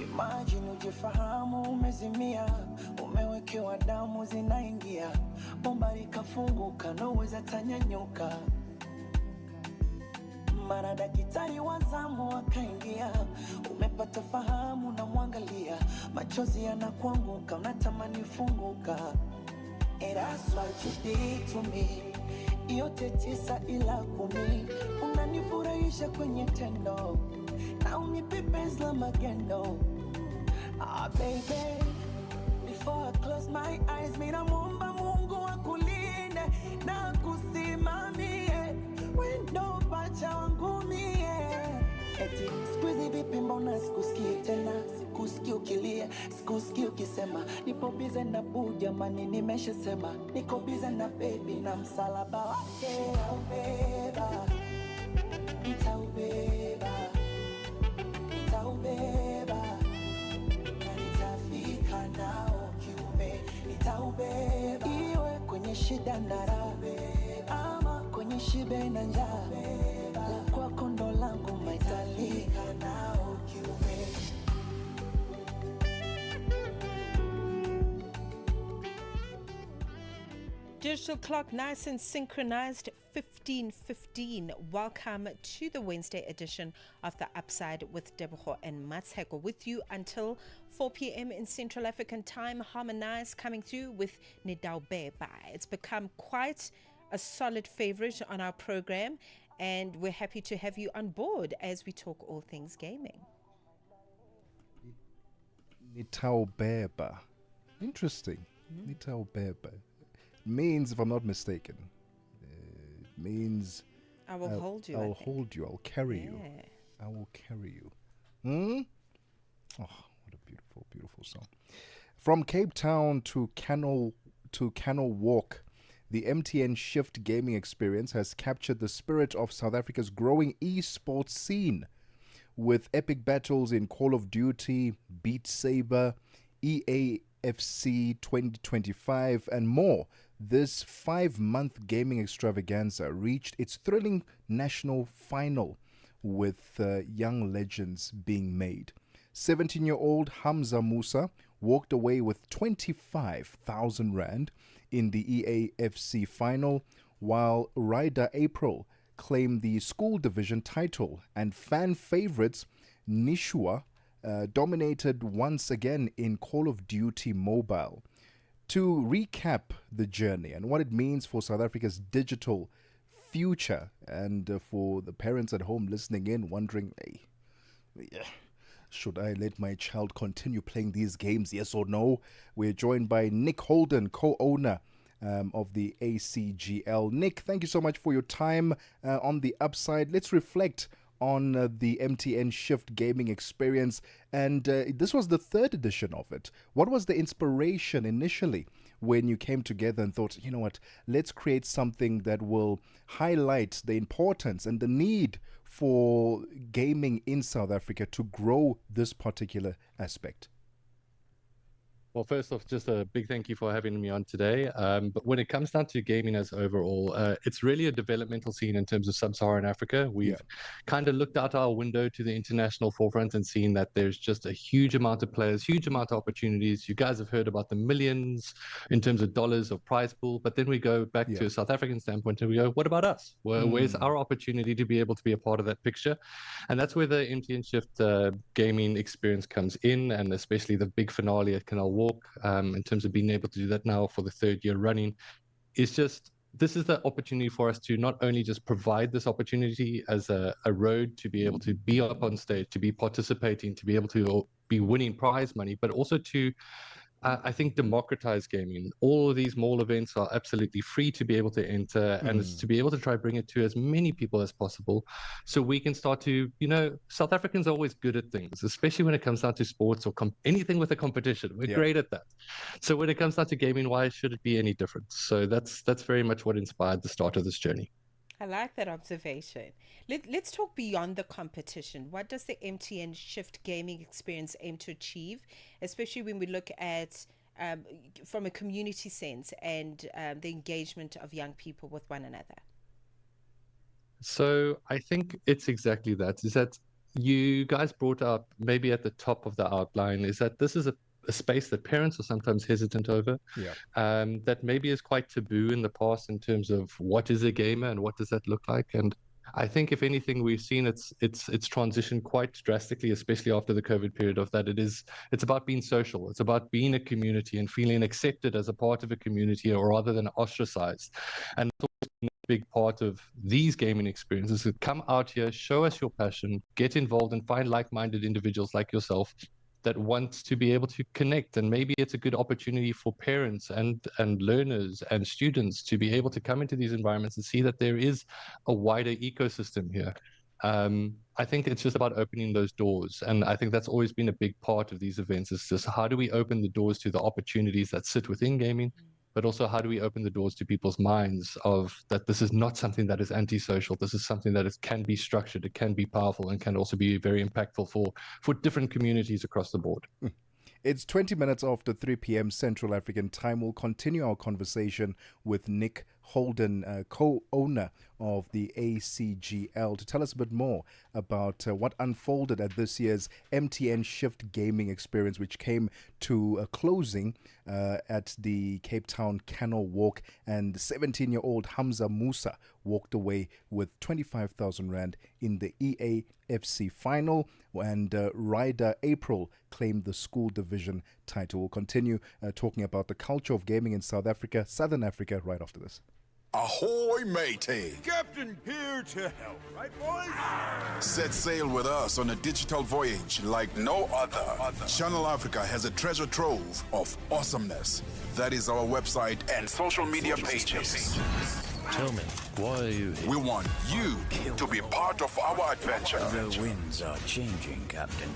Imagine ujifahamu umezimia, umewekewa damu zinaingia, bomba likafunguka, naweza tanyanyuka. Mara daktari wa zamu akaingia, umepata fahamu na mwangalia, machozi yanakuanguka, unatamani funguka. And that's what you did to me. Yote tisa ila kumi. Unanifurahisha kwenye tendo, na unipe penzi la magendo. Ah baby, before I close my eyes, mina muomba Mungu akulinde na kusimamie, wendo pacha wangu mie. Eti sikuizi vipi mbona sikusikii tena, sikusikii ukilia, sikusikii ukisema nipo bize na boo, jamani nimeshasema niko bize na baby na msalaba wake. Nitaubeba, nitaubeba, nitaubeba, na nitafika nao kiume. Nitaubeba, iwe kwenye shida na raha, ama kwenye shibe na njaa, la kwako ndo langu maitalika nao kiume. Digital clock nice and synchronized, 15:15. Welcome to the Wednesday edition of The Upside with Tebogo and Mmatsheko, with you until 4 p.m. in Central African time. Harmonized, coming through with Nitaubeba. It's become quite a solid favorite on our program, and we're happy to have you on board as we talk all things gaming. Nitaubeba. Interesting. Nitaubeba. Means, if I'm not mistaken, it means I will hold you. I'll hold you. I'll carry you. I will carry you. Oh, what a beautiful, beautiful song. From Cape Town to Canal Walk, the MTN Shift gaming experience has captured the spirit of South Africa's growing esports scene, with epic battles in Call of Duty, Beat Saber, EAFC 2025, and more. This 5-month gaming extravaganza reached its thrilling national final, with young legends being made. 17-year-old Hamza Musa walked away with 25,000 Rand in the EAFC final, while Ryder April claimed the school division title, and fan favorites Nishua dominated once again in Call of Duty Mobile. To recap the journey and what it means for South Africa's digital future, and for the parents at home listening in wondering, hey, should I let my child continue playing these games, yes or no? We're joined by Nick Holden, co-owner of the ACGL. Nick, thank you so much for your time on The Upside. Let's reflect on the MTN Shift gaming experience, and this was the third edition of it. What was the inspiration initially when you came together and thought, you know what, let's create something that will highlight the importance and the need for gaming in South Africa to grow this particular aspect? Well, first off, just a big thank you for having me on today. But when it comes down to gaming as overall, it's really a developmental scene in terms of sub-Saharan Africa. We've kind of looked out our window to the international forefront and seen that there's just a huge amount of players, huge amount of opportunities. You guys have heard about the millions in terms of dollars of prize pool, but then we go back to a South African standpoint and we go, what about us? Where's our opportunity to be able to be a part of that picture? And that's where the MTN Shift gaming experience comes in, and especially the big finale at Canal Walk, in terms of being able to do that now for the third year running, is just, this is the opportunity for us to not only just provide this opportunity as a road to be able to be up on stage, to be participating, to be able to be winning prize money, but also to I think democratize gaming. All of these mall events are absolutely free to be able to enter, and it's to be able to try bring it to as many people as possible, so we can start to, South Africans are always good at things, especially when it comes down to sports or anything with a competition. We're great at that. So when it comes down to gaming, why should it be any different? So that's very much what inspired the start of this journey. I like that observation. Let's talk beyond the competition. What does the MTN Shift gaming experience aim to achieve, especially when we look at from a community sense and the engagement of young people with one another? So I think it's exactly that, is that you guys brought up maybe at the top of the outline, is that this is a space that parents are sometimes hesitant over, that maybe is quite taboo in the past in terms of what is a gamer and what does that look like. And I think if anything, we've seen it's transitioned quite drastically, especially after the COVID period, of that it's about being social, it's about being a community and feeling accepted as a part of a community, or rather than ostracized. And it's always been a big part of these gaming experiences to come out here, show us your passion, get involved, and find like-minded individuals like yourself that wants to be able to connect. And maybe it's a good opportunity for parents and learners and students to be able to come into these environments and see that there is a wider ecosystem here. I think it's just about opening those doors. And I think that's always been a big part of these events, is just how do we open the doors to the opportunities that sit within gaming, but also how do we open the doors to people's minds of that this is not something that is antisocial. This is something that can be structured, it can be powerful, and can also be very impactful for different communities across the board. It's 20 minutes after 3 p.m. Central African time. We'll continue our conversation with Nick Holden, co-owner of the ACGL, to tell us a bit more about what unfolded at this year's MTN Shift gaming experience, which came to a closing at the Cape Town Canal Walk, and 17-year-old Hamza Musa walked away with 25,000 Rand in the EAFC final, and Ryder April claimed the school division title. We'll continue talking about the culture of gaming in South Africa, Southern Africa, right after this. Ahoy, matey! Captain here to help, right, boys? Set sail with us on a digital voyage like no other. Channel Africa has a treasure trove of awesomeness. That is our website and social media pages. Tell me, why are you here? We want you to be part of our adventure. The winds are changing, Captain.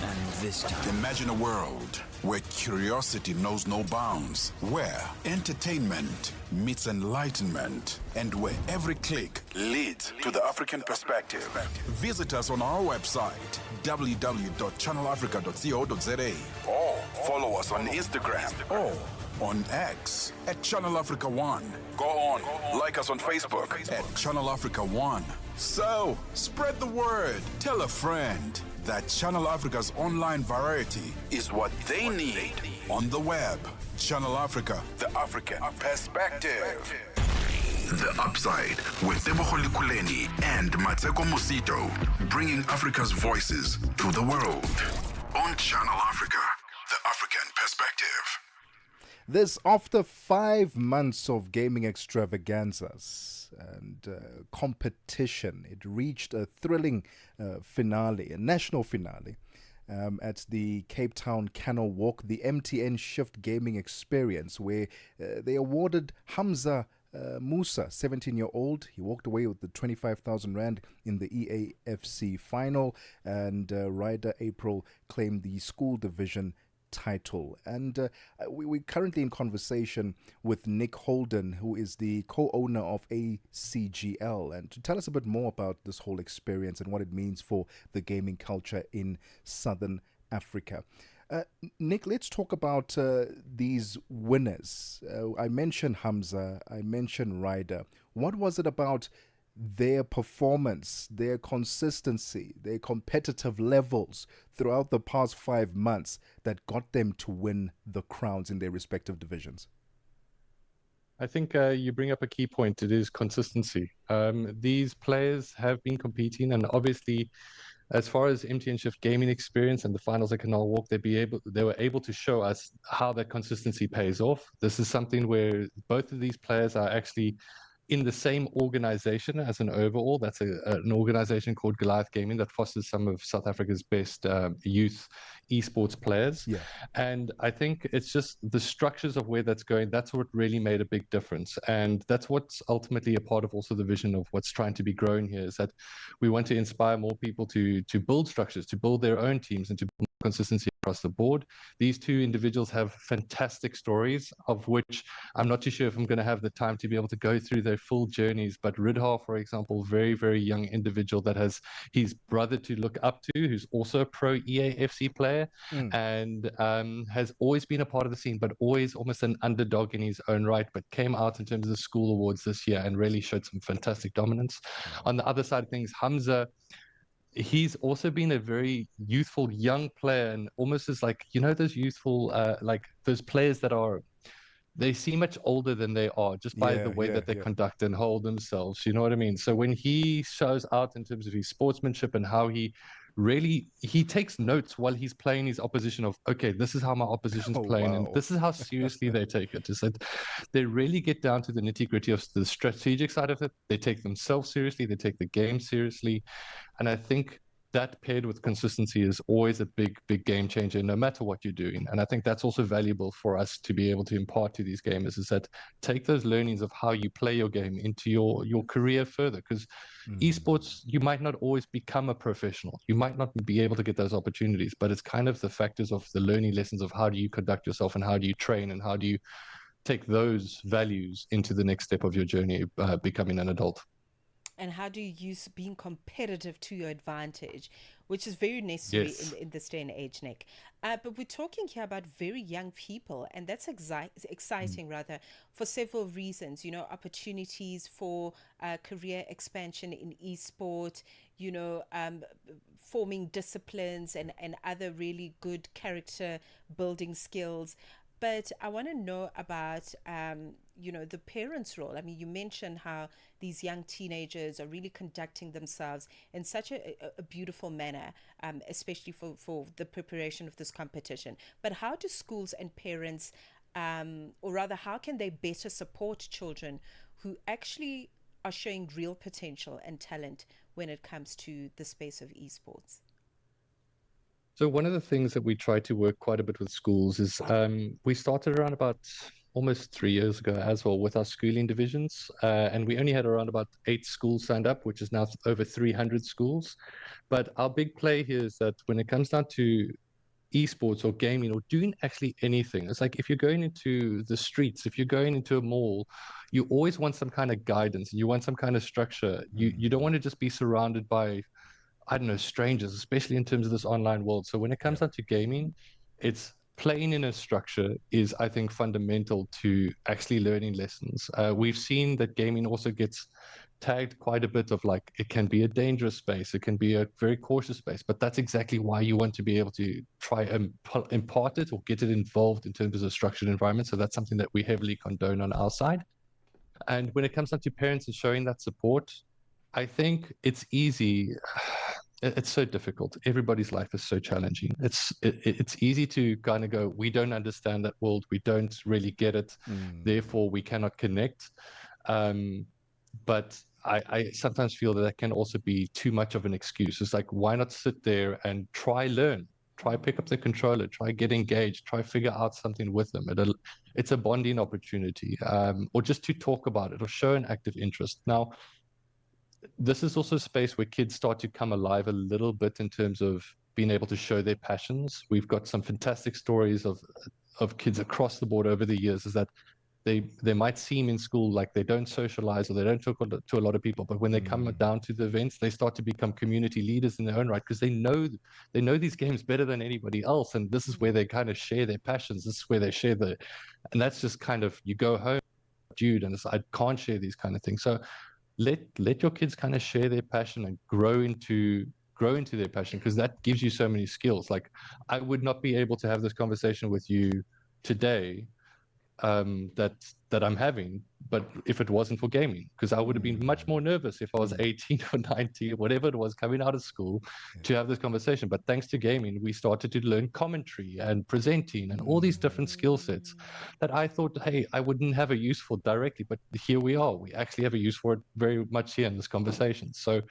And this time... Imagine a world where curiosity knows no bounds, where entertainment meets enlightenment, and where every click leads to the African perspective. Visit us on our website, www.channelafrica.co.za, or follow us on Instagram or on X at Channel Africa One. Go on, like us on Facebook at Channel Africa One. So, spread the word. Tell a friend that Channel Africa's online variety is what they need on the web. Channel Africa, the African perspective. The Upside with Tebogo Lekhuleni and Mosito, bringing Africa's voices to the world. On Channel Africa, the African perspective. This, after 5 months of gaming extravaganzas and competition, it reached a thrilling finale, a national finale, at the Cape Town Canal Walk, the MTN Shift Gaming Experience, where they awarded Hamza Musa, 17-year-old. He walked away with the 25,000 Rand in the EAFC final, and Ryder April claimed the school division title. And we're currently in conversation with Nick Holden, who is the co-owner of ACGL, and to tell us a bit more about this whole experience and what it means for the gaming culture in Southern Africa. Nick, let's talk about these winners. I mentioned Hamza, I mentioned Ryder. What was it about their performance, their consistency, their competitive levels throughout the past 5 months that got them to win the crowns in their respective divisions? I think you bring up a key point. It is consistency. These players have been competing, and obviously, as far as MTN Shift gaming experience and the finals at Canal Walk, they were able to show us how that consistency pays off. This is something where both of these players are actually in the same organization as an overall. That's an organization called Goliath Gaming that fosters some of South Africa's best youth esports players. Yeah. And I think it's just the structures of where that's going. That's what really made a big difference. And that's what's ultimately a part of also the vision of what's trying to be grown here, is that we want to inspire more people to build structures, to build their own teams, and to build consistency across the board. These two individuals have fantastic stories, of which I'm not too sure if I'm going to have the time to be able to go through their full journeys. But Ridha, for example, very, very young individual that has his brother to look up to, who's also a pro EAFC player, and has always been a part of the scene, but always almost an underdog in his own right, but came out in terms of the school awards this year and really showed some fantastic dominance. On the other side of things, Hamza, he's also been a very youthful young player, and almost as like, you know, those youthful like those players that they seem much older than they are just by the way that they conduct and hold themselves, you know what I mean? So when he shows out in terms of his sportsmanship and how he takes notes while he's playing his opposition of, okay, this is how my opposition's playing, and this is how seriously they take it. It's that they really get down to the nitty-gritty of the strategic side of it. They take themselves seriously, they take the game seriously, and I think that paired with consistency is always a big game changer, no matter what you're doing. And I think that's also valuable for us to be able to impart to these gamers, is that take those learnings of how you play your game into your career further. Because esports, you might not always become a professional. You might not be able to get those opportunities, but it's kind of the factors of the learning lessons of how do you conduct yourself and how do you train and how do you take those values into the next step of your journey, becoming an adult. And how do you use being competitive to your advantage, which is very necessary in this day and age, Nick. But we're talking here about very young people, and that's exciting, rather, for several reasons. You know, opportunities for career expansion in esport, you know, forming disciplines and other really good character building skills. But I want to know about, you know, the parents' role. I mean, you mentioned how these young teenagers are really conducting themselves in such a beautiful manner, especially for the preparation of this competition. But how do schools and parents, or rather, how can they better support children who actually are showing real potential and talent when it comes to the space of esports? So one of the things that we try to work quite a bit with schools is we started around about almost 3 years ago as well with our schooling divisions, and we only had around about 8 schools signed up, which is now over 300 schools. But our big play here is that when it comes down to esports or gaming or doing actually anything, it's like if you're going into the streets, if you're going into a mall, you always want some kind of guidance, you want some kind of structure. You don't want to just be surrounded by, I don't know, strangers, especially in terms of this online world. So when it comes down to gaming, it's playing in a structure is, I think, fundamental to actually learning lessons. We've seen that gaming also gets tagged quite a bit of like, it can be a dangerous space, it can be a very cautious space, but that's exactly why you want to be able to try and impart it or get it involved in terms of a structured environment. So that's something that we heavily condone on our side. And when it comes down to parents and showing that support, I think it's easy. It's so difficult. Everybody's life is so challenging. It's easy to kind of go, we don't understand that world. We don't really get it. Therefore, we cannot connect. But I sometimes feel that can also be too much of an excuse. It's like, why not sit there and learn, try pick up the controller, try get engaged, try figure out something with them. It's a bonding opportunity, or just to talk about it or show an active interest. Now, this is also a space where kids start to come alive a little bit in terms of been able to show their passions. We've got some fantastic stories of kids across the board over the years, is that they might seem in school like they don't socialize or they don't talk to a lot of people, but when they come down to the events, they start to become community leaders in their own right, because they know these games better than anybody else, and this is where they kind of share their passions. This is where they share and that's just kind of, you go home, dude, and I can't share these kind of things. So let your kids kind of share their passion and grow into their passion, because that gives you so many skills. Like, I would not be able to have this conversation with you today that I'm having, but if it wasn't for gaming, because I would have been much more nervous if I was 18 or 19, whatever it was, coming out of school to have this conversation. But thanks to gaming, we started to learn commentary and presenting and all these different skill sets that I thought, hey, I wouldn't have a use for directly, but here we are. We actually have a use for it very much here in this conversation. So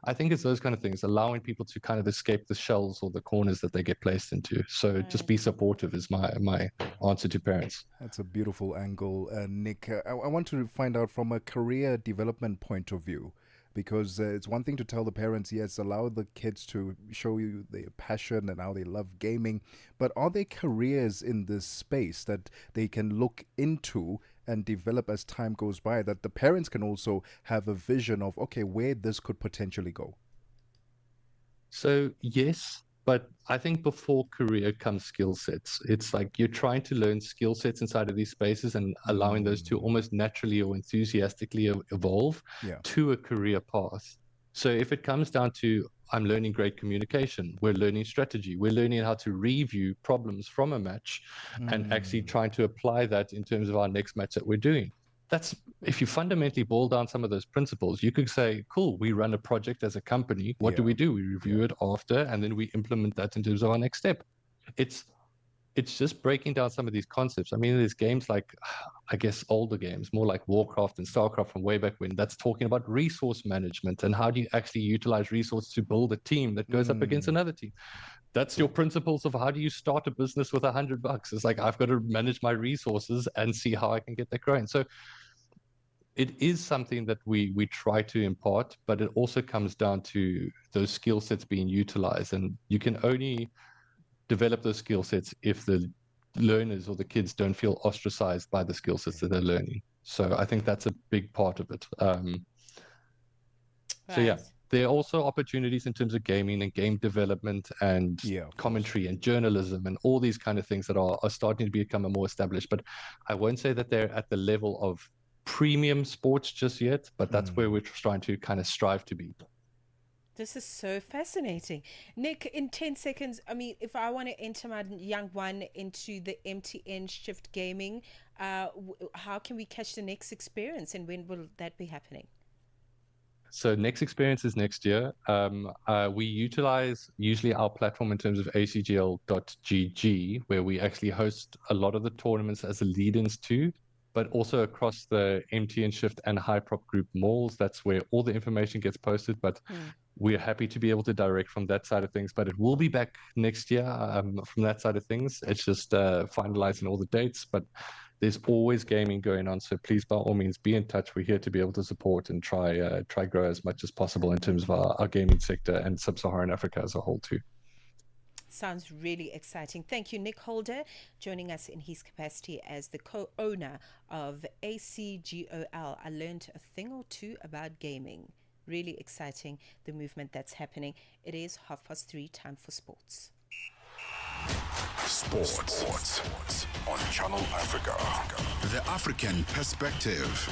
I think it's those kind of things, allowing people to kind of escape the shells or the corners that they get placed into. So just be supportive is my answer to parents. That's a beautiful angle, Nick. I want to find out from a career development point of view, because it's one thing to tell the parents, yes, allow the kids to show you their passion and how they love gaming, but are there careers in this space that they can look into and develop as time goes by, that the parents can also have a vision of, okay, where this could potentially go? So yes, but I think before career comes skill sets. It's like you're trying to learn skill sets inside of these spaces and allowing those to almost naturally or enthusiastically evolve to a career path. So if it comes down to, I'm learning great communication, we're learning strategy, we're learning how to review problems from a match and actually trying to apply that in terms of our next match that we're doing. That's, if you fundamentally boil down some of those principles, you could say, cool, we run a project as a company. What do? We review it after, and then we implement that in terms of our next step. It's just breaking down some of these concepts. I mean, there's games like, I guess, older games, more like Warcraft and Starcraft from way back when, that's talking about resource management and how do you actually utilize resources to build a team that goes up against another team. That's your principles of how do you start a business with $100. It's like, I've got to manage my resources and see how I can get that growing. So it is something that we try to impart, but it also comes down to those skill sets being utilized. And you can only develop those skill sets if the learners or the kids don't feel ostracized by the skill sets that they're learning. So I think that's a big part of it. So yeah, there are also opportunities in terms of gaming and game development and commentary and journalism and all these kind of things that are starting to become more established. But I won't say that they're at the level of premium sports just yet, but that's where we're trying to kind of strive to be. This is so fascinating. Nick, in 10 seconds, I mean, if I want to enter my young one into the MTN Shift Gaming, how can we catch the next experience, and when will that be happening? So next experience is next year. We utilize usually our platform in terms of acgl.gg, where we actually host a lot of the tournaments as a lead-ins to, but also across the MTN Shift and Hyprop Group malls. That's where all the information gets posted, but we're happy to be able to direct from that side of things. But it will be back next year from that side of things. It's just finalizing all the dates, but there's always gaming going on. So please, by all means, be in touch. We're here to be able to support and try grow as much as possible in terms of our gaming sector and sub-Saharan Africa as a whole too. Sounds really exciting. Thank you, Nick Holder, joining us in his capacity as the co-owner of ACGOL. I learned a thing or two about gaming. Really exciting, the movement that's happening. It is 3:30, time for sports. Sports on Channel Africa. The African perspective.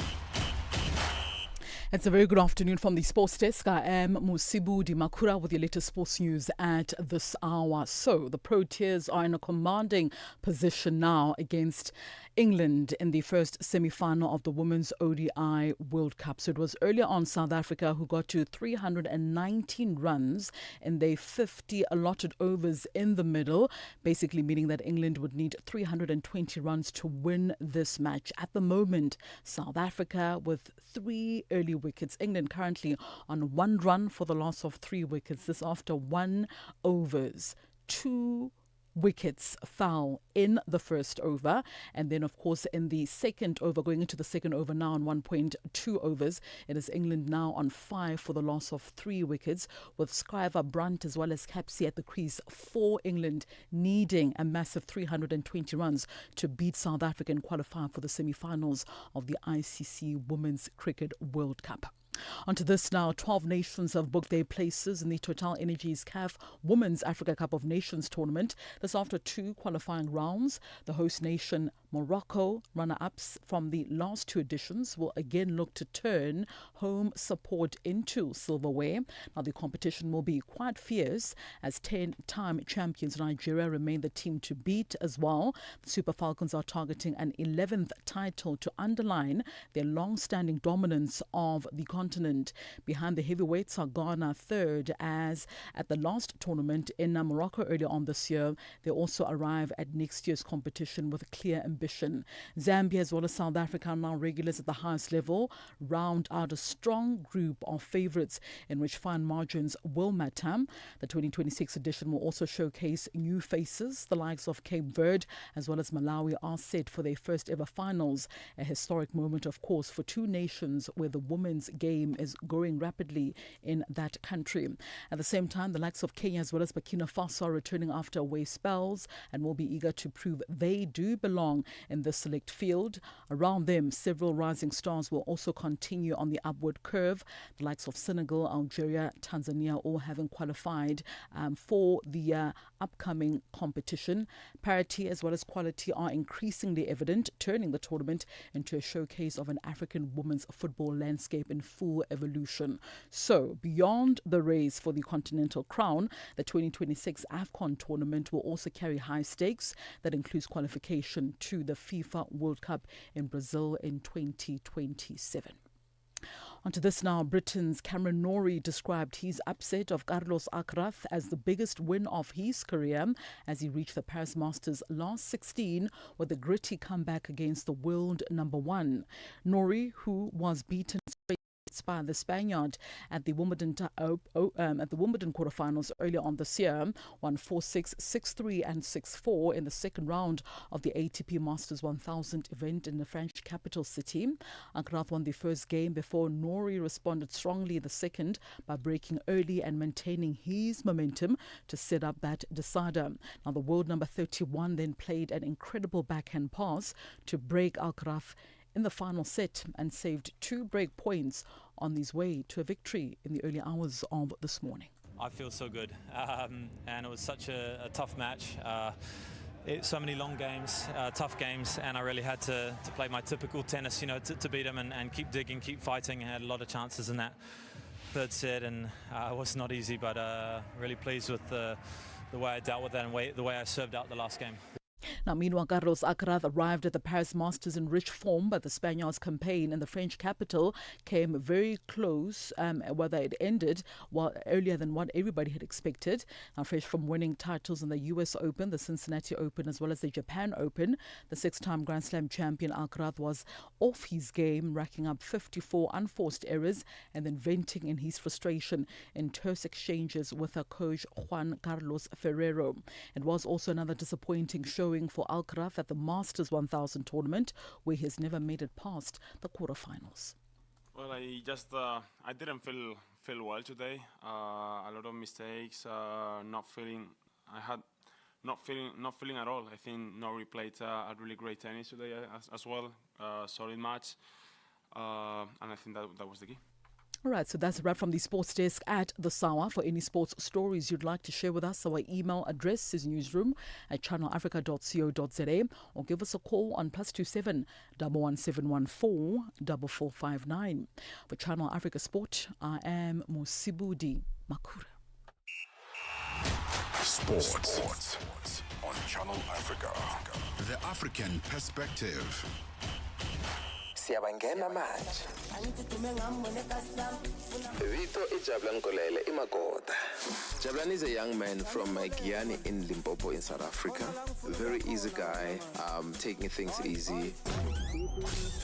It's a very good afternoon from the sports desk. I am Musibu Dimakura with your latest sports news at this hour. So the Proteas are in a commanding position now against England in the first semi-final of the Women's ODI World Cup. So it was earlier on South Africa who got to 319 runs in their 50 allotted overs in the middle, basically meaning that England would need 320 runs to win this match. At the moment, South Africa with 3 early wickets. England currently on 1 run for the loss of 3 wickets. This after 1 overs, 2 wickets fell in the first over. And then, of course, in the second over, going into the second over now on 1.2 overs, it is England now on 5 for the loss of 3 wickets, with Scriver, Brunt as well as Capsey at the crease for England, needing a massive 320 runs to beat South Africa and qualify for the semi-finals of the ICC Women's Cricket World Cup. Onto this now. 12 nations have booked their places in the Total Energies CAF Women's Africa Cup of Nations tournament. This after 2 qualifying rounds. The host nation, Morocco, runner-ups from the last 2 editions, will again look to turn home support into silverware. Now, the competition will be quite fierce as 10-time champions Nigeria remain the team to beat as well. The Super Falcons are targeting an 11th title to underline their long-standing dominance of the continent. Behind the heavyweights are Ghana third, as at the last tournament in Morocco earlier on this year, they also arrive at next year's competition with a clear ambition. Zambia as well as South Africa are now regulars at the highest level, round out a strong group of favourites in which fine margins will matter. The 2026 edition will also showcase new faces. The likes of Cape Verde as well as Malawi are set for their first ever finals, a historic moment, of course, for 2 nations where the women's game is growing rapidly in that country. At the same time, the likes of Kenya as well as Burkina Faso are returning after away spells and will be eager to prove they do belong in the select field. Around them, several rising stars will also continue on the upward curve. The likes of Senegal, Algeria, Tanzania all having qualified for the upcoming competition. Parity as well as quality are increasingly evident, turning the tournament into a showcase of an African women's football landscape in full evolution. So, beyond the race for the continental crown, the 2026 AFCON tournament will also carry high stakes. That includes qualification to the FIFA World Cup in Brazil in 2027. Onto this now. Britain's Cameron Norrie described his upset of Carlos Alcaraz as the biggest win of his career as he reached the Paris Masters last 16 with a gritty comeback against the world number 1. Norrie, who was beaten by the Spaniard at the Wimbledon quarterfinals earlier on this year, won 4-6, 6-3 and 6-4 in the second round of the ATP Masters 1000 event in the French capital city. Alcaraz won the first game before Norrie responded strongly in the second by breaking early and maintaining his momentum to set up that decider. Now, the world number 31 then played an incredible backhand pass to break Alcaraz in the final set and saved 2 break points on his way to a victory in the early hours of this morning. I feel so good, and it was such a tough match. So many long games, tough games, and I really had to play my typical tennis, to beat him and keep digging, keep fighting. I had a lot of chances in that third set, and it was not easy, but really pleased with the way I dealt with that and the way I served out the last game. Now, meanwhile, Carlos Alcaraz arrived at the Paris Masters in rich form, but the Spaniard's campaign in the French capital came very close, whether it ended earlier than what everybody had expected. Now, fresh from winning titles in the US Open, the Cincinnati Open, as well as the Japan Open, the 6-time Grand Slam champion Alcaraz was off his game, racking up 54 unforced errors and then venting in his frustration in terse exchanges with her coach Juan Carlos Ferrero. It was also another disappointing showing for Alcaraz at the Masters 1000 tournament, where he has never made it past the quarterfinals. Well, I didn't feel well today. A lot of mistakes. Not feeling at all. I think Norrie played a really great tennis today as well. Solid match, and I think that was the key. All right, so that's a wrap from the sports desk at The Sawa. For any sports stories you'd like to share with us, our email address is newsroom@channelafrica.co.za, or give us a call on +27 11714 4459. For Channel Africa Sport, I am Mosito Makura. Sports on Channel Africa. The African perspective. Siyabangena manje. Vito i Jabulani Kolele iMagoda. Jabulani is a young man from Giyani in Limpopo in South Africa. Very easy guy, taking things easy.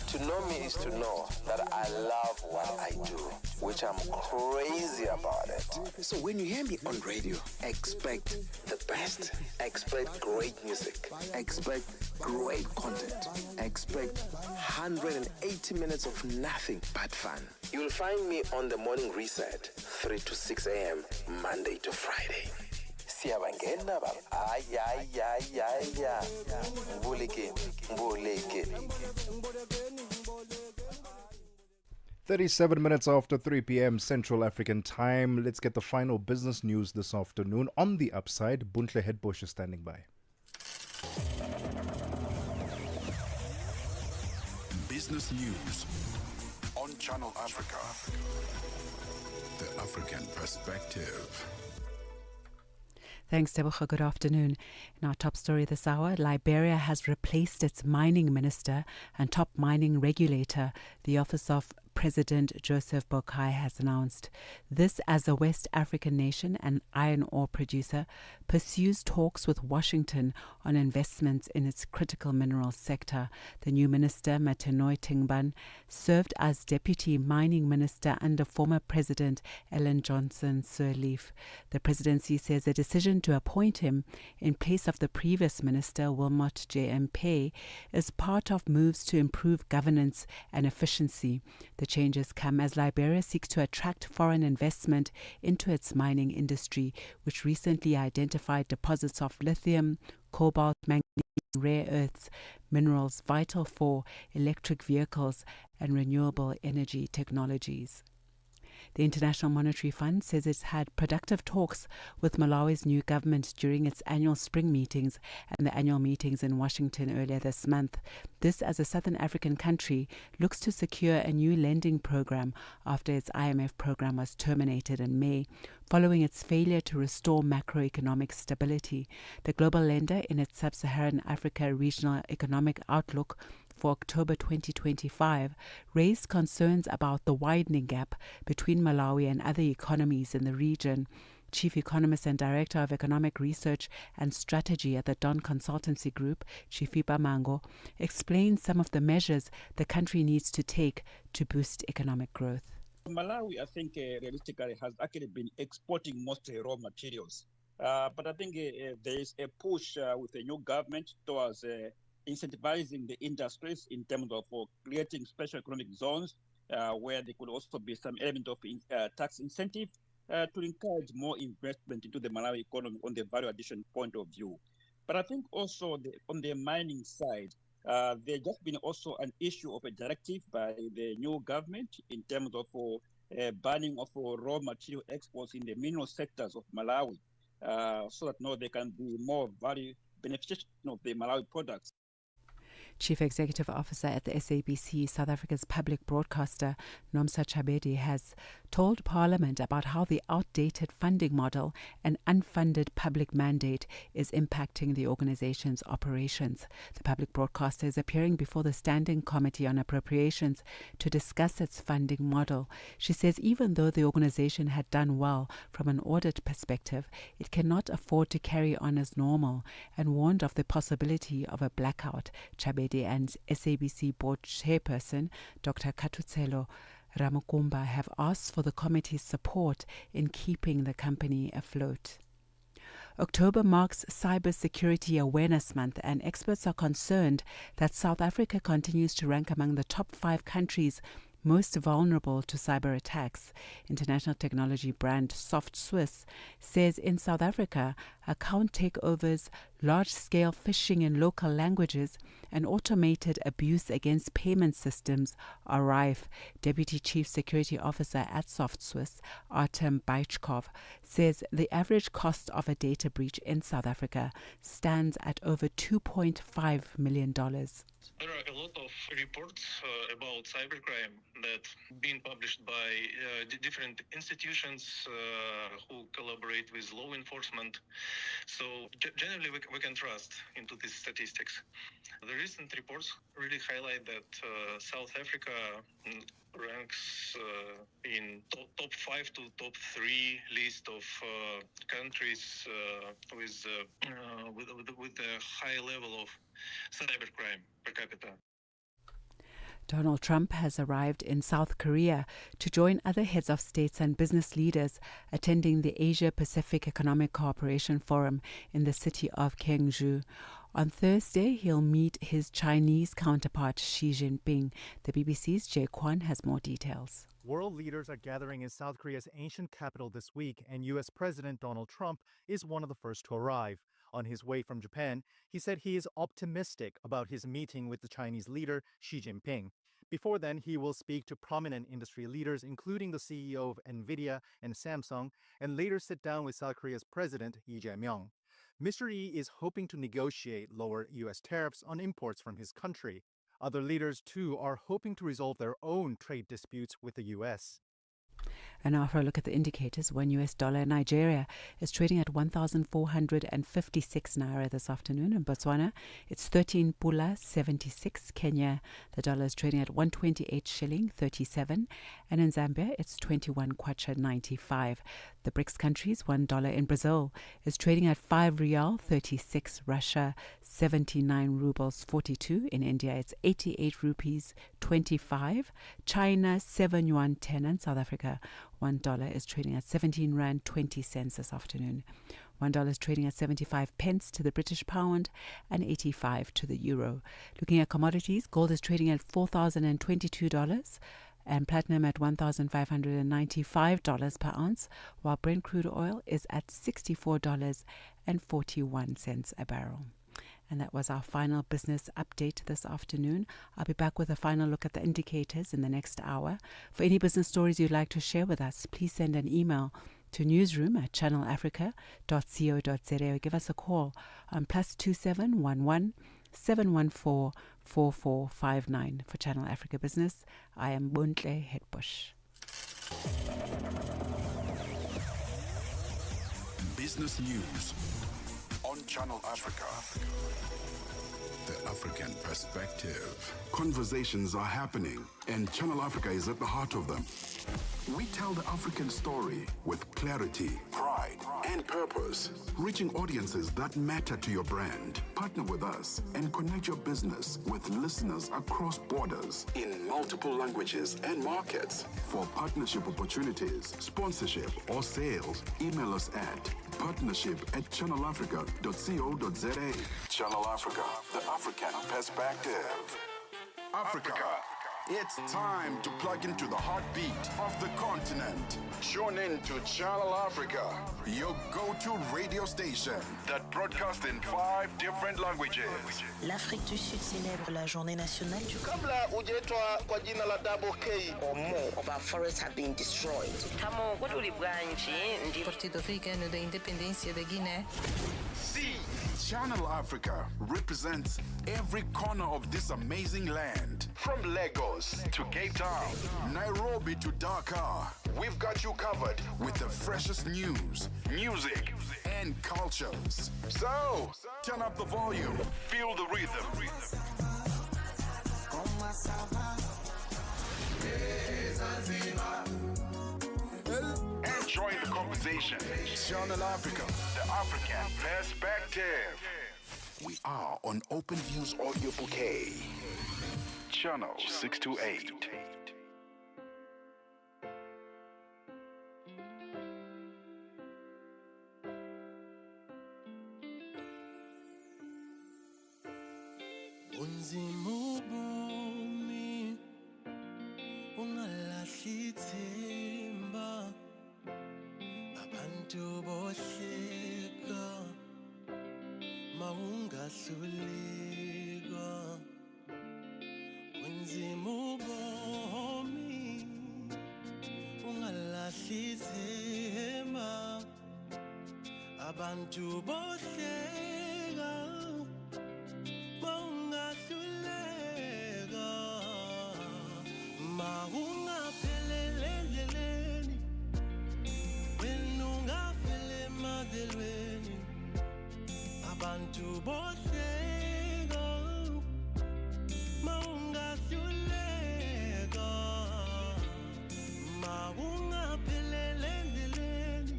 To know me is to know that I love what I do, which I'm crazy about it. So when you hear me on radio, expect the best. Expect great music. Expect great content. Expect 180 minutes of nothing but fun. You'll find me on the morning reset, 3 to 6 a.m., Monday to Friday. Siyabangena baba. Ay. Mbuleke. 37 minutes after 3 p.m. Central African Time. Let's get the final business news this afternoon. On the upside, Buntle Headbush is standing by. Business news on Channel Africa. The African perspective. Thanks, Tebogo. Good afternoon. In our top story this hour, Liberia has replaced its mining minister and top mining regulator. The Office of President Joseph Boakai has announced. This as a West African nation and iron ore producer pursues talks with Washington on investments in its critical minerals sector. The new minister, Matenoi Tingban, served as deputy mining minister under former President Ellen Johnson Sirleaf. The presidency says the decision to appoint him in place of the previous minister, Wilmot J.M. Pay, is part of moves to improve governance and efficiency. The changes come as Liberia seeks to attract foreign investment into its mining industry, which recently identified deposits of lithium, cobalt, manganese, rare earths, minerals vital for electric vehicles and renewable energy technologies. The International Monetary Fund says it's had productive talks with Malawi's new government during its annual spring meetings and the annual meetings in Washington earlier this month. This as a Southern African country looks to secure a new lending program after its IMF program was terminated in May, following its failure to restore macroeconomic stability. The global lender, in its Sub-Saharan Africa Regional Economic Outlook for October 2025, raised concerns about the widening gap between Malawi and other economies in the region. Chief Economist and Director of Economic Research and Strategy at the Don Consultancy Group, Chifipa Mango, explains some of the measures the country needs to take to boost economic growth. Malawi, I think, realistically has actually been exporting most raw materials. But I think there is a push with the new government towards incentivizing the industries in terms of creating special economic zones where there could also be some element of tax incentive to encourage more investment into the Malawi economy on the value addition point of view. But I think also on the mining side, there's just been also an issue of a directive by the new government in terms of banning of raw material exports in the mineral sectors of Malawi, so that now there can be more value beneficiation of the Malawi products. Chief Executive Officer at the SABC, South Africa's public broadcaster, Mmatsheko, has told Parliament about how the outdated funding model and unfunded public mandate is impacting the organization's operations. The public broadcaster is appearing before the Standing Committee on Appropriations to discuss its funding model. She says even though the organization had done well from an audit perspective, it cannot afford to carry on as normal and warned of the possibility of a blackout. Chabedi and SABC board chairperson, Dr. Katutselo Ramukumba, have asked for the committee's support in keeping the company afloat. October marks Cybersecurity Awareness Month, and experts are concerned that South Africa continues to rank among the top 5 countries most vulnerable to cyber attacks. International technology brand SoftSwiss says in South Africa, account takeovers, large-scale phishing in local languages, and automated abuse against payment systems are rife. Deputy Chief Security Officer at SoftSwiss, Artem Baichkov, says the average cost of a data breach in South Africa stands at over $2.5 million. There are a lot of reports about cybercrime that being published by different institutions who collaborate with law enforcement. So generally, we can trust into these statistics. The recent reports really highlight that South Africa ranks in top 5 to top 3 list of countries with a high level of cybercrime per capita. Donald Trump has arrived in South Korea to join other heads of states and business leaders attending the Asia-Pacific Economic Cooperation Forum in the city of Gwangju. On Thursday, he'll meet his Chinese counterpart Xi Jinping. The BBC's Jay Kwan has more details. World leaders are gathering in South Korea's ancient capital this week, and U.S. President Donald Trump is one of the first to arrive. On his way from Japan, he said he is optimistic about his meeting with the Chinese leader Xi Jinping. Before then, he will speak to prominent industry leaders, including the CEO of NVIDIA and Samsung, and later sit down with South Korea's President Lee Jae-myung. Mr. Lee is hoping to negotiate lower U.S. tariffs on imports from his country. Other leaders, too, are hoping to resolve their own trade disputes with the U.S. And now for a look at the indicators. $1 US in Nigeria is trading at 1,456 naira this afternoon. In Botswana, it's 13 pula 76 Kenya. The dollar is trading at 128 shilling 37. And in Zambia, it's 21 kwacha 95. The BRICS countries, $1 in Brazil is trading at 5 rial 36. Russia, 79 rubles 42. In India, it's 88 rupees 25. China, 7 yuan 10. And South Africa, $1 is trading at 17 rand 20 cents this afternoon. $1 is trading at 75 pence to the British pound and 85 to the euro. Looking at commodities, gold is trading at $4,022 and platinum at $1,595 per ounce, while Brent crude oil is at $64.41 a barrel. And that was our final business update this afternoon. I'll be back with a final look at the indicators in the next hour. For any business stories you'd like to share with us, please send an email to newsroom@channelafrica.co.za or give us a call on +27 11 714 4459. For Channel Africa Business, I am Buntle Hetbush. Business News on Channel Africa. The African perspective. Conversations are happening, and Channel Africa is at the heart of them. We tell the African story with clarity, pride, and purpose, reaching audiences that matter to your brand. Partner with us and connect your business with listeners across borders in multiple languages and markets. For partnership opportunities, sponsorship, or sales, email us at partnership@channelafrica.co.za. Channel Africa, the African perspective. Africa. It's time to plug into the heartbeat of the continent. Tune in to Channel Africa, your go-to radio station that broadcasts in 5 different languages. L'Afrique du Sud célèbre la journée nationale du Kabla hujaitwa kwa jina la Double K or more of our forests have been destroyed. Tamo kutuli bwanji ndi Partido Africano da Independência da Guiné. See, Channel Africa represents every corner of this amazing land. From Lagos to Cape Town, Nairobi to Dakar, we've got you covered with the freshest news, music, and cultures. So, turn up the volume, feel the rhythm. And join the conversation. Channel Africa, the African perspective. We are on Open Views Audio Bouquet. Channel 628. Unzimubomi ungalahlithemba abantu bohleka maungahluleka unzimubomi ungalahlithemba abantu bohleka maungahluleka maungapheleleleni wena ungafele mazelweni abantu bohleka maungahluleka maungaphelele endleleni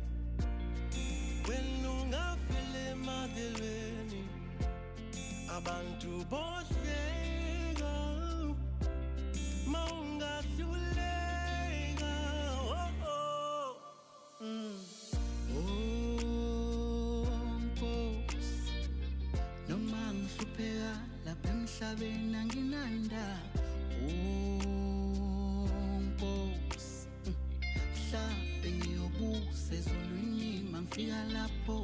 wena ungafele emadlelweni abantu bohleka maungahluleka Nkosi noma ngihlupheka lapha emhlabeni anginanda Nkosi mhlawumbe ngiyobusa ezulwini mangifika lapho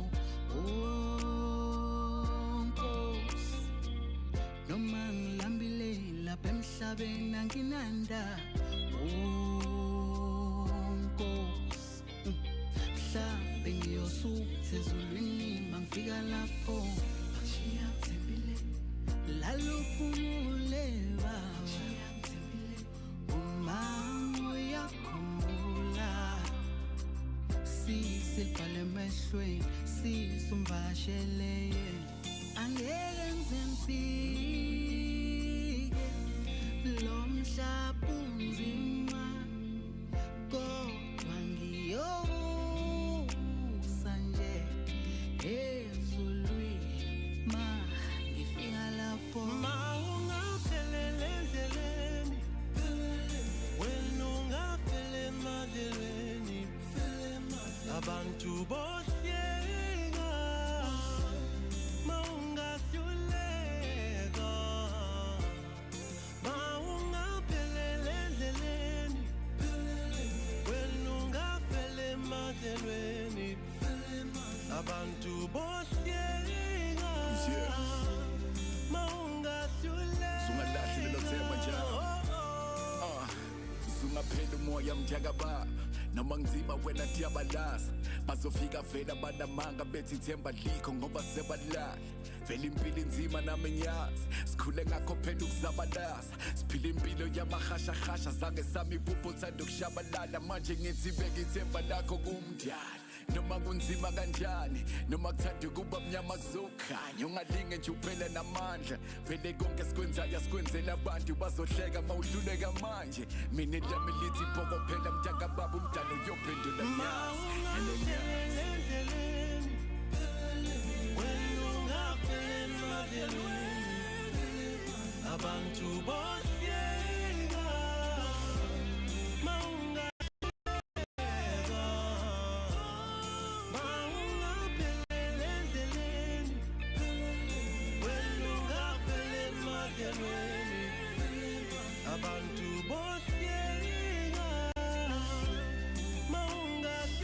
Nkosi noma ngilambile lapha emhlabeni anginanda Nkosi mhlawumbe ngiyosutha ezulwini mangifika lapho ngishiya ngithembile laluphumule baba uma uyakhumbula sisibhale emehlweni sisumvasheleye angeke ngize ngifike lo mhlaba unzima kodwa ngiyobusa nje ezulwini mangifika lapho maungaphelele endleleni wena ungafele emadlelweni abantu bohleka maungahluleka maungaphelele endleleni wena ungafele emadlelweni abantu bohleka Sungalahli lelo themba njalo Sungaphela umoya mjakababa noma ngizima wena diyabalaza bazofika vela banamanga bethi themba likho ngoba sebalala vele impilo inzima nami ngiyazi sikhule ngakho phela ukuzabalaza siphila impilo yamahashahasha zange sami iphupho uthanda ukushabalala manje ngithi beka ithemba lakho kumdala noma kunzima kanjani noma kuthanda kuba mnyama kuzokhanya ungalinge nje uphele namandla vele konke sikwenzayo sikwenzela abantu bazohleka mawudluleka manje mina lami lithi phoko phela mntaka baba umdala uyophendula nyazi abantu bohleka maungaphelele endleleni wena ungafele emadlelweni abantu bohleka maungahluleka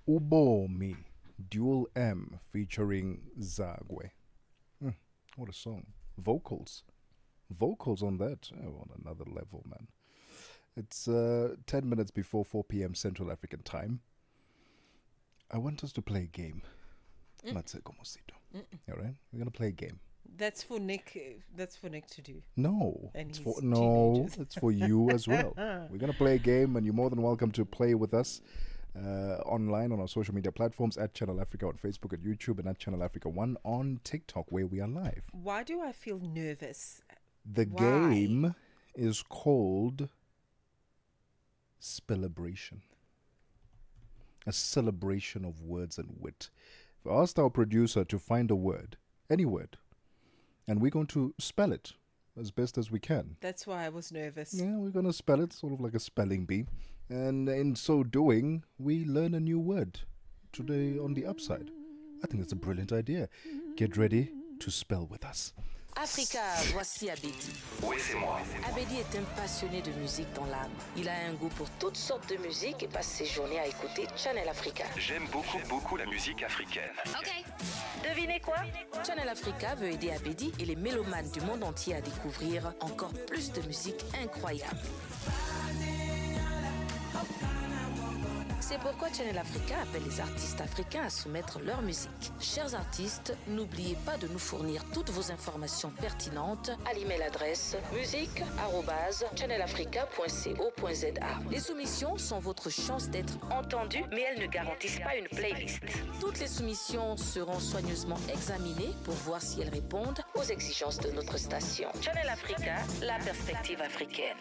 Ubomi, Dual M featuring Zagwe. What a song. Vocals on that. On another level, man. It's 10 minutes before 4 p.m. Central African time. I want us to play a game. Mmatsheko, Mosito. All right? We're going to play a game. That's for Nick. That's for Nick to do. No, And it's his for teenagers. it's for you as well. We're gonna play a game, and you're more than welcome to play with us online on our social media platforms at Channel Africa on Facebook and YouTube, and at Channel Africa 1 on TikTok, where we are live. Why do I feel nervous? The game is called Spellabration. A celebration of words and wit. We asked our producer to find a word, any word, and we're going to spell it as best as we can. That's why I was nervous. Yeah, we're going to spell it sort of like a spelling bee. And in so doing, we learn a new word today on the upside. I think it's a brilliant idea. Get ready to spell with us. Africa, voici Abedi. Oui, c'est moi. Abedi est un passionné de musique dans l'âme. Il a un goût pour toutes sortes de musique et passe ses journées à écouter Channel Africa. J'aime beaucoup la musique africaine. Ok. Devinez quoi? Channel Africa veut aider Abedi et les mélomanes du monde entier à découvrir encore plus de musique incroyable. C'est pourquoi Channel Africa appelle les artistes africains à soumettre leur musique. Chers artistes, n'oubliez pas de nous fournir toutes vos informations pertinentes à l'email adresse musique@channelafrica.co.za. Les soumissions sont votre chance d'être entendues, mais elles ne garantissent pas une playlist. Toutes les soumissions seront soigneusement examinées pour voir si elles répondent aux exigences de notre station. Channel Africa, la perspective africaine.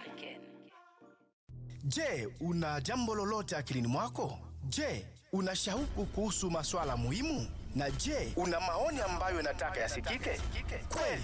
Je, una jambo lolote akilini mwako? Je, una shauku kuhusu masuala muhimu? Na je, una maoni ambayo unataka yasikike? Kweli,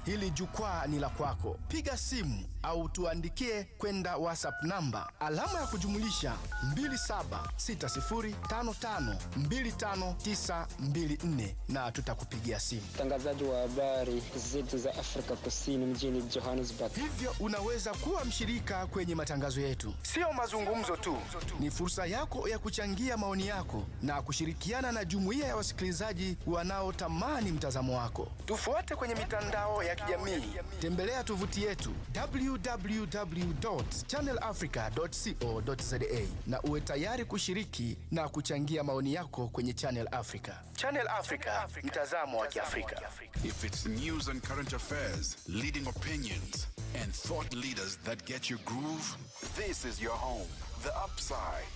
hili jukwaa ni la kwako. Piga simu au tuandikie kwenda WhatsApp namba alama ya kujumulisha 2760552594 na tutakupigia simu. Mtangazaji wa habari zetu za Afrika Kusini mjini Johannesburg. Hivyo unaweza kuwa mshirika kwenye matangazo yetu. Sio mazungumzo tu, ni fursa yako ya kuchangia maoni yako na kushirikiana na jumuiya ya wasikilizaji wanaotamani mtazamo wako. Tufuate kwenye mitandao ya kijamii. Tembelea tovuti yetu www.channelafrica.co.za na uwe tayari kushiriki na kuchangia maoni yako kwenye Channel Africa. Channel Africa, mtazamo wa Kiafrika. If it's news and current affairs, leading opinions, and thought leaders that get your groove, this is your home, The Upside.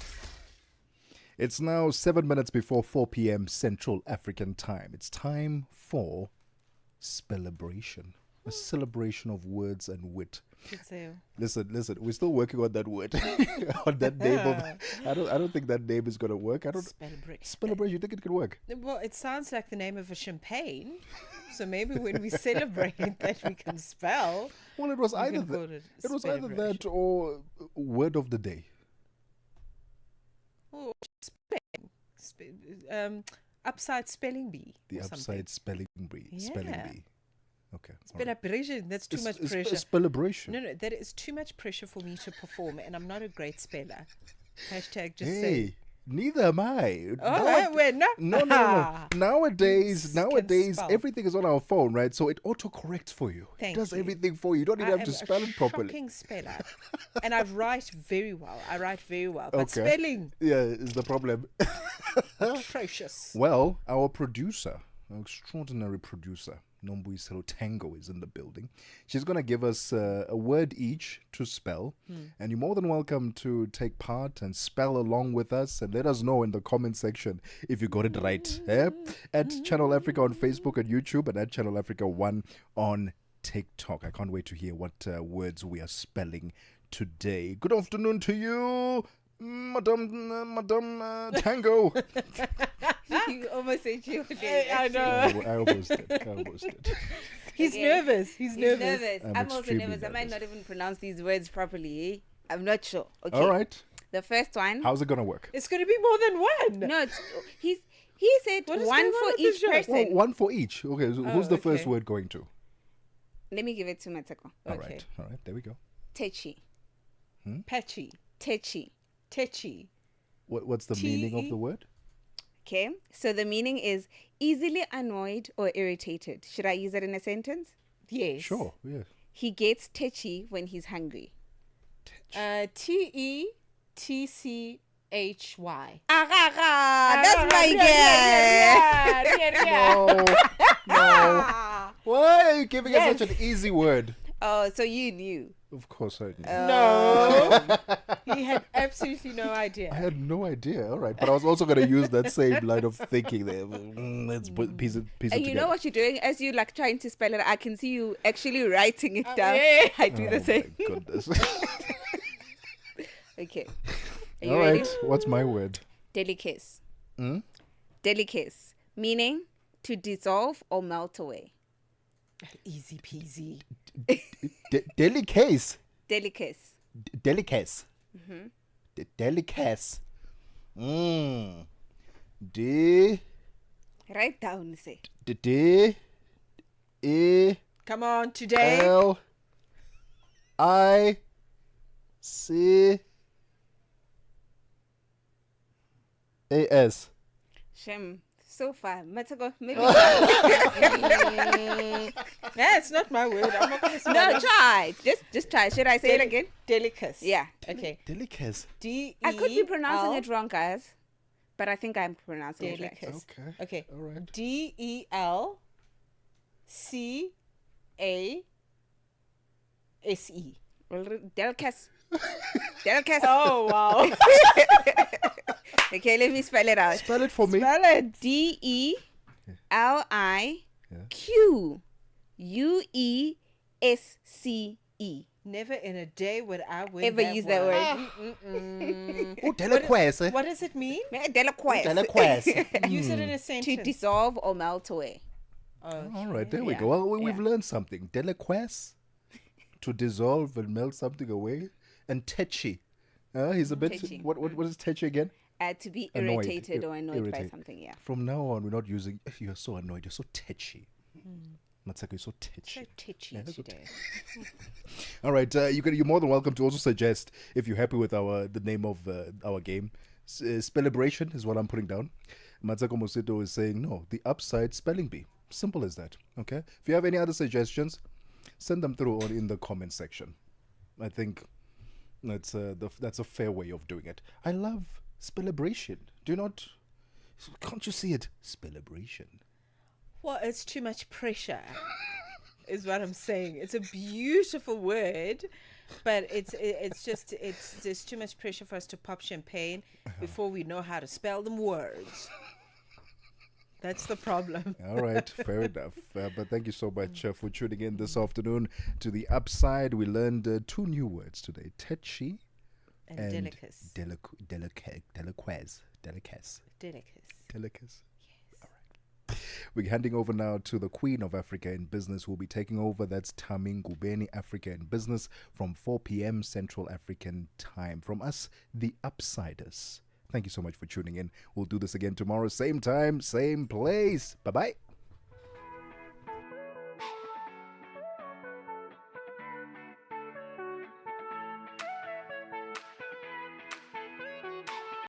It's now 7 minutes before 4 p.m. Central African time. It's time for Spellabration, a celebration of words and wit. Listen, we're still working on that word, on that name of. I don't think that name is gonna work. Spellabration. You think it could work? Well, it sounds like the name of a champagne. So maybe when we celebrate that we can spell. Well, it was either that or word of the day. Oh, upside spelling bee. The upside spelling bee. Yeah. Spelling bee. Okay. Spellabration. That's too much pressure. Spellabration. No, that is too much pressure for me to perform, and I'm not a great speller. Hashtag just hey, say. Neither am I. No. Nowadays, everything is on our phone, right? So it autocorrects for you. Thank it does you. everything for you. You don't even have to spell it properly. I'm a shocking speller. And I write very well. But spelling. Yeah, is the problem. Atrocious. Well, our producer, our extraordinary producer, Nombuyiselo Tango, is in the building. She's going to give us a word each to spell. And you're more than welcome to take part and spell along with us and let us know in the comment section if you got it right. At Channel Africa on Facebook and YouTube and at Channel Africa 1 on TikTok. I can't wait to hear what words we are spelling today. Good afternoon to you, Madam Tango. You almost said you did. I know. I almost did. He's nervous. He's nervous. I'm also nervous. I might not even pronounce these words properly. I'm not sure. Okay. All right. The first one. How's it going to work? It's going to be more than one. No, he said one for each person. Oh, one for each. Okay, so who's the first word going to? Let me give it to Mmatsheko. All right. There we go. Techi. Patchy. Techi. What's the meaning of the word? Okay, so the meaning is easily annoyed or irritated. Should I use it in a sentence? Yes. Sure, yeah. He gets tetchy when he's hungry. Tetchy. That's my guess. No. Why are you giving us such an easy word? Oh, so you knew. Of course I knew. No. He had absolutely no idea. I had no idea. All right. But I was also going to use that same line of thinking there. Let's piece it And together. you know what you're doing? As you trying to spell it, I can see you actually writing it down. Yeah. I do the same. My goodness. Okay. All right. What's my word? Delicate. Delicate. Meaning to dissolve or melt away. Easy peasy. Delicate. Delicate. Delicate. Delicate. Write down, say. Come on, today. L-I-C-A-S. Shem, So far, Mmatsheko, maybe. It's not my word. I'm not going to spell No, it. try. Just try. Should I say it again? Delicus. Yeah. Okay. Delicus. I could be pronouncing it wrong, guys, but I think I'm pronouncing it right. Delicus. Okay. Okay. All right. DELCASE. Delicus. Delicus. Oh, wow. Okay, let me spell it out. Spell it for me. Spell it. DELIQUUESCE. Never in a day would I win Ever use that word. Oh, deliquesce. What does it mean? Deliquesce. Use it in a sentence. To dissolve or melt away. All right, there we go. Well, we've learned something. Deliquesce, to dissolve and melt something away. And tetchy. He's a bit... Tetchy. What is tetchy again? To be Annoyed. irritated or annoyed by Irritate. something, yeah. From now on, we're not using... You're so annoyed. You're so tetchy. Mmatsheko, you're so tetchy. So titchy Yeah, that's what- today. All right, you're more than welcome to also suggest if you're happy with the name of our game. Spellibration is what I'm putting down. Mosito is saying no. The upside spelling bee. Simple as that. Okay. If you have any other suggestions, send them through in the comment section. I think that's a fair way of doing it. I love spellibration. Do you not? Can't you see it? Spellibration. Well, it's too much pressure, is what I'm saying. It's a beautiful word, but it's there's too much pressure for us to pop champagne before we know how to spell them words. That's the problem. All right, fair enough. But thank you so much for tuning in this afternoon to The Upside. We learned 2 new words today: tetchy And delicus. Deliquesce. Delicus. Delicus. All right. We're handing over now to the Queen of Africa in Business, who will be taking over. That's Tami Ngubeni, Africa in Business, from 4 p.m. Central African Time. From us, The Upsiders. Thank you so much for tuning in. We'll do this again tomorrow, same time, same place. Bye-bye.